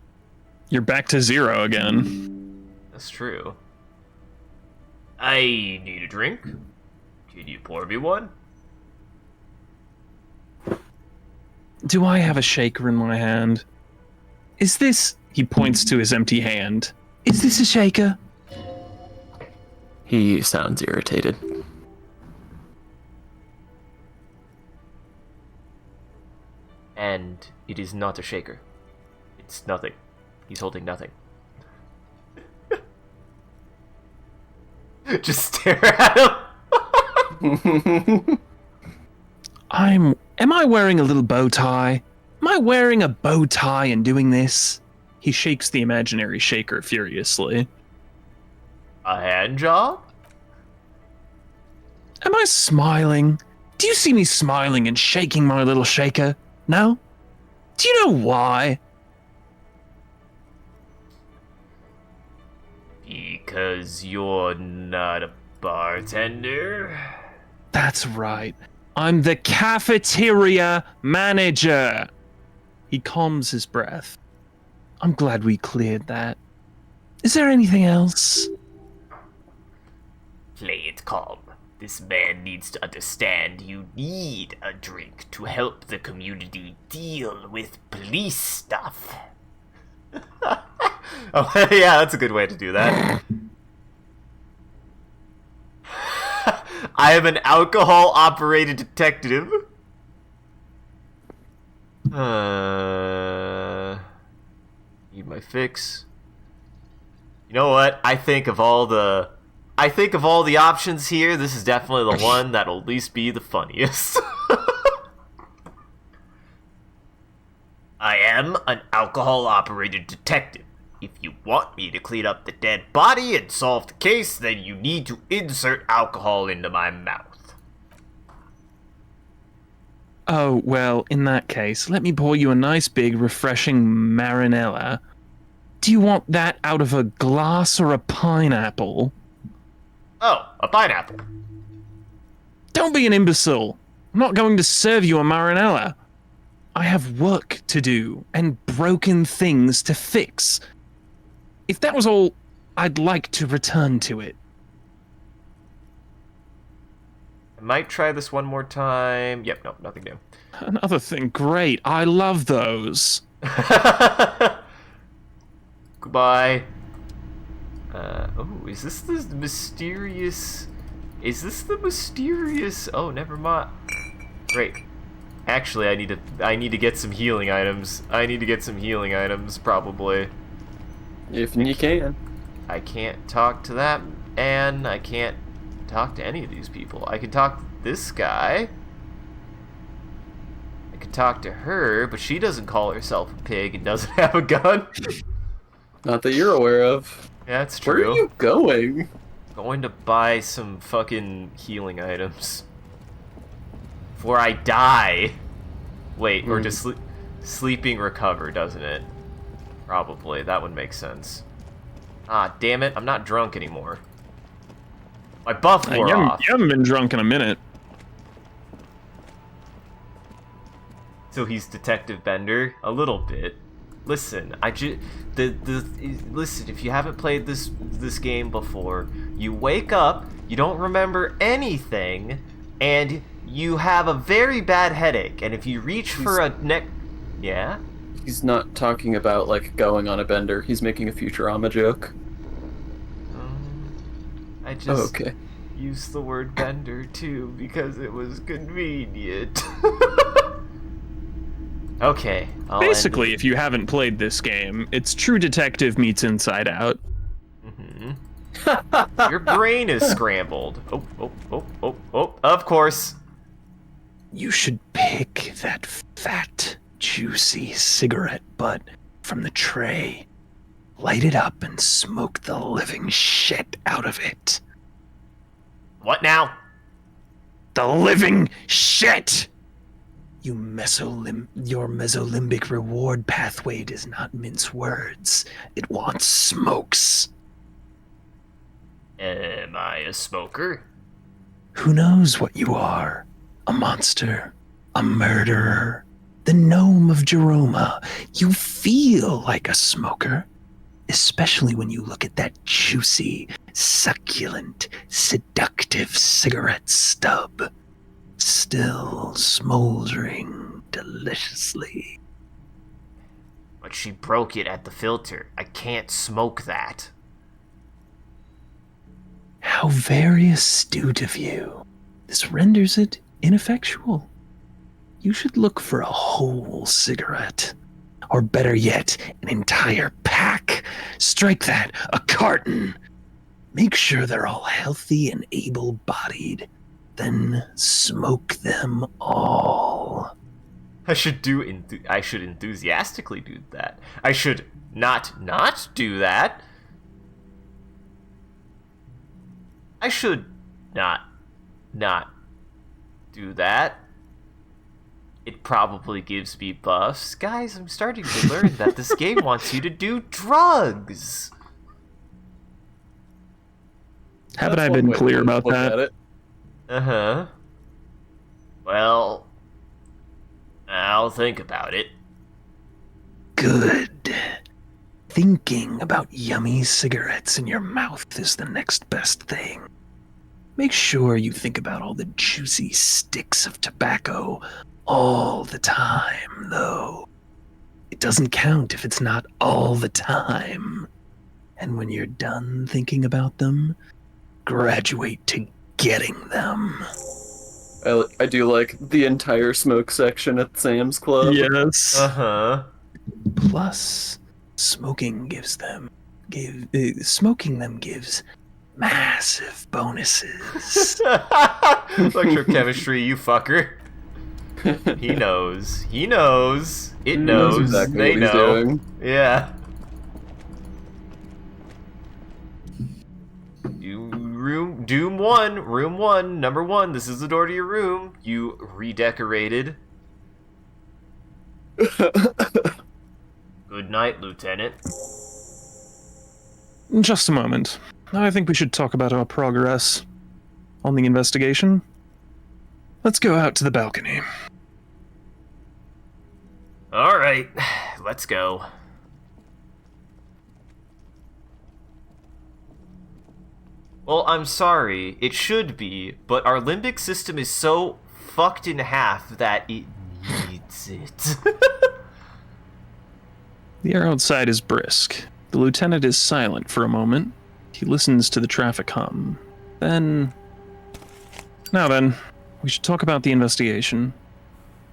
back to zero again. That's true. I need a drink. Can you pour me one? Do I have a shaker in my hand? Is this... He points to his empty hand. Is this a shaker? He sounds irritated. And it is not a shaker. It's nothing. He's holding nothing. Just stare at him. Am I wearing a little bow tie? Am I wearing a bow tie and doing this? He shakes the imaginary shaker furiously. A hand job? Am I smiling? Do you see me smiling and shaking my little shaker? No? Do you know why? Because you're not a bartender? That's right. I'm the cafeteria manager. He calms his breath. I'm glad we cleared that. Is there anything else? Play it calm. This man needs to understand you need a drink to help the community deal with police stuff. Oh, yeah, that's a good way to do that. I am an alcohol-operated detective. Need my fix. You know what? I think of all the options here, this is definitely the one that'll at least be the funniest. I am an alcohol-operated detective. If you want me to clean up the dead body and solve the case, then you need to insert alcohol into my mouth. Oh, well, in that case, let me pour you a nice big, refreshing marinella. Do you want that out of a glass or a pineapple? Oh, a pineapple. Don't be an imbecile. I'm not going to serve you a marinella. I have work to do and broken things to fix. If that was all, I'd like to return to it. I might try this one more time. Yep, no, nothing new. Another thing, great. I love those. Goodbye. Oh, is this the mysterious... Is this the mysterious... Oh, never mind. Great. Actually, I need to get some healing items. Probably. If you can. I can't talk to that, and I can't talk to any of these people. I can talk to this guy. I can talk to her, but she doesn't call herself a pig and doesn't have a gun. Not that you're aware of. Yeah, that's true. Where are you going? Going to buy some fucking healing items. Before I die. Wait, or just sleeping recover, doesn't it? Probably. That would make sense. Ah, damn it. I'm not drunk anymore. My buff wore off. You haven't been drunk in a minute. So he's Detective Bender? A little bit. Listen, listen, if you haven't played this game before, you wake up, you don't remember anything, and you have a very bad headache, and if you reach for a neck... Yeah? He's not talking about, like, going on a bender. He's making a Futurama joke. I just okay. used the word bender, too, because it was convenient. Okay. Basically, if you haven't played this game, it's True Detective meets Inside Out. Mm-hmm. Your brain is scrambled. Oh, of course. You should pick that fat, juicy cigarette butt from the tray, light it up, and smoke the living shit out of it. What now? The living shit! Your mesolimbic reward pathway does not mince words. It wants smokes. Am I a smoker? Who knows what you are? A monster? A murderer? The gnome of Jeroma? You feel like a smoker. Especially when you look at that juicy, succulent, seductive cigarette stub. Still smoldering deliciously. But she broke it at the filter. I can't smoke that. How very astute of you. This renders it ineffectual. You should look for a whole cigarette. Or better yet, an entire pack. Strike that, a carton. Make sure they're all healthy and able-bodied. Then smoke them all. I should enthusiastically do that. I should not do that. I should not do that. It probably gives me buffs. Guys, I'm starting to learn that this game wants you to do drugs. Haven't I been clear about that? Uh-huh. Well, I'll think about it. Good. Thinking about yummy cigarettes in your mouth is the next best thing. Make sure you think about all the juicy sticks of tobacco all the time, though. It doesn't count if it's not all the time. And when you're done thinking about them, graduate to getting them. I do like the entire smoke section at Sam's Club. Yes. Uh-huh. Plus, smoking them gives massive bonuses. Electrochemistry, you fucker. He knows. It knows. Exactly They what he's know. doing. Yeah. Room 1, room 1, number 1, this is the door to your room. You redecorated. Good night, Lieutenant. Just a moment. I think we should talk about our progress on the investigation. Let's go out to the balcony. Alright, let's go. Well, I'm sorry, it should be, but our limbic system is so fucked in half that it needs it. The air outside is brisk. The lieutenant is silent for a moment. He listens to the traffic hum. Then... Now then, we should talk about the investigation.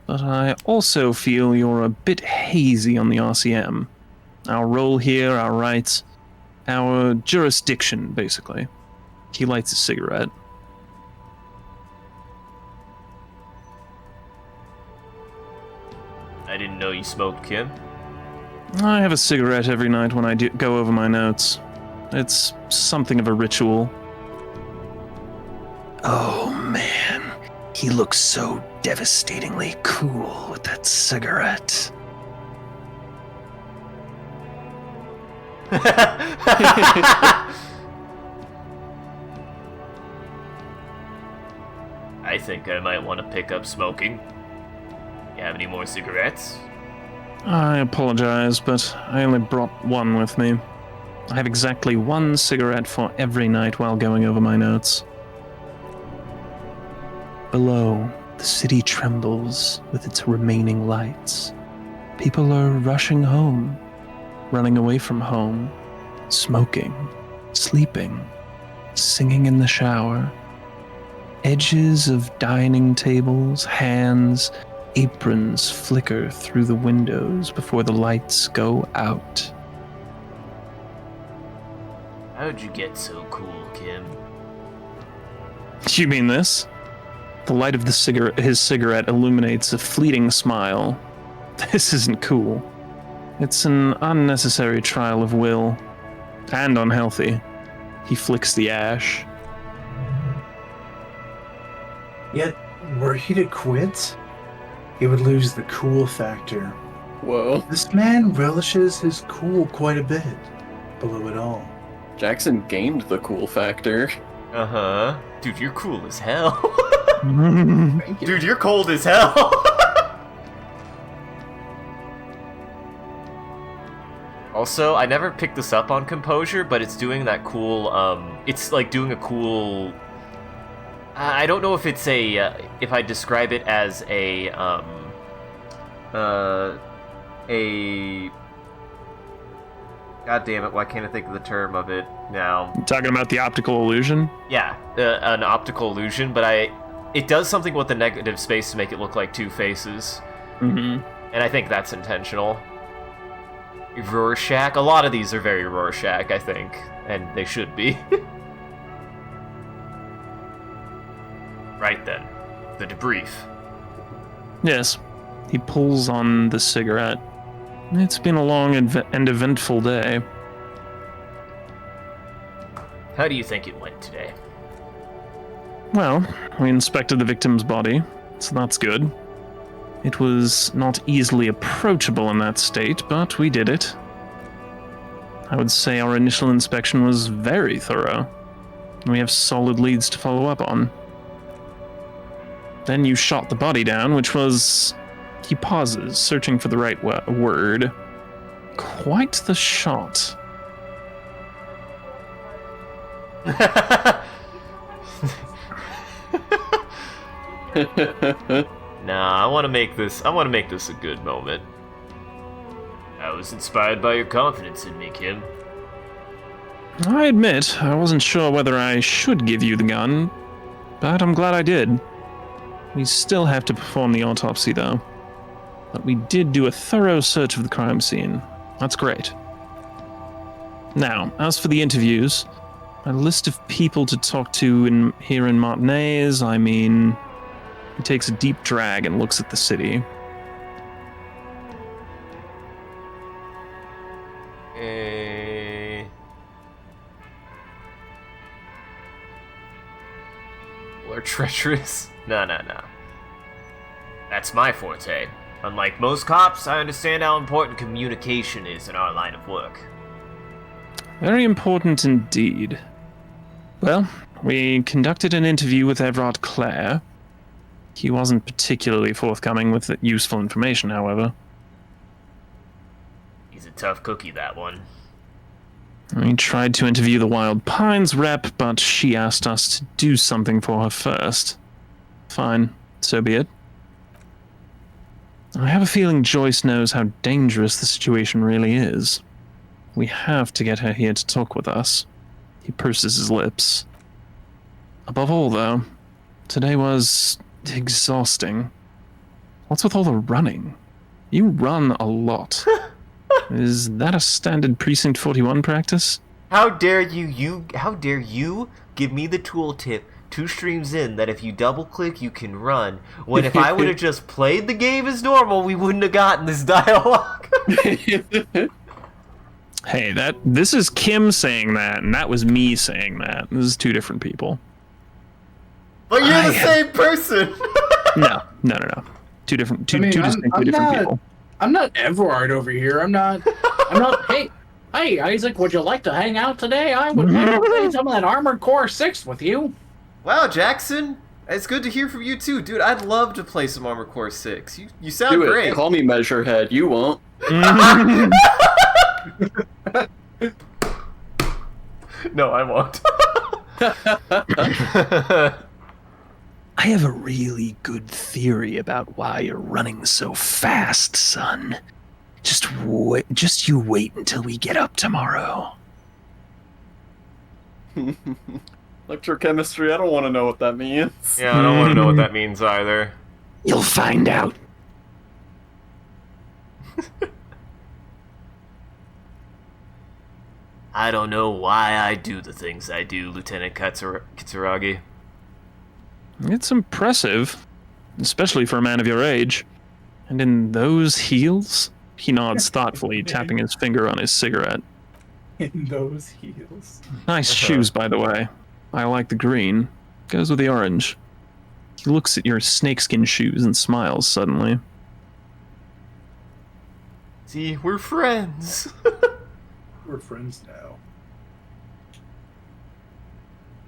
But I also feel you're a bit hazy on the RCM. Our role here, our rights, our jurisdiction, basically. He lights a cigarette. I didn't know you smoked, Kim. I have a cigarette every night when I go over my notes. It's something of a ritual. Oh man, he looks so devastatingly cool with that cigarette. I think I might want to pick up smoking. You have any more cigarettes? I apologize, but I only brought one with me. I have exactly one cigarette for every night while going over my notes. Below, the city trembles with its remaining lights. People are rushing home, running away from home, smoking, sleeping, singing in the shower. Edges of dining tables, hands, aprons flicker through the windows before the lights go out. How'd you get so cool, Kim? You mean this? The light of his cigarette illuminates a fleeting smile. This isn't cool. It's an unnecessary trial of will. And unhealthy. He flicks the ash. Yet, were he to quit, he would lose the cool factor. Whoa. This man relishes his cool quite a bit below it all. Jackson gained the cool factor. Uh-huh. Dude, you're cool as hell. Thank you. Dude, you're cold as hell. Also, I never picked this up on composure, but it's doing that cool, it's like doing a cool... I don't know if it's a, if I describe it as a, God damn it, why can't I think of the term of it now? You talking about the optical illusion? Yeah, an optical illusion, but it does something with the negative space to make it look like two faces. Mm-hmm. And I think that's intentional. Rorschach, a lot of these are very Rorschach, I think, and they should be. Right then, the debrief. Yes. He pulls on the cigarette. It's been a long and eventful day. How do you think it went today? Well, we inspected the victim's body, so that's good. It was not easily approachable in that state, but we did it. I would say our initial inspection was very thorough. We have solid leads to follow up on. Then you shot the body down, which was... He pauses, searching for the right word. Quite the shot. Nah, I want to make this a good moment. I was inspired by your confidence in me, Kim. I admit, I wasn't sure whether I should give you the gun, but I'm glad I did. We still have to perform the autopsy, though. But we did do a thorough search of the crime scene. That's great. Now, as for the interviews, a list of people to talk to here in Martinez, I mean... He takes a deep drag and looks at the city. or treacherous. No. That's my forte. Unlike most cops, I understand how important communication is in our line of work. Very important indeed. Well, we conducted an interview with Everard Clare. He wasn't particularly forthcoming with useful information, however. He's a tough cookie, that one. We tried to interview the Wild Pines rep, but she asked us to do something for her first. Fine, so be it. I have a feeling Joyce knows how dangerous the situation really is. We have to get her here to talk with us. He purses his lips. Above all, though, today was exhausting. What's with all the running? You run a lot. Is that a standard Precinct 41 practice? How dare you give me the tooltip 2 streams in that if you double click you can run, when if I would have just played the game as normal, we wouldn't have gotten this dialogue. Hey, this is Kim saying that, and that was me saying that. This is 2 different people. But you're the same person. No. Two different people. I'm not Everard over here. I'm not. Hey, Isaac, would you like to hang out today? I would like to play some of that Armored Core 6 with you. Wow, Jackson, it's good to hear from you too, dude. I'd love to play some Armored Core 6. You sound Do it. great. Call me Measurehead. You won't. No, I won't. I have a really good theory about why you're running so fast, son. Just you wait until we get up tomorrow. Electrochemistry, I don't want to know what that means. Yeah, I don't want to know what that means either. You'll find out. I don't know why I do the things I do, Lieutenant Kitsuragi. It's impressive, especially for a man of your age. And in those heels? He nods thoughtfully, tapping his finger on his cigarette. In those heels. Nice shoes, by the way. I like the green. Goes with the orange. He looks at your snakeskin shoes and smiles suddenly. See, we're friends. We're friends now.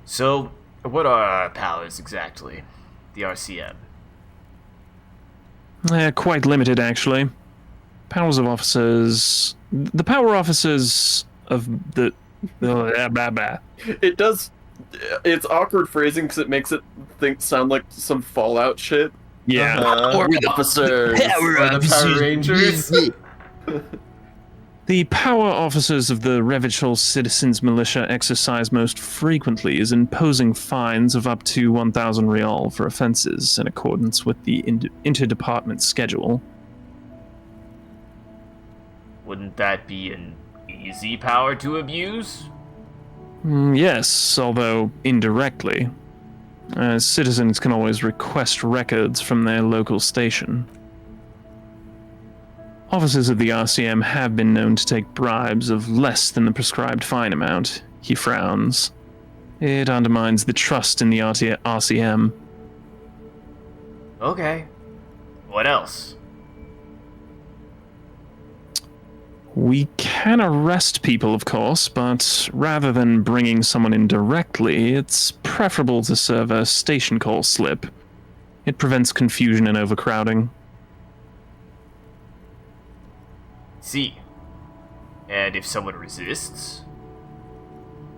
So, what are our powers exactly? The RCM. Quite limited, actually. Powers of officers... The power officers of the... It does... It's awkward phrasing because it makes it sound like some Fallout shit. Yeah. Power officers. The Power Rangers. The power officers of the Revachol Citizens Militia exercise most frequently is imposing fines of up to 1,000 real for offenses in accordance with the interdepartment schedule. Wouldn't that be an easy power to abuse? Yes, although indirectly. Citizens can always request records from their local station. Officers of the RCM have been known to take bribes of less than the prescribed fine amount. He frowns. It undermines the trust in the RCM. Okay. What else? We can arrest people, of course, but rather than bringing someone in directly, it's preferable to serve a station call slip. It prevents confusion and overcrowding. See. And if someone resists?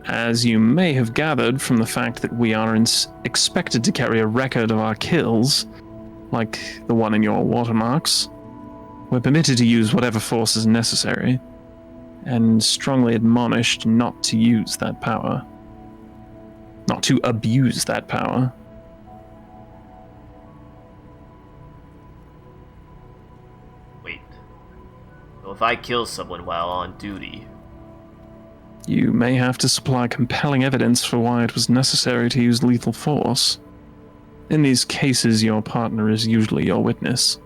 As you may have gathered from the fact that we are expected to carry a record of our kills, like the one in your watermarks, we're permitted to use whatever force is necessary, and strongly admonished not to use that power. Not to abuse that power. Wait. So if I kill someone while on duty... You may have to supply compelling evidence for why it was necessary to use lethal force. In these cases, your partner is usually your witness.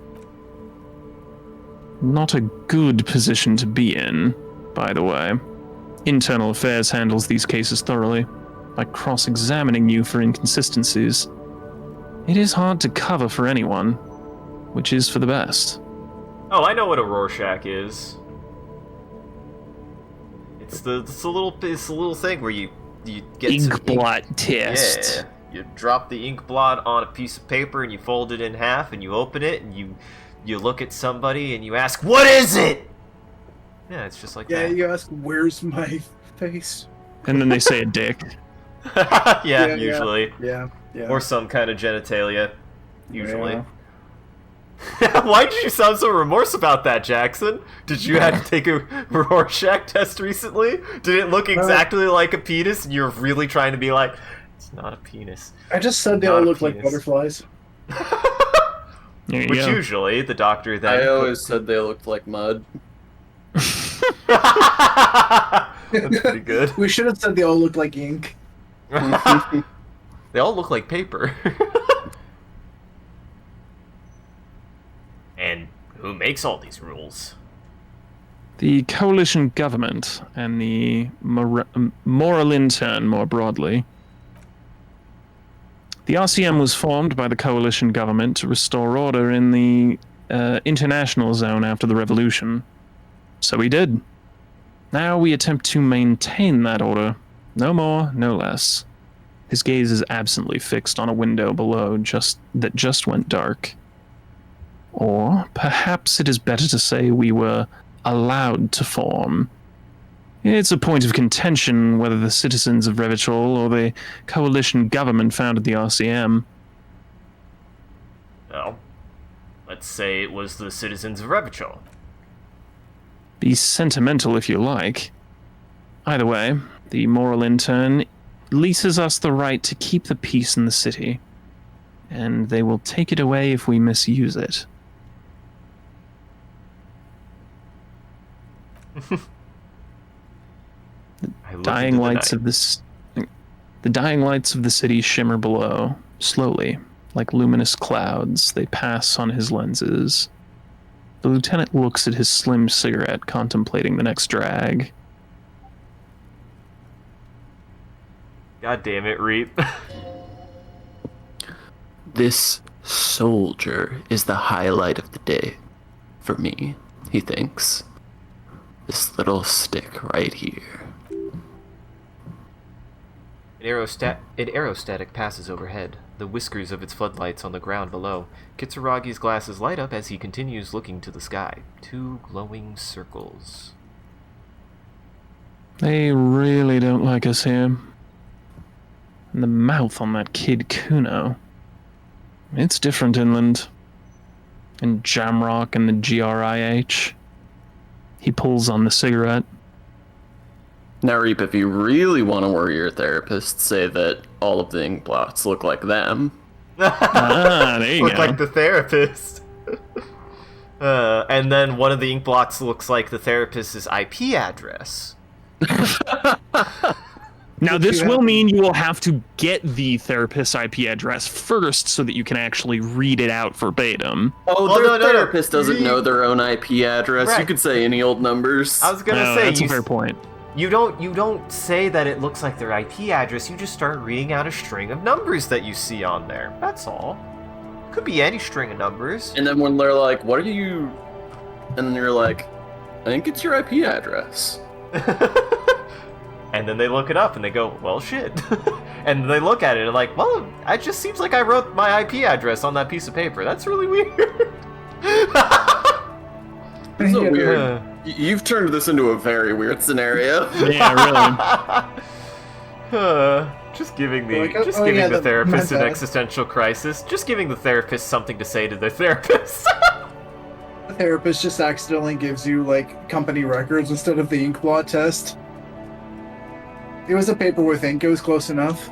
Not a good position to be in, by the way. Internal Affairs handles these cases thoroughly, by cross-examining you for inconsistencies. It is hard to cover for anyone, which is for the best. Oh, I know what a Rorschach is. It's a little thing where you get some Ink blot test. Yeah, you drop the ink blot on a piece of paper and you fold it in half and you open it and you look at somebody and you ask, "What is it?" Yeah, it's just like Yeah, that. you ask, "Where's my face?" And then they say a dick. Yeah, usually. Yeah. Or some kind of genitalia, usually. Yeah. Why did you sound so remorse about that, Jackson? Did you have to take a Rorschach test recently? Did it look exactly like a penis and you're really trying to be like, it's not a penis? I just said they Not all a look like penis. butterflies. There you Which go. usually the doctor then... I always said they looked like mud. That's pretty good. We should have said they all look like ink. They all look like paper. And who makes all these rules? The coalition government and the moral intern more broadly. The RCM was formed by the coalition government to restore order in the international zone after the revolution. So we did. Now we attempt to maintain that order. No more, no less. His gaze is absently fixed on a window below that just went dark. Or perhaps it is better to say we were allowed to form. It's a point of contention whether the citizens of Revachol or the coalition government founded the RCM. Well, let's say it was the citizens of Revachol. Be sentimental if you like. Either way, the moral intern leases us the right to keep the peace in the city, and they will take it away if we misuse it. The dying lights of the city shimmer below, slowly, like luminous clouds. They pass on his lenses. The lieutenant looks at his slim cigarette, contemplating the next drag. God damn it, Reap. This soldier is the highlight of the day. For me, he thinks. This little stick right here. An aerostatic passes overhead, the whiskers of its floodlights on the ground below. Kitsuragi's glasses light up as he continues looking to the sky. 2 glowing circles. They really don't like us here. And the mouth on that kid Kuno. It's different inland. In Jamrock and the GRIH. He pulls on the cigarette. Now, Reap, if you really want to worry your therapist, say that all of the ink blots look like them. There you Look go. like the therapist. And then one of the ink blots looks like the therapist's IP address. Now, this will mean you will have to get the therapist's IP address first so that you can actually read it out verbatim. Oh, Oh, their no. therapist doesn't know their own IP address. Right. You could say any old numbers. I was gonna No, say that's a fair point. You don't say that it looks like their IP address. You just start reading out a string of numbers that you see on there. That's all. Could be any string of numbers. And then when they're like, what are you... And then you're like, I think it's your IP address. And then they look it up and they go, well, shit. And they look at it and like, well, it just seems like I wrote my IP address on that piece of paper. That's really weird. It's so weird. Uh, You've turned this into a very weird scenario. Yeah, really. Just giving the Like, the therapist my an bad. existential crisis. Just giving the therapist something to say to their therapist. The therapist just accidentally gives you, like, company records instead of the ink blot test. It was a paper with ink, it was close enough.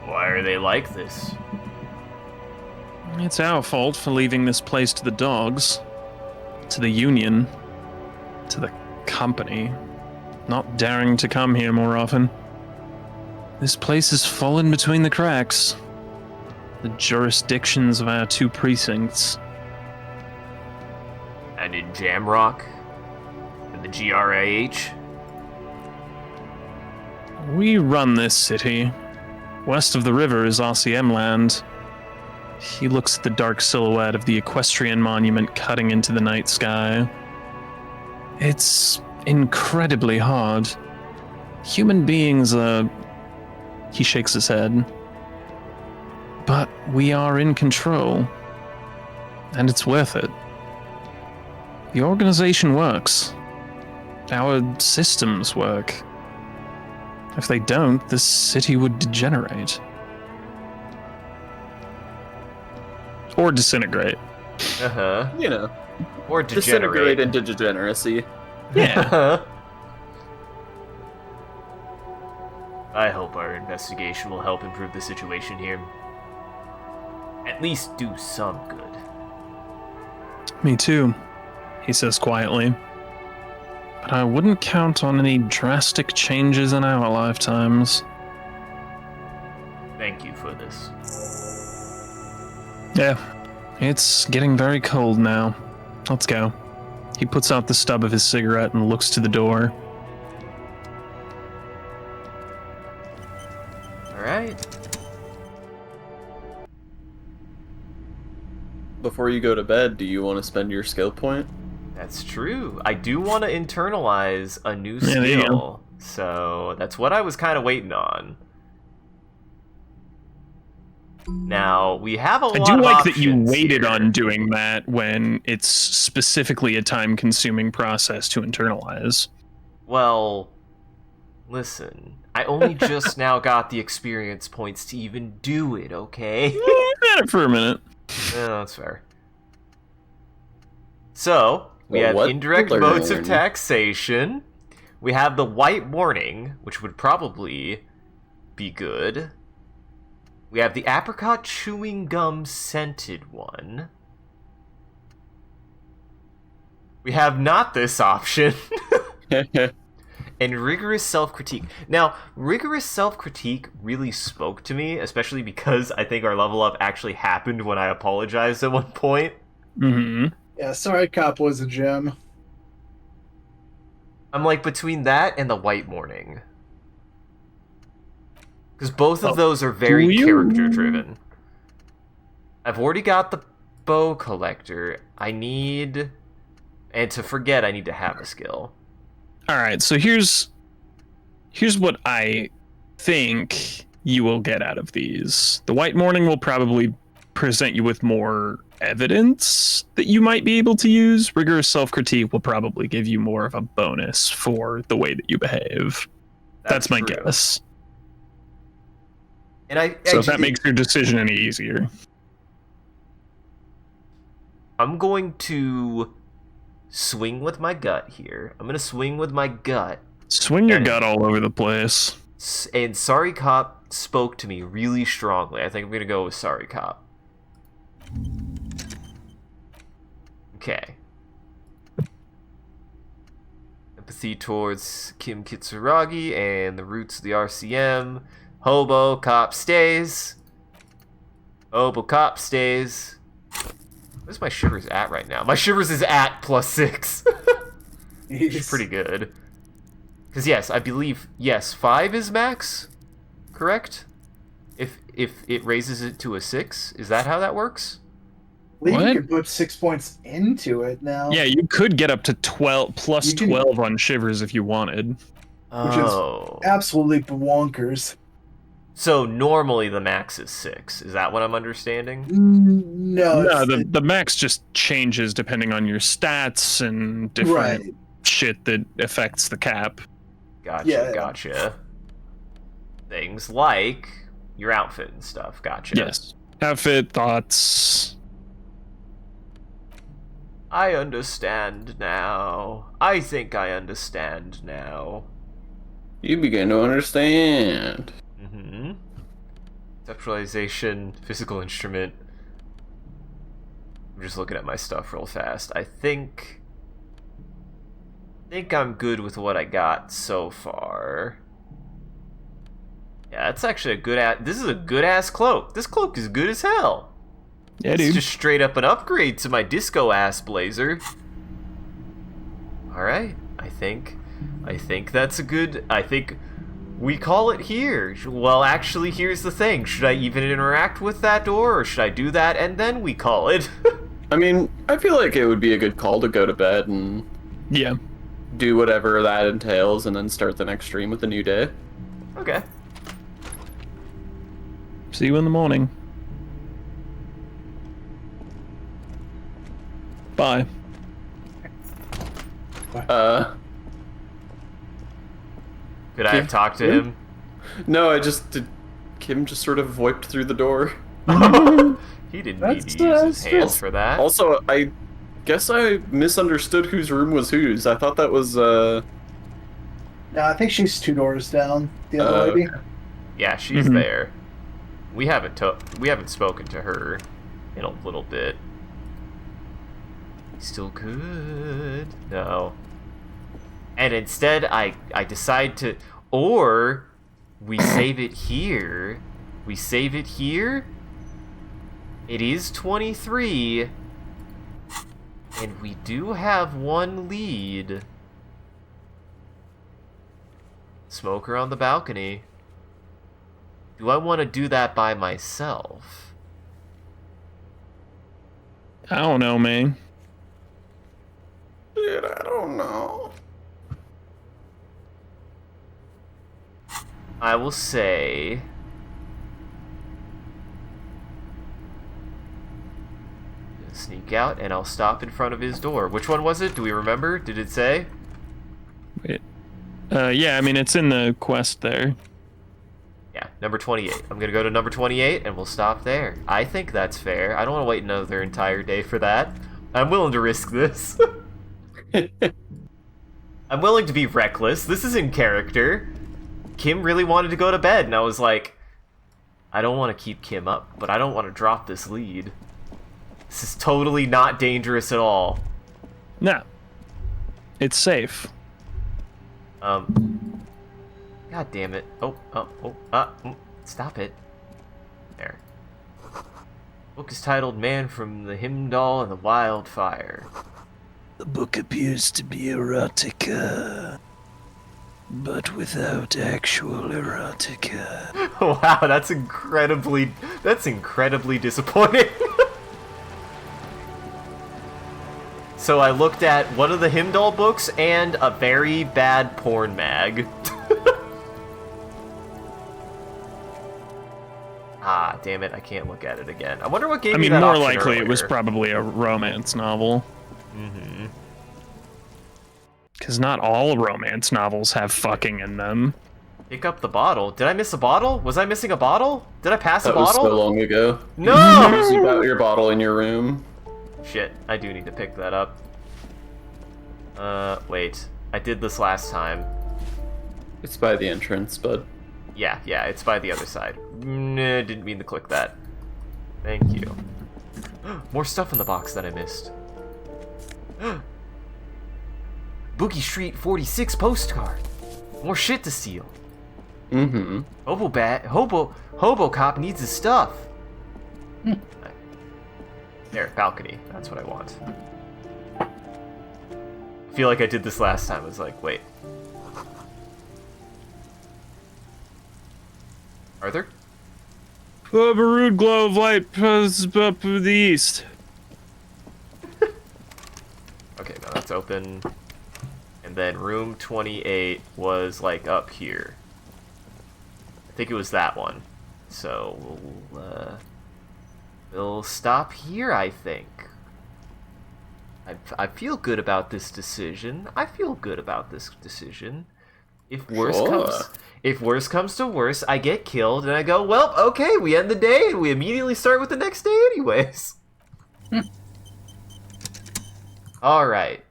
Why are they like this? It's our fault for leaving this place to the dogs, to the union, to the company, not daring to come here more often. This place has fallen between the cracks. The jurisdictions of our 2 precincts. And in Jamrock? And the GRAH? We run this city. West of the river is RCM land. He looks at the dark silhouette of the equestrian monument cutting into the night sky. It's incredibly hard. Human beings are... He shakes his head. But we are in control. And it's worth it. The organization works. Our systems work. If they don't, this city would degenerate. Or disintegrate. Uh-huh. You know, Or disintegrate degenerate. into degeneracy. Yeah. I hope our investigation will help improve the situation here. At least do some good. Me too, he says quietly. But I wouldn't count on any drastic changes in our lifetimes. Thank you for this. Yeah, it's getting very cold now. Let's go. He puts out the stub of his cigarette and looks to the door. Alright. Before you go to bed, do you want to spend your skill point? That's true. I do want to internalize a new Yeah, there you skill. So that's what I was kind of waiting on. Now, we have a I lot do of like that you options waited here. on doing that when it's specifically a time-consuming process to internalize. Well, listen. I only just now got the experience points to even do it, okay? Had it for a minute. Yeah, that's fair. So, we Well, have what indirect to modes of learn? taxation. We have the white warning, which would probably be good. We have the apricot chewing gum scented one. We have not this option. And rigorous self-critique. Now, rigorous self-critique really spoke to me, especially because I think our level up actually happened when I apologized at one point. Mm-hmm. Yeah, sorry, cop was a gem. I'm like between that and the white morning. Because both of Oh, those are very do you? character-driven. I've already got the bow collector. I need... And to forget, I need to have a skill. All right, so here's what I think you will get out of these. The White Morning will probably present you with more evidence that you might be able to use. Rigorous self-critique will probably give you more of a bonus for the way that you behave. That's my true. guess. And So if that makes your decision any easier. I'm going to swing with my gut here. I'm going to swing with my gut. Swing your And- gut all over the place. And Sorry Cop spoke to me really strongly. I think I'm going to go with Sorry Cop. Okay. Empathy towards Kim Kitsuragi and the roots of the RCM. Hobo Cop stays. Hobo Cop stays. Where's my shivers at right now? My shivers is at +6. Which is pretty good. Because yes, I believe, yes, 5 is max, correct? If it raises it to a 6, is that how that works? I believe What? you can put 6 points into it now. Yeah, you could get up to 12 plus You can- 12 on shivers if you wanted. Which is Oh. absolutely bonkers. So normally the max is 6. Is that what I'm understanding? No, No, it's- the max just changes depending on your stats and different right. shit that affects the cap. Gotcha, Yeah. gotcha. Things like your outfit and stuff. Gotcha. Yes. Outfit, thoughts. I understand now. I think I understand now. You begin to understand. Mm-hmm. Conceptualization, physical instrument. I'm just looking at my stuff real fast. I think I'm good with what I got so far. Yeah, that's actually a good ass. This is a good ass cloak. This cloak is good as hell. Yeah, It's dude. just straight up an upgrade to my disco ass blazer. All right, I think that's a good. I think We call it here. Well, actually, here's the thing. Should I even interact with that door, or should I do that and then we call it? I mean, I feel like it would be a good call to go to bed and Yeah. do whatever that entails, and then start the next stream with a new day. Okay. See you in the morning. Bye. Could I have talked to him? No, Kim just sort of wiped through the door. He didn't need to use his hands for that. Also, I guess I misunderstood whose room was whose. I thought that was, No, I think she's 2 doors down. The other lady. okay. Yeah, she's there. We haven't spoken to her in a little bit. Still could. No. And instead, I decide to... Or, we save it here. We save it here. It is 23. And we do have 1 lead. Smoker on the balcony. Do I want to do that by myself? I don't know, man. Dude, I don't know. I will say... Sneak out, and I'll stop in front of his door. Which one was it? Do we remember? Did it say? Wait. Yeah, I mean, it's in the quest there. Yeah, number 28. I'm gonna go to number 28, and we'll stop there. I think that's fair. I don't want to wait another entire day for that. I'm willing to risk this. I'm willing to be reckless. This is in character. Kim really wanted to go to bed, and I was like, I don't want to keep Kim up, but I don't want to drop this lead. This is totally not dangerous at all. No. It's safe. God damn it. Stop it. There. Book is titled Man from the Himdall and the Wildfire. The book appears to be erotica, but without actual erotica. Wow, that's incredibly disappointing. So I looked at one of the Himdall books and a very bad porn mag. Ah, damn it, I can't look at it again. I wonder what gave me that more option likely earlier. it was probably a romance novel. Mm-hmm. Because not all romance novels have fucking in them. Pick up the bottle. Did I miss a bottle? Was I missing a bottle? Did I pass a That was bottle? so long ago. No! You got your bottle in your room. Shit, I do need to pick that up. Wait. I did this last time. It's by the entrance, but... Yeah, it's by the other side. Nah, didn't mean to click that. Thank you. More stuff in the box that I missed. Boogie Street 46 postcard. More shit to steal. Mm-hmm. Hobo cop needs his stuff. There, balcony. That's what I want. I feel like I did this last time. I was like, wait. Arthur? A rude glow of light up the east. Okay, now that's open. And then room 28 was like up here. I think it was that one. So we'll stop here, I think. I feel good about this decision. If worse comes to worse, I get killed and I go, well, okay, we end the day and we immediately start with the next day anyways. All right.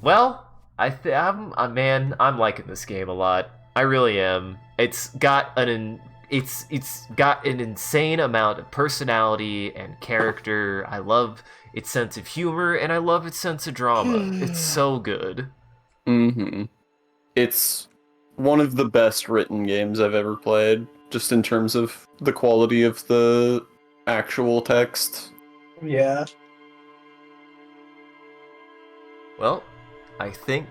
Well, I'm liking this game a lot. I really am. It's got an insane amount of personality and character. I love its sense of humor and I love its sense of drama. It's so good. Mm-hmm. It's one of the best written games I've ever played, just in terms of the quality of the actual text. Yeah. Well, I think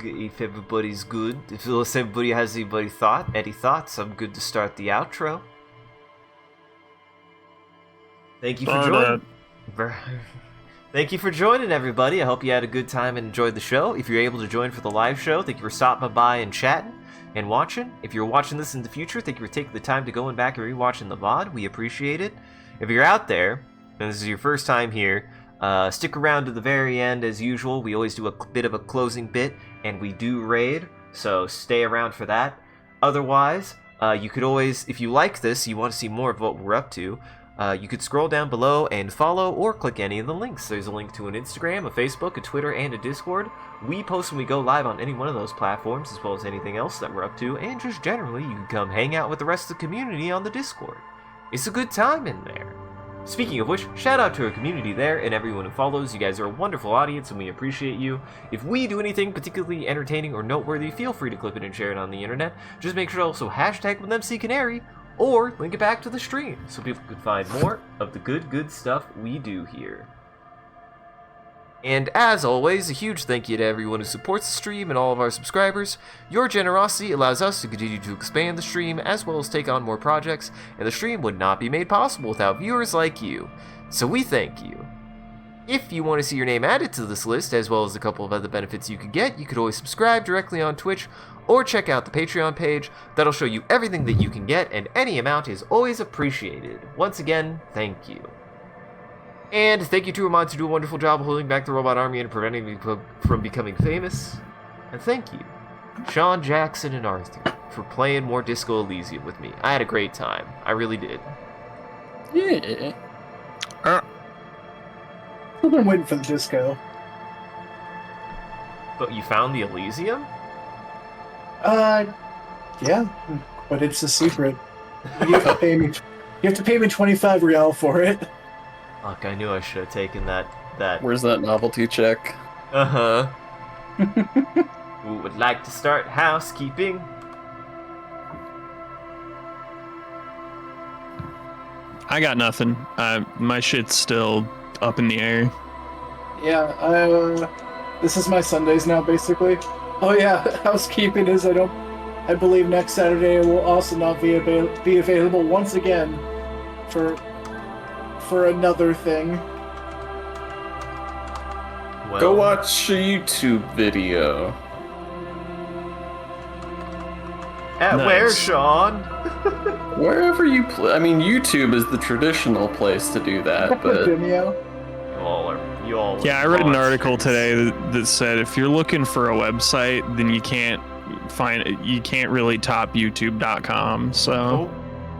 if everybody's good, if everybody has any thoughts, I'm good to start the outro. Thank you for joining. Thank you for joining, everybody. I hope you had a good time and enjoyed the show. If you're able to join for the live show, thank you for stopping by and chatting and watching. If you're watching this in the future, thank you for taking the time to going back and rewatching the VOD. We appreciate it. If you're out there, and this is your first time here, stick around to the very end as usual. We always do a bit of a closing bit, and we do raid, so stay around for that. Otherwise, you could always, if you like this, you want to see more of what we're up to, you could scroll down below and follow or click any of the links. There's a link to an Instagram, a Facebook, a Twitter, and a Discord. We post when we go live on any one of those platforms, as well as anything else that we're up to, and just generally, you can come hang out with the rest of the community on the Discord. It's a good time in there. Speaking of which, shout out to our community there and everyone who follows. You guys are a wonderful audience and we appreciate you. If we do anything particularly entertaining or noteworthy, feel free to clip it and share it on the internet. Just make sure to also hashtag with MCCanary or link it back to the stream so people can find more of the good stuff we do here. And as always, a huge thank you to everyone who supports the stream and all of our subscribers. Your generosity allows us to continue to expand the stream as well as take on more projects, and the stream would not be made possible without viewers like you. So we thank you. If you want to see your name added to this list, as well as a couple of other benefits you could get, you could always subscribe directly on Twitch or check out the Patreon page. That'll show you everything that you can get, and any amount is always appreciated. Once again, thank you. And thank you to Ramon to do a wonderful job of holding back the robot army and preventing me from becoming famous. And thank you, Sean, Jackson, and Arthur, for playing more Disco Elysium with me. I had a great time. I really did. Yeah. I've been waiting for the disco. But you found the Elysium? Yeah, but it's a secret. You have to pay me. You have to pay me 25 real for it. Fuck, I knew I should have taken that. Where's that novelty check? Uh-huh. Who would like to start housekeeping? I got nothing. My shit's still up in the air. Yeah, this is my Sundays now, basically. Oh yeah, housekeeping is I believe next Saturday will also not be available once again for another thing. Well, Go watch a YouTube video. At Nice. where, Sean? Wherever you play. I mean, YouTube is the traditional place to do that, but Vimeo. You all Yeah, I read an monsters. article today that said if you're looking for a website, then you can't really top youtube.com. So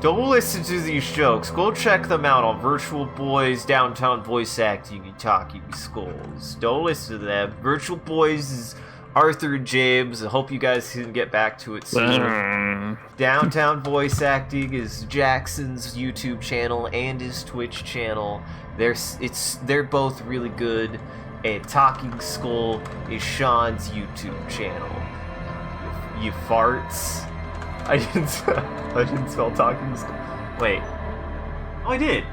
Don't listen to these jokes. Go check them out on Virtual Boys Downtown Voice Acting and Talking Skulls. Don't listen to them. Virtual Boys is Arthur and James. I hope you guys can get back to it soon. Downtown Voice Acting is Jackson's YouTube channel and his Twitch channel. They're both really good. And Talking Skull is Sean's YouTube channel. You farts. I didn't spell Talking Skull. Wait. Oh, I did.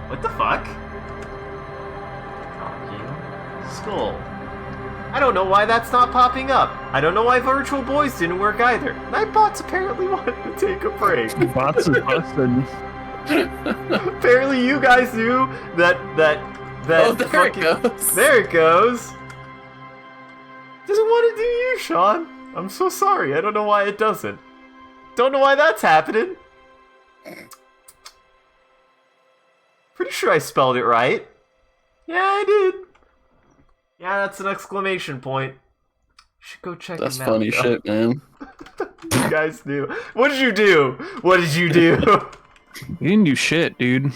What the fuck? Talking Skull. I don't know why that's not popping up. I don't know why Virtual Boys didn't work either. Nightbots apparently wanted to take a break. bots are busted. Apparently you guys knew that oh, there it goes. There it goes. Doesn't want to do you, Sean. I'm so sorry. I don't know why it doesn't. Don't know why that's happening. Pretty sure I spelled it right. Yeah, I did. Yeah, that's an exclamation point. Should go check That's him out. funny though. shit, man. You guys knew. What did you do? What did you do? You didn't do shit, dude.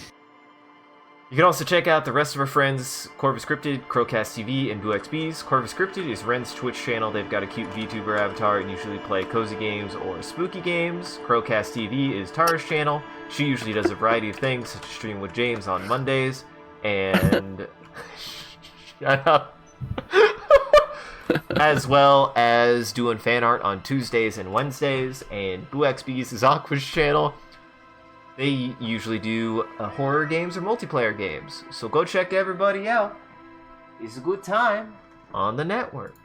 You can also check out the rest of our friends, Corvus Cryptid, Crowcast TV, and BlueXBs. Corvus Cryptid is Ren's Twitch channel. They've got a cute VTuber avatar and usually play cozy games or spooky games. Crowcast TV is Tara's channel. She usually does a variety of things, such as stream with James on Mondays, and... Shut up. As well as doing fan art on Tuesdays and Wednesdays, and BlueXBs is Aqua's channel. They usually do horror games or multiplayer games, so go check everybody out. It's a good time on the network.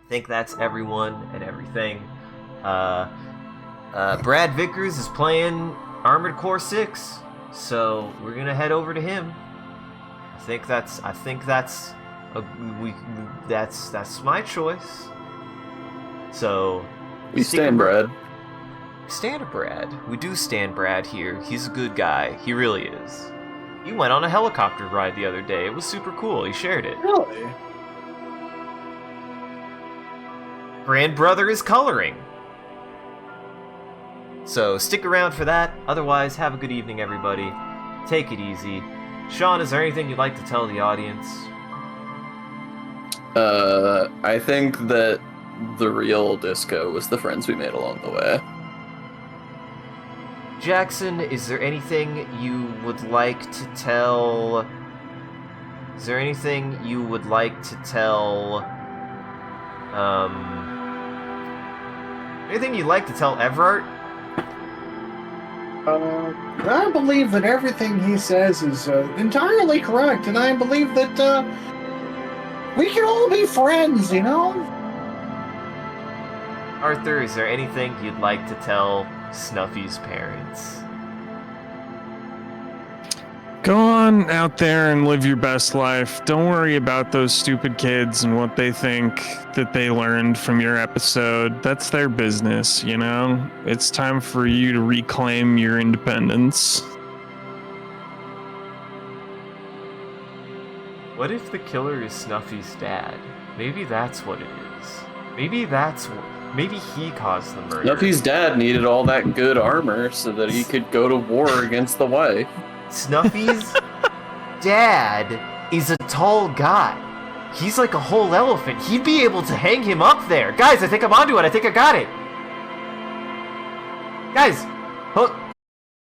I think that's everyone and everything. Brad Vickers is playing Armored Core 6, so we're gonna head over to him. I think that's my choice. So We stand Brad. Stand Brad. We do stand Brad here. He's a good guy. He really is. He went on a helicopter ride the other day. It was super cool. He shared it. Really? Brand Brother is coloring. So stick around for that. Otherwise, have a good evening, everybody. Take it easy. Sean, is there anything you'd like to tell the audience? I think that the real disco was the friends we made along the way. Jackson, is there anything you would like to tell? Is there anything you would like to tell? Anything you'd like to tell Everard? I believe that everything he says is entirely correct, and I believe that we can all be friends, you know? Arthur, is there anything you'd like to tell Snuffy's parents? Go on out there and live your best life. Don't worry about those stupid kids and what they think that they learned from your episode. That's their business, you know? It's time for you to reclaim your independence. What if the killer is Snuffy's dad? Maybe that's what it is. Maybe he caused the murder. Snuffy's dad needed all that good armor so that he could go to war against the wife. Snuffy's dad is a tall guy. He's like a whole elephant. He'd be able to hang him up there. Guys, I think I'm onto it. I think I got it. Guys,